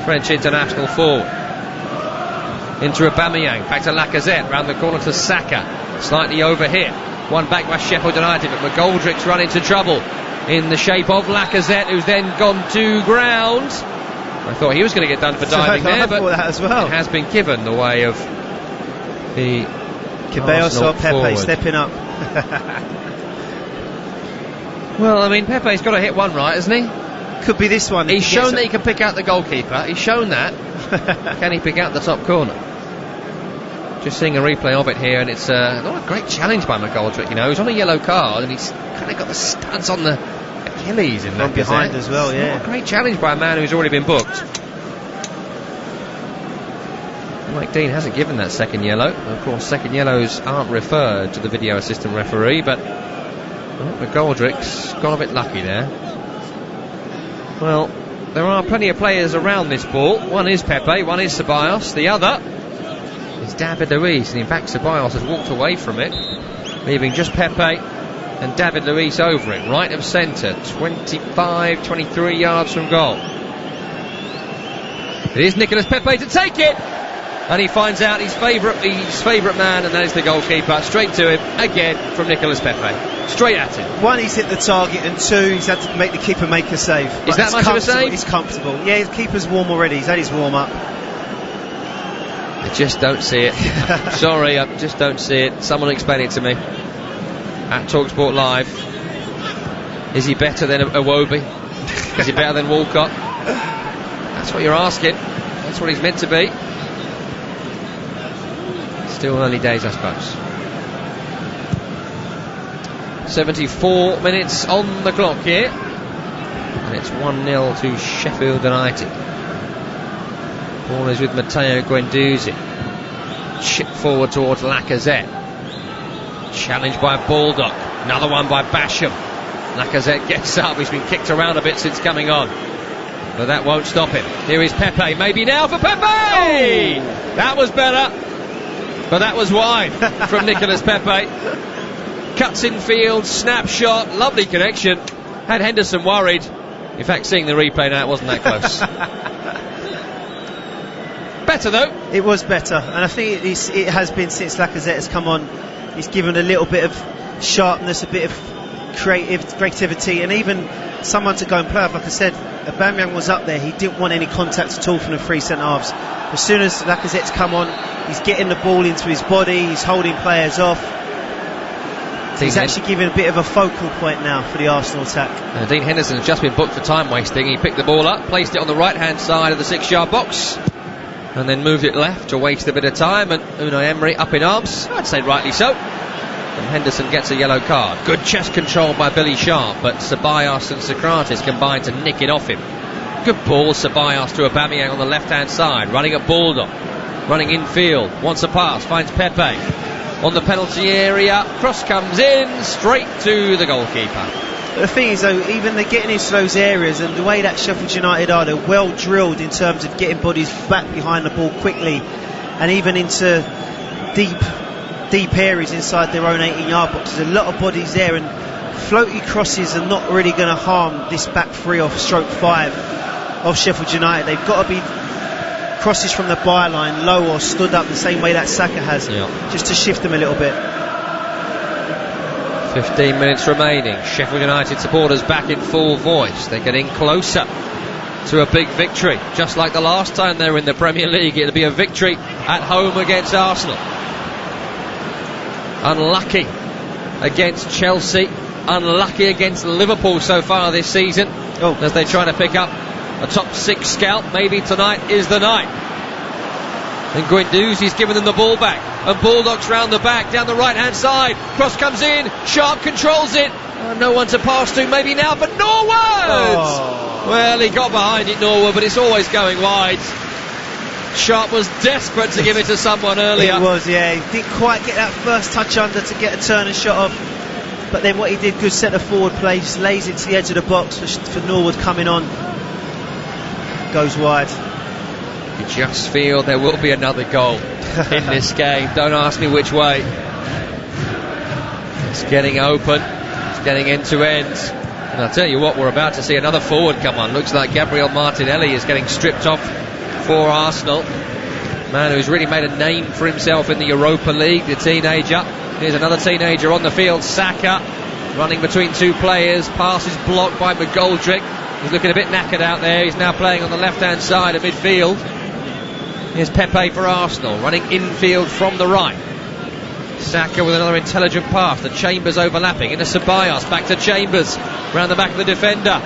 French international forward. Into Aubameyang, back to Lacazette, round the corner to Saka. Slightly overhit. One back by Sheffield United, but McGoldrick's run into trouble in the shape of Lacazette, who's then gone to ground. I thought he was going to get done for diving there, but that as well. It has been given the way of the Cabellos or Pepe forward. stepping up. Well, I mean, Pepe's got to hit one right, hasn't he? Could be this one. He's shown that he can pick out the goalkeeper. He's shown that. Can he pick out the top corner? Just seeing a replay of it here, and it's not a great challenge by McGoldrick. He's on a yellow card, and he's kind of got the studs on the Achilles in From behind as well, yeah. Not a great challenge by a man who's already been booked. Mike Dean hasn't given that second yellow. Of course, second yellows aren't referred to the video assistant referee, but McGoldrick's got a bit lucky there. Well, there are plenty of players around this ball. One is Pepe, one is Ceballos, the other is David Luiz, and in fact Ceballos has walked away from it, leaving just Pepe and David Luiz over it, right of centre, 23 yards from goal. It is Nicolas Pepe to take it, and he finds out his favourite man, and that is the goalkeeper. Straight to him again from Nicolas Pepe, straight at him. One, he's hit the target, and two, he's had to make the keeper make a save. Is that much of a save? He's comfortable. Yeah, his keeper's warm already. He's had his warm up. I just don't see it. Sorry, I just don't see it. Someone explain it to me at TalkSport Live. Is he better than Iwobi? Is he better than Walcott? That's what you're asking. That's what he's meant to be. Still early days, I suppose. 74 minutes on the clock here, and it's 1-0 to Sheffield United. Ball is with Matteo Guendouzi. Chip forward towards Lacazette. Challenged by Baldock. Another one by Basham. Lacazette gets up. He's been kicked around a bit since coming on, but that won't stop him. Here is Pepe. Maybe now for Pepe! Oh. That was better, but that was wide from Nicolas Pepe. Cuts in field, snapshot, lovely connection. Had Henderson worried. In fact, seeing the replay now, it wasn't that close. Better though. It was better, and I think it has been since Lacazette has come on. He's given a little bit of sharpness, a bit of creativity, and even someone to go and play off. Like I said, Aubameyang was up there. He didn't want any contact at all from the three centre halves. As soon as Lacazette's come on, he's getting the ball into his body. He's holding players off. He's actually giving a bit of a focal point now for the Arsenal attack. Dean Henderson has just been booked for time wasting. He picked the ball up, placed it on the right hand side of the 6-yard box, and then moved it left to waste a bit of time, and Unai Emery up in arms. I'd say rightly so. And Henderson gets a yellow card. Good chest control by Billy Sharp, but Ceballos and Socrates combine to nick it off him. Good ball, Ceballos to Aubameyang on the left hand side, running at Baldock, running infield, wants a pass, finds Pepe on the penalty area, cross comes in, straight to the goalkeeper. The thing is though, even they're getting into those areas, and the way that Sheffield United are, they're well drilled in terms of getting bodies back behind the ball quickly, and even into deep areas inside their own 18-yard box. There's a lot of bodies there, and floaty crosses are not really going to harm this back three or stroke five of Sheffield United. They've got to be crosses from the byline, low or stood up the same way that Saka has, just to shift them a little bit. 15 minutes remaining. Sheffield United supporters back in full voice. They're getting closer to a big victory. Just like the last time they were in the Premier League, it'll be a victory at home against Arsenal. Unlucky against Chelsea. Unlucky against Liverpool so far this season, as they try to pick up a top 6 scalp. Maybe tonight is the night. And Guendouzi's given them the ball back, and Baldock's round the back, down the right hand side, cross comes in, Sharp controls it, no one to pass to, maybe now for Norwood! Well, he got behind it, Norwood, but it's always going wide. Sharp was desperate to give it to someone earlier. He was, yeah, he didn't quite get that first touch under to get a turn and shot off, but then what he did, good centre forward play, just lays it to the edge of the box for Norwood coming on, goes wide. You just feel there will be another goal in this game. Don't ask me which way. It's getting open. It's getting end to end. And I'll tell you what, we're about to see another forward come on. Looks like Gabriel Martinelli is getting stripped off for Arsenal. Man who's really made a name for himself in the Europa League, the teenager. Here's another teenager on the field, Saka, running between two players. Pass is blocked by McGoldrick. He's looking a bit knackered out there. He's now playing on the left-hand side of midfield. Here's Pepe for Arsenal, running infield from the right. Saka with another intelligent pass. The Chambers overlapping into Ceballos, back to Chambers, round the back of the defender.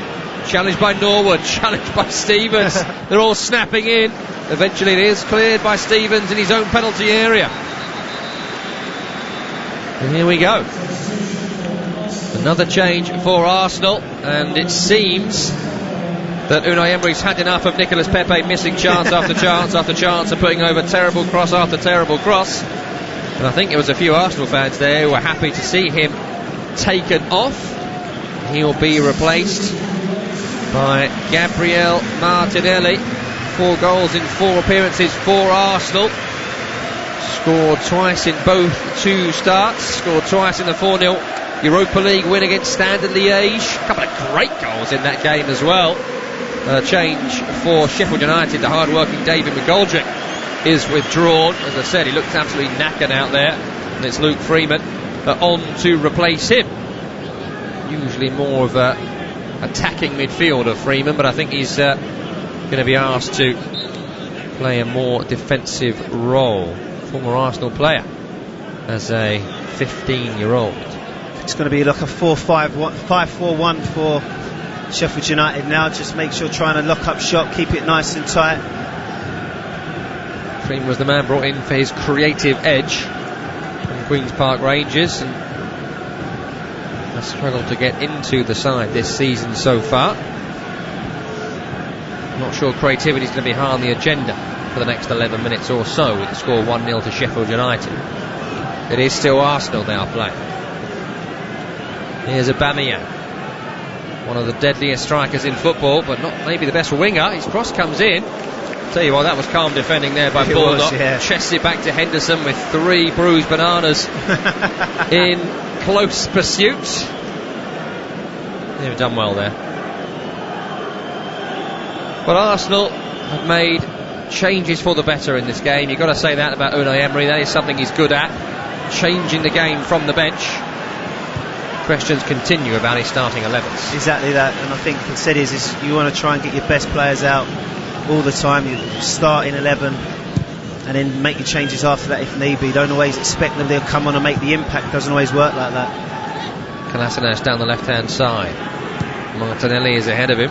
challenged by Norwood, challenged by Stevens. They're all snapping in. Eventually it is cleared by Stevens in his own penalty area. And here we go. Another change for Arsenal, and it seems that Unai Emery's had enough of Nicolas Pepe missing chance after chance after chance and putting over terrible cross after terrible cross. And I think there was a few Arsenal fans there who were happy to see him taken off. He'll be replaced by Gabriel Martinelli. 4 goals in 4 appearances for Arsenal. Scored twice in both 2 starts. Scored twice in the 4-0 Europa League win against Standard Liège. A couple of great goals in that game as well. Change for Sheffield United. The hard-working David McGoldrick is withdrawn. As I said, he looks absolutely knackered out there. And it's Luke Freeman on to replace him. Usually more of a attacking midfielder, Freeman, but I think he's going to be asked to play a more defensive role. Former Arsenal player as a 15-year-old. It's going to be like a 5-4-1 for Sheffield United now. Just make sure trying to lock up shop, keep it nice and tight. Freeman was the man brought in for his creative edge from Queen's Park Rangers, and has struggled to get into the side this season so far. Not sure creativity is going to be high on the agenda for the next 11 minutes or so, with the score 1-0 to Sheffield United. It is still Arsenal now playing. Here's Aubameyang, one of the deadliest strikers in football, but not maybe the best winger. His cross comes in. Tell you what, that was calm defending there by Bulldog. Chests it back to Henderson with 3 bruised bananas in close pursuit. They've done well there. But Arsenal have made changes for the better in this game. You've got to say that about Unai Emery. That is something he's good at, changing the game from the bench. Questions continue about his starting 11s. Exactly that, and I think what said is you want to try and get your best players out all the time. You start in 11 and then make your changes after that if need be. Don't always expect them to come on and make the impact. Doesn't always work like that. Kolasinac down the left hand side. Martinelli is ahead of him.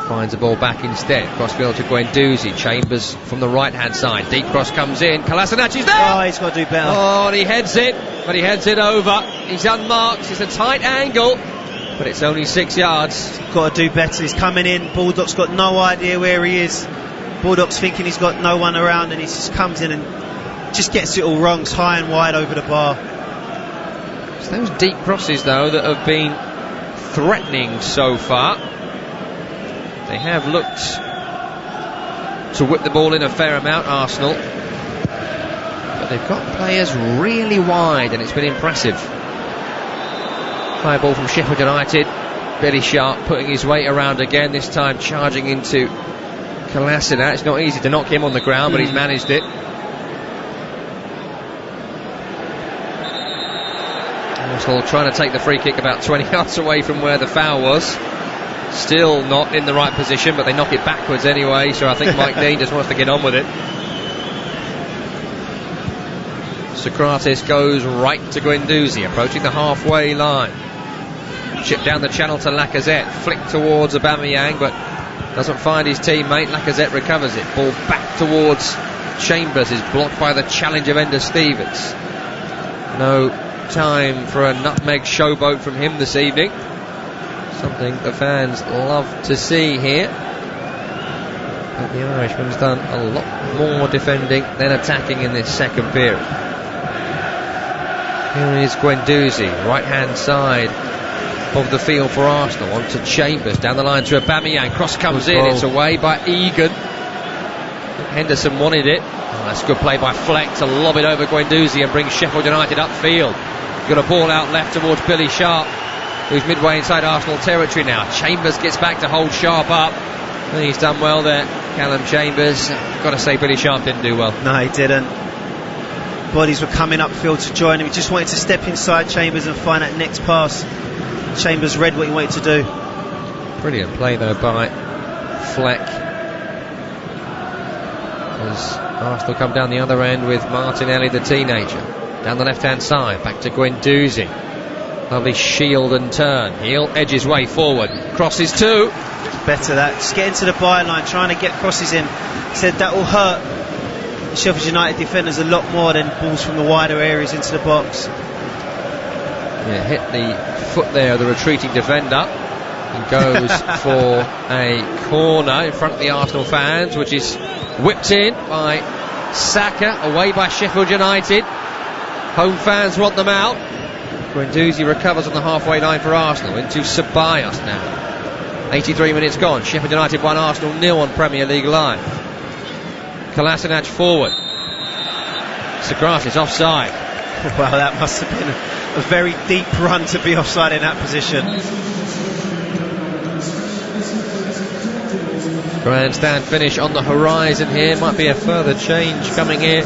Finds the ball back instead. Crossfield to Guendouzi. Chambers from the right hand side. Deep cross comes in. Kolasinac is there! Oh, he's got to do better. Oh, and he heads it, but he heads it over. He's unmarked. It's a tight angle, but it's only 6 yards. Got to do better. He's coming in. Bulldog's got no idea where he is. Bulldog's thinking he's got no one around, and he just comes in and just gets it all wrong. It's high and wide over the bar. It's those deep crosses, though, that have been threatening so far. They have looked to whip the ball in a fair amount, Arsenal. But they've got players really wide, and it's been impressive. High ball from Sheffield United. Billy Sharp putting his weight around again, this time charging into Kolasinac. It's not easy to knock him on the ground, but he's managed it. Arsenal trying to take the free kick about 20 yards away from where the foul was. Still not in the right position, but they knock it backwards anyway, so I think Mike Dean just wants to get on with it. Socrates goes right to Guendouzi, approaching the halfway line. Chip down the channel to Lacazette, flick towards Aubameyang, but doesn't find his teammate. Lacazette recovers it. Ball back towards Chambers, is blocked by the challenge of Ender Stevens. No time for a nutmeg showboat from him this evening. Something the fans love to see here. But the Irishman's done a lot more defending than attacking in this second period. Here is Guendouzi, right hand side of the field for Arsenal, on to Chambers, down the line to Aubameyang, cross comes in, it's away by Egan. Henderson wanted it. Oh, that's good play by Fleck to lob it over Guendouzi and bring Sheffield United upfield. Got a ball out left towards Billy Sharp, who's midway inside Arsenal territory now. Chambers gets back to hold Sharp up. And he's done well there, Callum Chambers. Got to say, Billy Sharp didn't do well. No, he didn't. Bodies were coming upfield to join him. He just wanted to step inside Chambers and find that next pass. Chambers read what he wanted to do. Brilliant play though by Fleck. As Arsenal come down the other end with Martinelli, the teenager. Down the left hand side, back to Guendouzi. Lovely shield and turn. He'll edge his way forward. Crosses too. Better that. Just get into the byline, trying to get crosses in. Said that will hurt the Sheffield United defenders a lot more than balls from the wider areas into the box. Yeah, hit the foot there of the retreating defender and goes for a corner in front of the Arsenal fans, which is whipped in by Saka, away by Sheffield United. Home fans want them out. Guendouzi recovers on the halfway line for Arsenal into Ceballos now. 83 minutes gone. Sheffield United 1, Arsenal 0 on Premier League Live. Kolasinac forward. Sokratis offside. Well, that must have been a very deep run to be offside in that position. Grandstand finish on the horizon here. Might be a further change coming here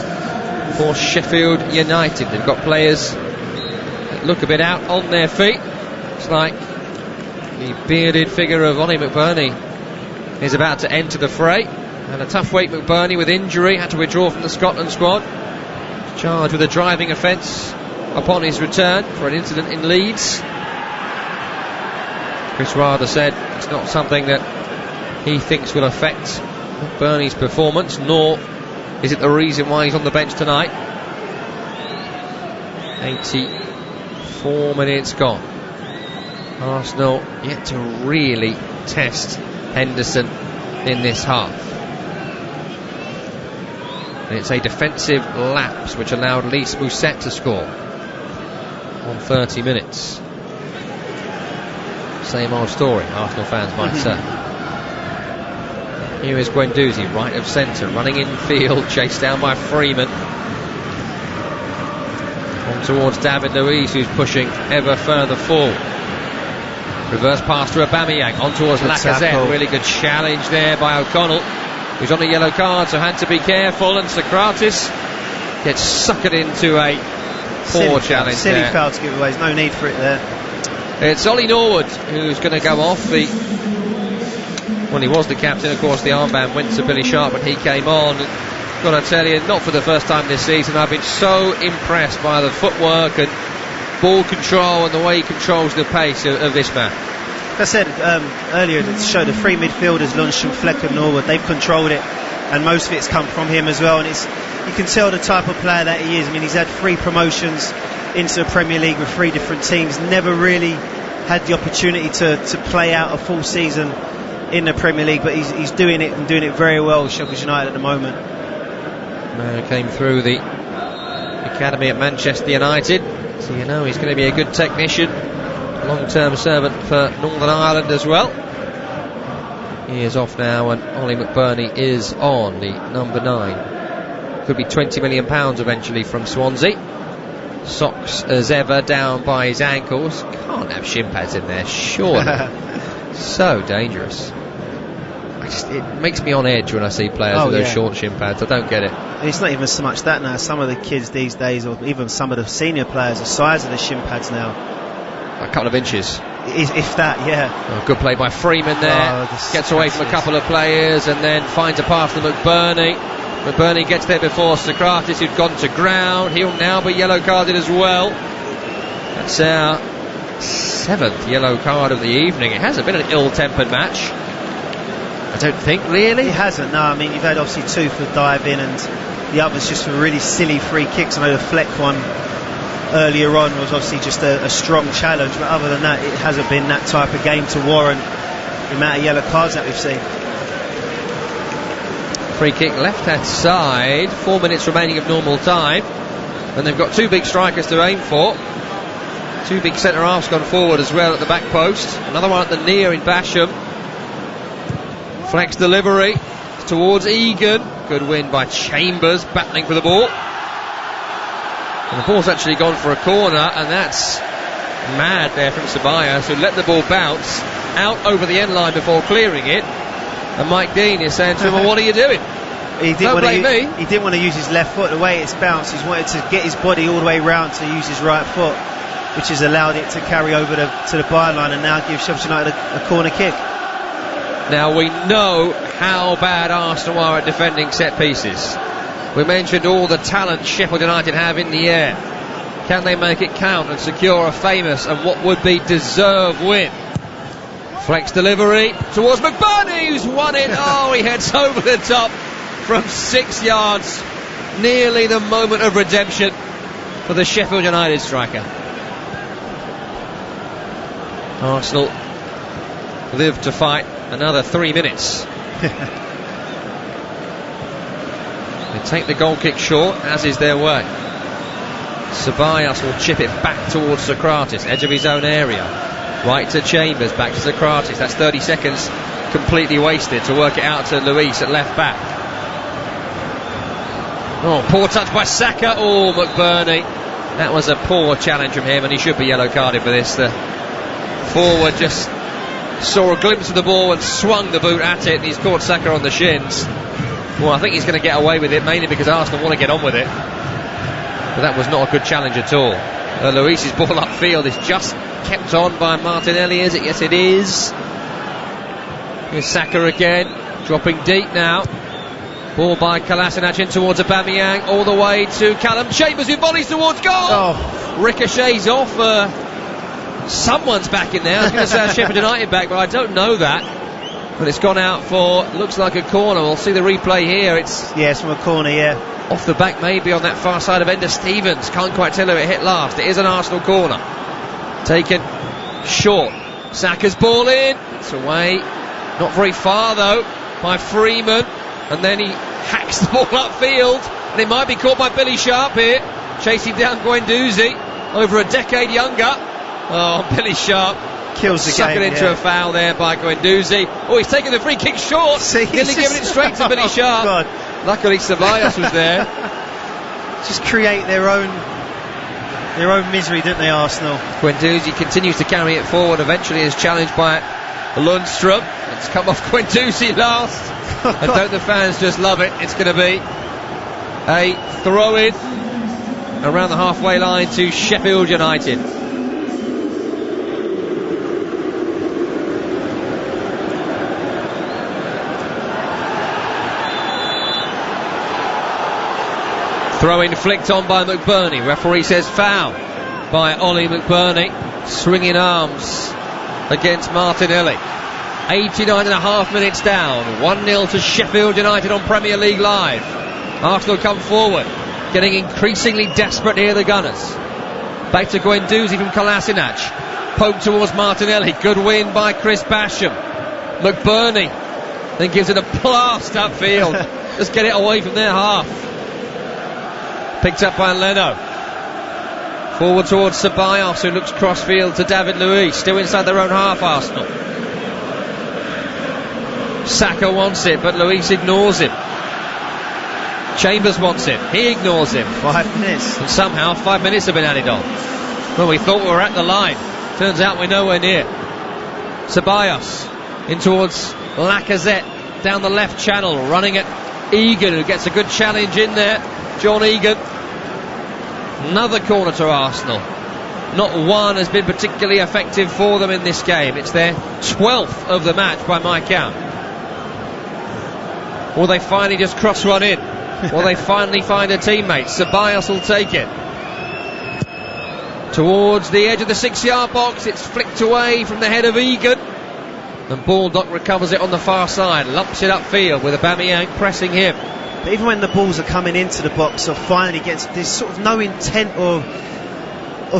for Sheffield United. They've got players that look a bit out on their feet. It's like the bearded figure of Ollie McBurney is about to enter the fray. And a tough week, McBurney, with injury, had to withdraw from the Scotland squad. Charged with a driving offence upon his return for an incident in Leeds. Chris Rather said it's not something that he thinks will affect McBurney's performance, nor is it the reason why he's on the bench tonight. 84 minutes gone. Arsenal yet to really test Henderson in this half. And it's a defensive lapse which allowed Lys Mousset to score on 30 minutes. Same old story, Arsenal fans might say. Here is Guendouzi, right of centre, running in field, chased down by Freeman. On towards David Luiz, who's pushing ever further forward. Reverse pass to Aubameyang, on towards Lacazette. Really good challenge there by O'Connell, who's on a yellow card, so had to be careful. And Sokratis gets suckered into a poor challenge. Silly foul to give away. There's no need for it there. It's Ollie Norwood who's going to go off. Well, he was the captain, of course. The armband went to Billy Sharp when he came on. Got to tell you, not for the first time this season, I've been so impressed by the footwork and ball control and the way he controls the pace of this man. Like I said earlier, to show the three midfielders, Lundstrom, Fleck and Norwood, they've controlled it, and most of it's come from him as well. And you can tell the type of player that he is. I mean, he's had 3 promotions into the Premier League with 3 different teams, never really had the opportunity to play out a full season in the Premier League, but he's doing it, and doing it very well with Sheffield United at the moment. Came through the academy at Manchester United, so you know he's going to be a good technician, long-term servant for Northern Ireland as well. He is off now, and Ollie McBurney is on, the number 9. Could be £20 million eventually from Swansea. Socks as ever down by his ankles. Can't have shin pads in there, surely. So dangerous. It makes me on edge when I see players with those short shin pads. I don't get it. It's not even so much that now. Some of the kids these days, or even some of the senior players, the size of the shin pads now, a couple of inches, if that. Yeah. Oh, good play by Freeman there. Gets away from a couple of players and then finds a pass to McBurney. McBurney gets there before Sokratis, who'd gone to ground. He'll now be yellow carded as well. That's our 7th yellow card of the evening. It hasn't been an ill-tempered match, I don't think, really. It hasn't, no. I mean, you've had obviously 2 for diving and the others just for really silly free kicks. I know the Fleck one earlier on was obviously just a strong challenge, but other than that, it hasn't been that type of game to warrant the amount of yellow cards that we've seen. Free kick left-hand side, 4 minutes remaining of normal time, and they've got 2 big strikers to aim for. 2 big centre-halves gone forward as well at the back post. Another one at the near in Basham. Flex delivery towards Egan. Good win by Chambers, battling for the ball. And the ball's actually gone for a corner, and that's mad there from Ceballos, who let the ball bounce out over the end line before clearing it. And Mike Dean is saying to him, well, what are you doing? Don't blame me. He didn't want to use his left foot. The way it's bounced, he's wanted to get his body all the way round to use his right foot, which has allowed it to carry over to the byline and now give Sheffield United a corner kick. Now we know how bad Arsenal are at defending set pieces. We mentioned all the talent Sheffield United have in the air. Can they make it count and secure a famous and what would be deserved win? Flex delivery towards McBurney, who's won it. Oh, he heads over the top from 6 yards. Nearly the moment of redemption for the Sheffield United striker. Arsenal live to fight another 3 minutes. They take the goal kick short, as is their way. Ceballos will chip it back towards Socrates, edge of his own area. Right to Chambers, back to Socrates. That's 30 seconds completely wasted to work it out to Luis at left back. Oh, poor touch by Saka. Oh, McBurney. That was a poor challenge from him, and he should be yellow carded for this. The forward just saw a glimpse of the ball and swung the boot at it, and he's caught Saka on the shins. Well, I think he's going to get away with it, mainly because Arsenal want to get on with it. But that was not a good challenge at all. Luis's ball upfield is just kept on by Martinelli, is it? Yes, it is. Here's Saka again, dropping deep now. Ball by Kolasinac in towards Aubameyang, all the way to Callum Chambers, who volleys towards goal. Oh. Ricochets off. Someone's back in there. I was going to say Sheffield United back, but I don't know that. But it's gone out for, looks like a corner. We'll see the replay here. It's from a corner, yeah. Off the back, maybe on that far side of Ender Stevens. Can't quite tell who it hit last. It is an Arsenal corner. Taken short. Saka's ball in. It's away. Not very far though by Freeman. And then he hacks the ball upfield. And it might be caught by Billy Sharp here. Chasing down Guendouzi. Over a decade younger. Oh, Billy Sharp kills the game. Sucking into a foul there by Guendouzi. Oh, he's taking the free kick short. Nearly giving it straight to Billy Sharp. God. Luckily Ceballos was there. Just create their own misery, didn't they, Arsenal? Guendouzi continues to carry it forward. Eventually is challenged by Lundstrom. It's come off Guendouzi last. And don't the fans just love it? It's going to be a throw-in around the halfway line to Sheffield United. Throw-in flicked on by McBurney. Referee says foul by Ollie McBurney. Swinging arms against Martinelli. 89.5 minutes down. 1-0 to Sheffield United on Premier League Live. Arsenal come forward, getting increasingly desperate here, the Gunners. Back to Guendouzi from Kolasinac. Poke towards Martinelli. Good win by Chris Basham. McBurney then gives it a blast upfield. Just get it away from their half. Picked up by Leno. Forward towards Ceballos, who looks crossfield to David Luiz. Still inside their own half, Arsenal. Saka wants it, but Luiz ignores him. Chambers wants it. He ignores him. 5 minutes. And somehow 5 minutes have been added on. Well, we thought we were at the line. Turns out we're nowhere near. Ceballos in towards Lacazette. Down the left channel, running at Egan, who gets a good challenge in there. John Egan. Another corner to Arsenal. Not one has been particularly effective for them in this game. It's their 12th of the match by my count. Or they finally just cross one in. Or they finally find a teammate. Ceballos will take it. Towards the edge of the 6-yard box. It's flicked away from the head of Egan. And Baldock recovers it on the far side. Lumps it upfield with Aubameyang pressing him. But even when the balls are coming into the box or finally gets, there's sort of no intent or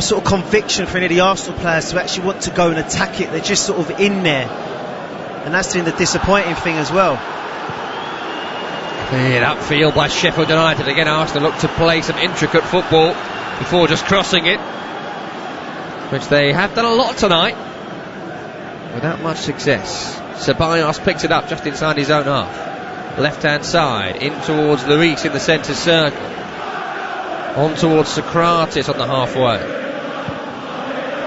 sort of conviction for any of the Arsenal players to actually want to go and attack it. They're just sort of in there, and that's been the disappointing thing as well. Cleared upfield by Sheffield United. Again, Arsenal look to play some intricate football before just crossing it, which they have done a lot tonight without much success. Ceballos picks it up just inside his own half. Left hand side, in towards Luis in the centre circle. On towards Socrates on the halfway.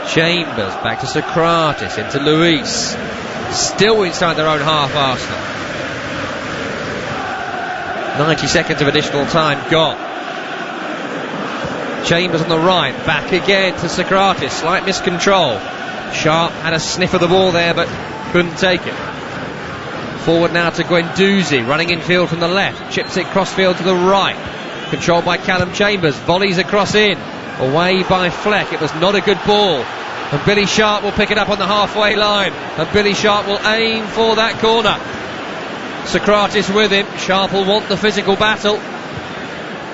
Chambers back to Socrates, into Luis. Still inside their own half, Arsenal. 90 seconds of additional time gone. Chambers on the right, back again to Socrates. Slight miscontrol. Sharp had a sniff of the ball there, but couldn't take it. Forward now to Guendouzi, running infield from the left. Chips it crossfield to the right. Controlled by Callum Chambers. Volleys across in. Away by Fleck. It was not a good ball. And Billy Sharp will pick it up on the halfway line. And Billy Sharp will aim for that corner. Socrates with him. Sharp will want the physical battle.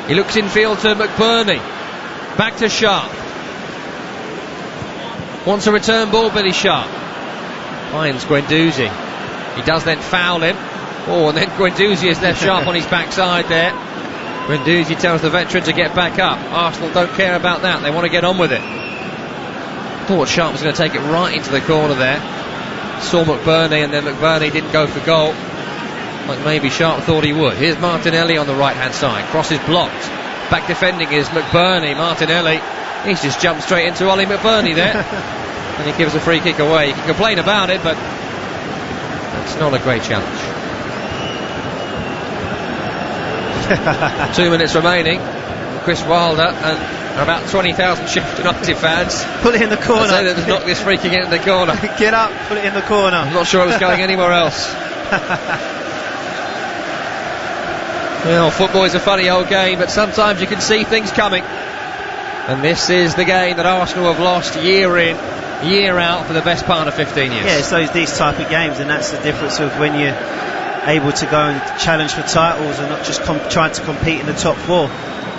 He looks infield to McBurney. Back to Sharp. Wants a return ball, Billy Sharp. Finds Guendouzi. He does then foul him. Oh, and then Guendouzi is left Sharp on his backside there. Guendouzi tells the veteran to get back up. Arsenal don't care about that. They want to get on with it. Thought Sharp was going to take it right into the corner there. Saw McBurney, and then McBurney didn't go for goal, like maybe Sharp thought he would. Here's Martinelli on the right hand side. Cross is blocked. Back defending is McBurney. Martinelli, he's just jumped straight into Ollie McBurney there. And he gives a free kick away. You can complain about it, but that's not a great challenge. 2 minutes remaining. Chris Wilder and about 20,000 Sheffield United fans. Put it in the corner. Say that knock this free kick into the corner. Get up, put it in the corner. I'm not sure it was going anywhere else. Well, football is a funny old game, but sometimes you can see things coming. And this is the game that Arsenal have lost year in, year out for the best part of 15 years. Yeah, so it's these type of games, and that's the difference of when you're able to go and challenge for titles and not just trying to compete in the top four.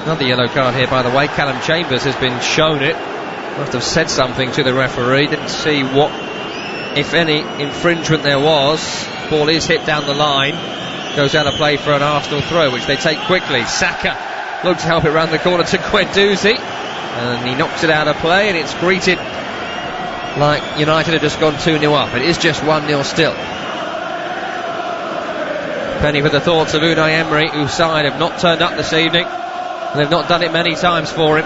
Another yellow card here, by the way. Callum Chambers has been shown it. Must have said something to the referee. Didn't see what, if any, infringement there was. Ball is hit down the line. Goes out of play for an Arsenal throw, which they take quickly. Saka looks to help it round the corner to Guendouzi, and he knocks it out of play, and it's greeted like United have just gone 2-0 up. It is just 1-0 still. Penny for the thoughts of Unai Emery, whose side have not turned up this evening, and they've not done it many times for him.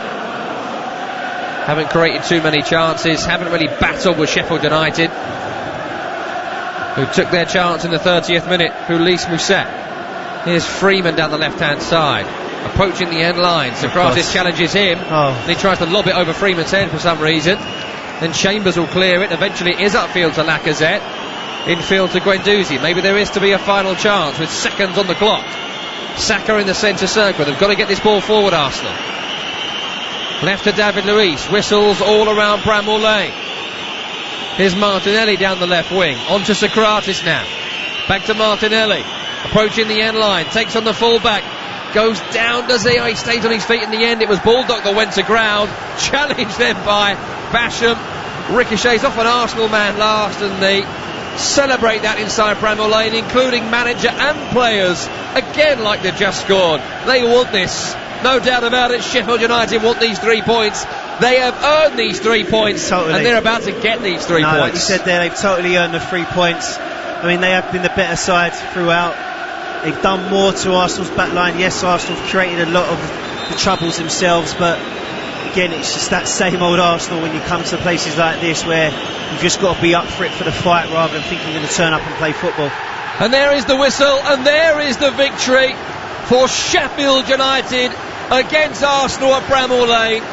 Haven't created too many chances, haven't really battled with Sheffield United, who took their chance in the 30th minute through Lys Mousset. Here's Freeman down the left-hand side, approaching the end line. Socrates challenges him, and he tries to lob it over Freeman's head for some reason. Then Chambers will clear it. Eventually it is upfield to Lacazette. Infield to Guendouzi. Maybe there is to be a final chance with seconds on the clock. Saka in the centre circle. They've got to get this ball forward, Arsenal. Left to David Luiz. Whistles all around Bramall Lane. Here's Martinelli down the left wing. On to Socrates now. Back to Martinelli. Approaching the end line. Takes on the full-back. Goes down, does he? He stays on his feet in the end. It was Baldock that went to ground. Challenged then by Basham. Ricochets off an Arsenal man last, and they celebrate that inside Bramall Lane, including manager and players. Again, like they've just scored. They want this. No doubt about it. Sheffield United want these 3 points. They have earned these 3 points, and they're about to get these 3 points. Like you said there, they've totally earned the 3 points. I mean, they have been the better side throughout. They've done more to Arsenal's backline. Yes, Arsenal have created a lot of the troubles themselves, but again, it's just that same old Arsenal when you come to places like this where you've just got to be up for it for the fight rather than thinking you're going to turn up and play football. And there is the whistle, and there is the victory for Sheffield United against Arsenal at Bramall Lane.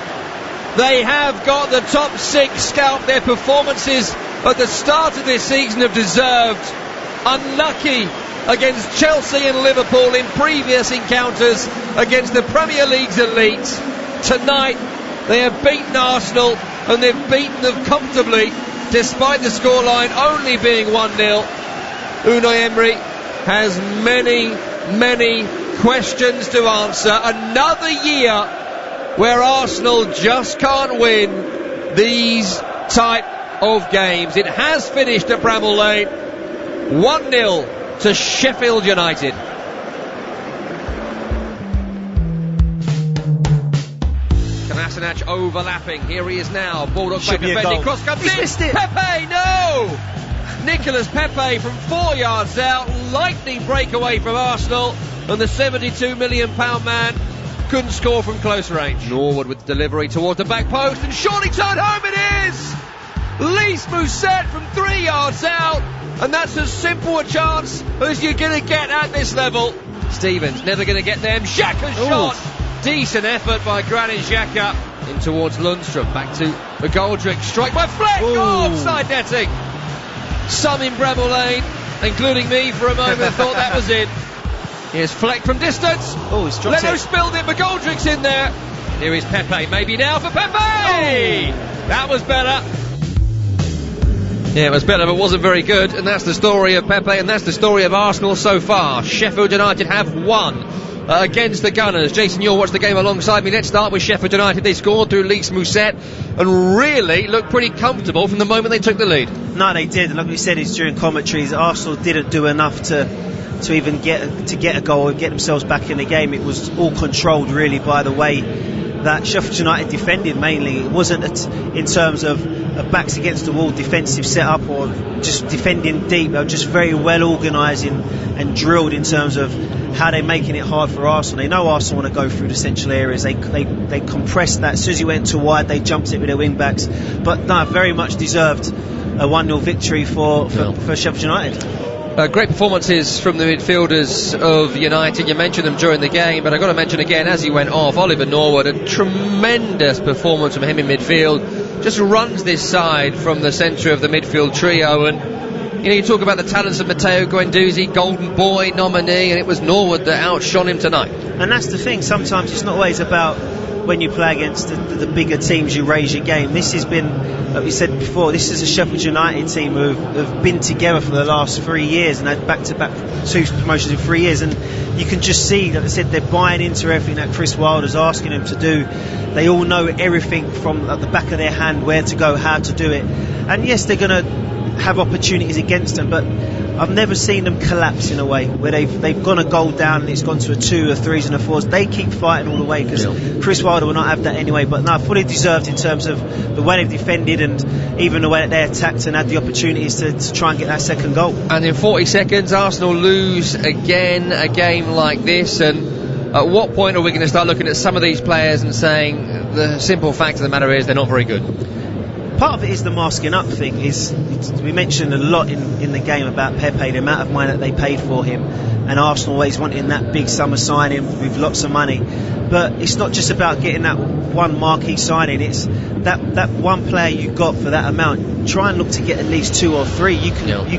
They have got the top 6 scalp. Their performances at the start of this season have deserved. Unlucky against Chelsea and Liverpool in previous encounters against the Premier League's elite. Tonight they have beaten Arsenal, and they've beaten them comfortably despite the scoreline only being 1-0. Unai Emery has many questions to answer. Another year where Arsenal just can't win these type of games. It has finished at Bramall Lane 1-0 to Sheffield United. Kolasinac overlapping. Here he is now. Baldock back defending. Cross comes in. Pepe, no! Nicolas Pepe from 4 yards out. Lightning breakaway from Arsenal, and the £72 million man couldn't score from close range. Norwood with delivery towards the back post, and surely turned home it is! Lys Mousset from 3 yards out, and that's as simple a chance as you're going to get at this level. Stevens never going to get them. Xhaka's shot. Decent effort by Granit Xhaka. In towards Lundstrom. Back to McGoldrick. Strike by Fleck. Offside netting. Some in Bramall Lane, including me for a moment, thought that was it. Here's Fleck from distance. He's dropped Leno it. spilled it. McGoldrick's in there. Here is Pepe, maybe now for Pepe! That was better. Yeah, it was better, but wasn't very good, and that's the story of Pepe, and that's the story of Arsenal so far. Sheffield United have won against the Gunners. Jason, you'll watch the game alongside me. Let's start with Sheffield United. They scored through Leeks Mousset and really looked pretty comfortable from the moment they took the lead. No, they did. Like we said, it's during commentaries. Arsenal didn't do enough to even get a goal and get themselves back in the game. It was all controlled really by the way that Sheffield United defended mainly. It wasn't in terms of a backs against the wall defensive setup or just defending deep. They were just very well organised and drilled in terms of how they're making it hard for Arsenal. They know Arsenal want to go through the central areas. They compressed that. As soon as you went too wide, they jumped it with their wing backs. But no, very much deserved a 1-0 victory for Sheffield United. Great performances from the midfielders of United. You mentioned them during the game, but I've got to mention again as he went off, Oliver Norwood, a tremendous performance from him in midfield. Just runs this side from the centre of the midfield trio, and you talk about the talents of Matteo Guendouzi, Golden Boy nominee, and it was Norwood that outshone him tonight. And that's the thing, sometimes it's not always about when you play against the bigger teams you raise your game. This has been, like we said before, this is a Sheffield United team who have been together for the last 3 years and had back-to-back 2 promotions in 3 years, and you can just see, like I said, they're buying into everything that Chris Wilder's asking them to do. They all know everything from the back of their hand, where to go, how to do it. And yes, they're going to have opportunities against them, but I've never seen them collapse in a way where they've gone a goal down and it's gone to a 2, a 3s and a 4s. They keep fighting all the way because Chris Wilder will not have that anyway. But no, fully deserved in terms of the way they've defended and even the way that they attacked and had the opportunities to try and get that second goal. And in 40 seconds, Arsenal lose again a game like this. And at what point are we going to start looking at some of these players and saying the simple fact of the matter is they're not very good? Part of it is the masking up thing. We mentioned a lot in the game about Pepe, the amount of money that they paid for him, and Arsenal always wanting that big summer signing with lots of money. But it's not just about getting that one marquee signing, it's that one player you got for that amount. Try and look to get at least 2 or 3. You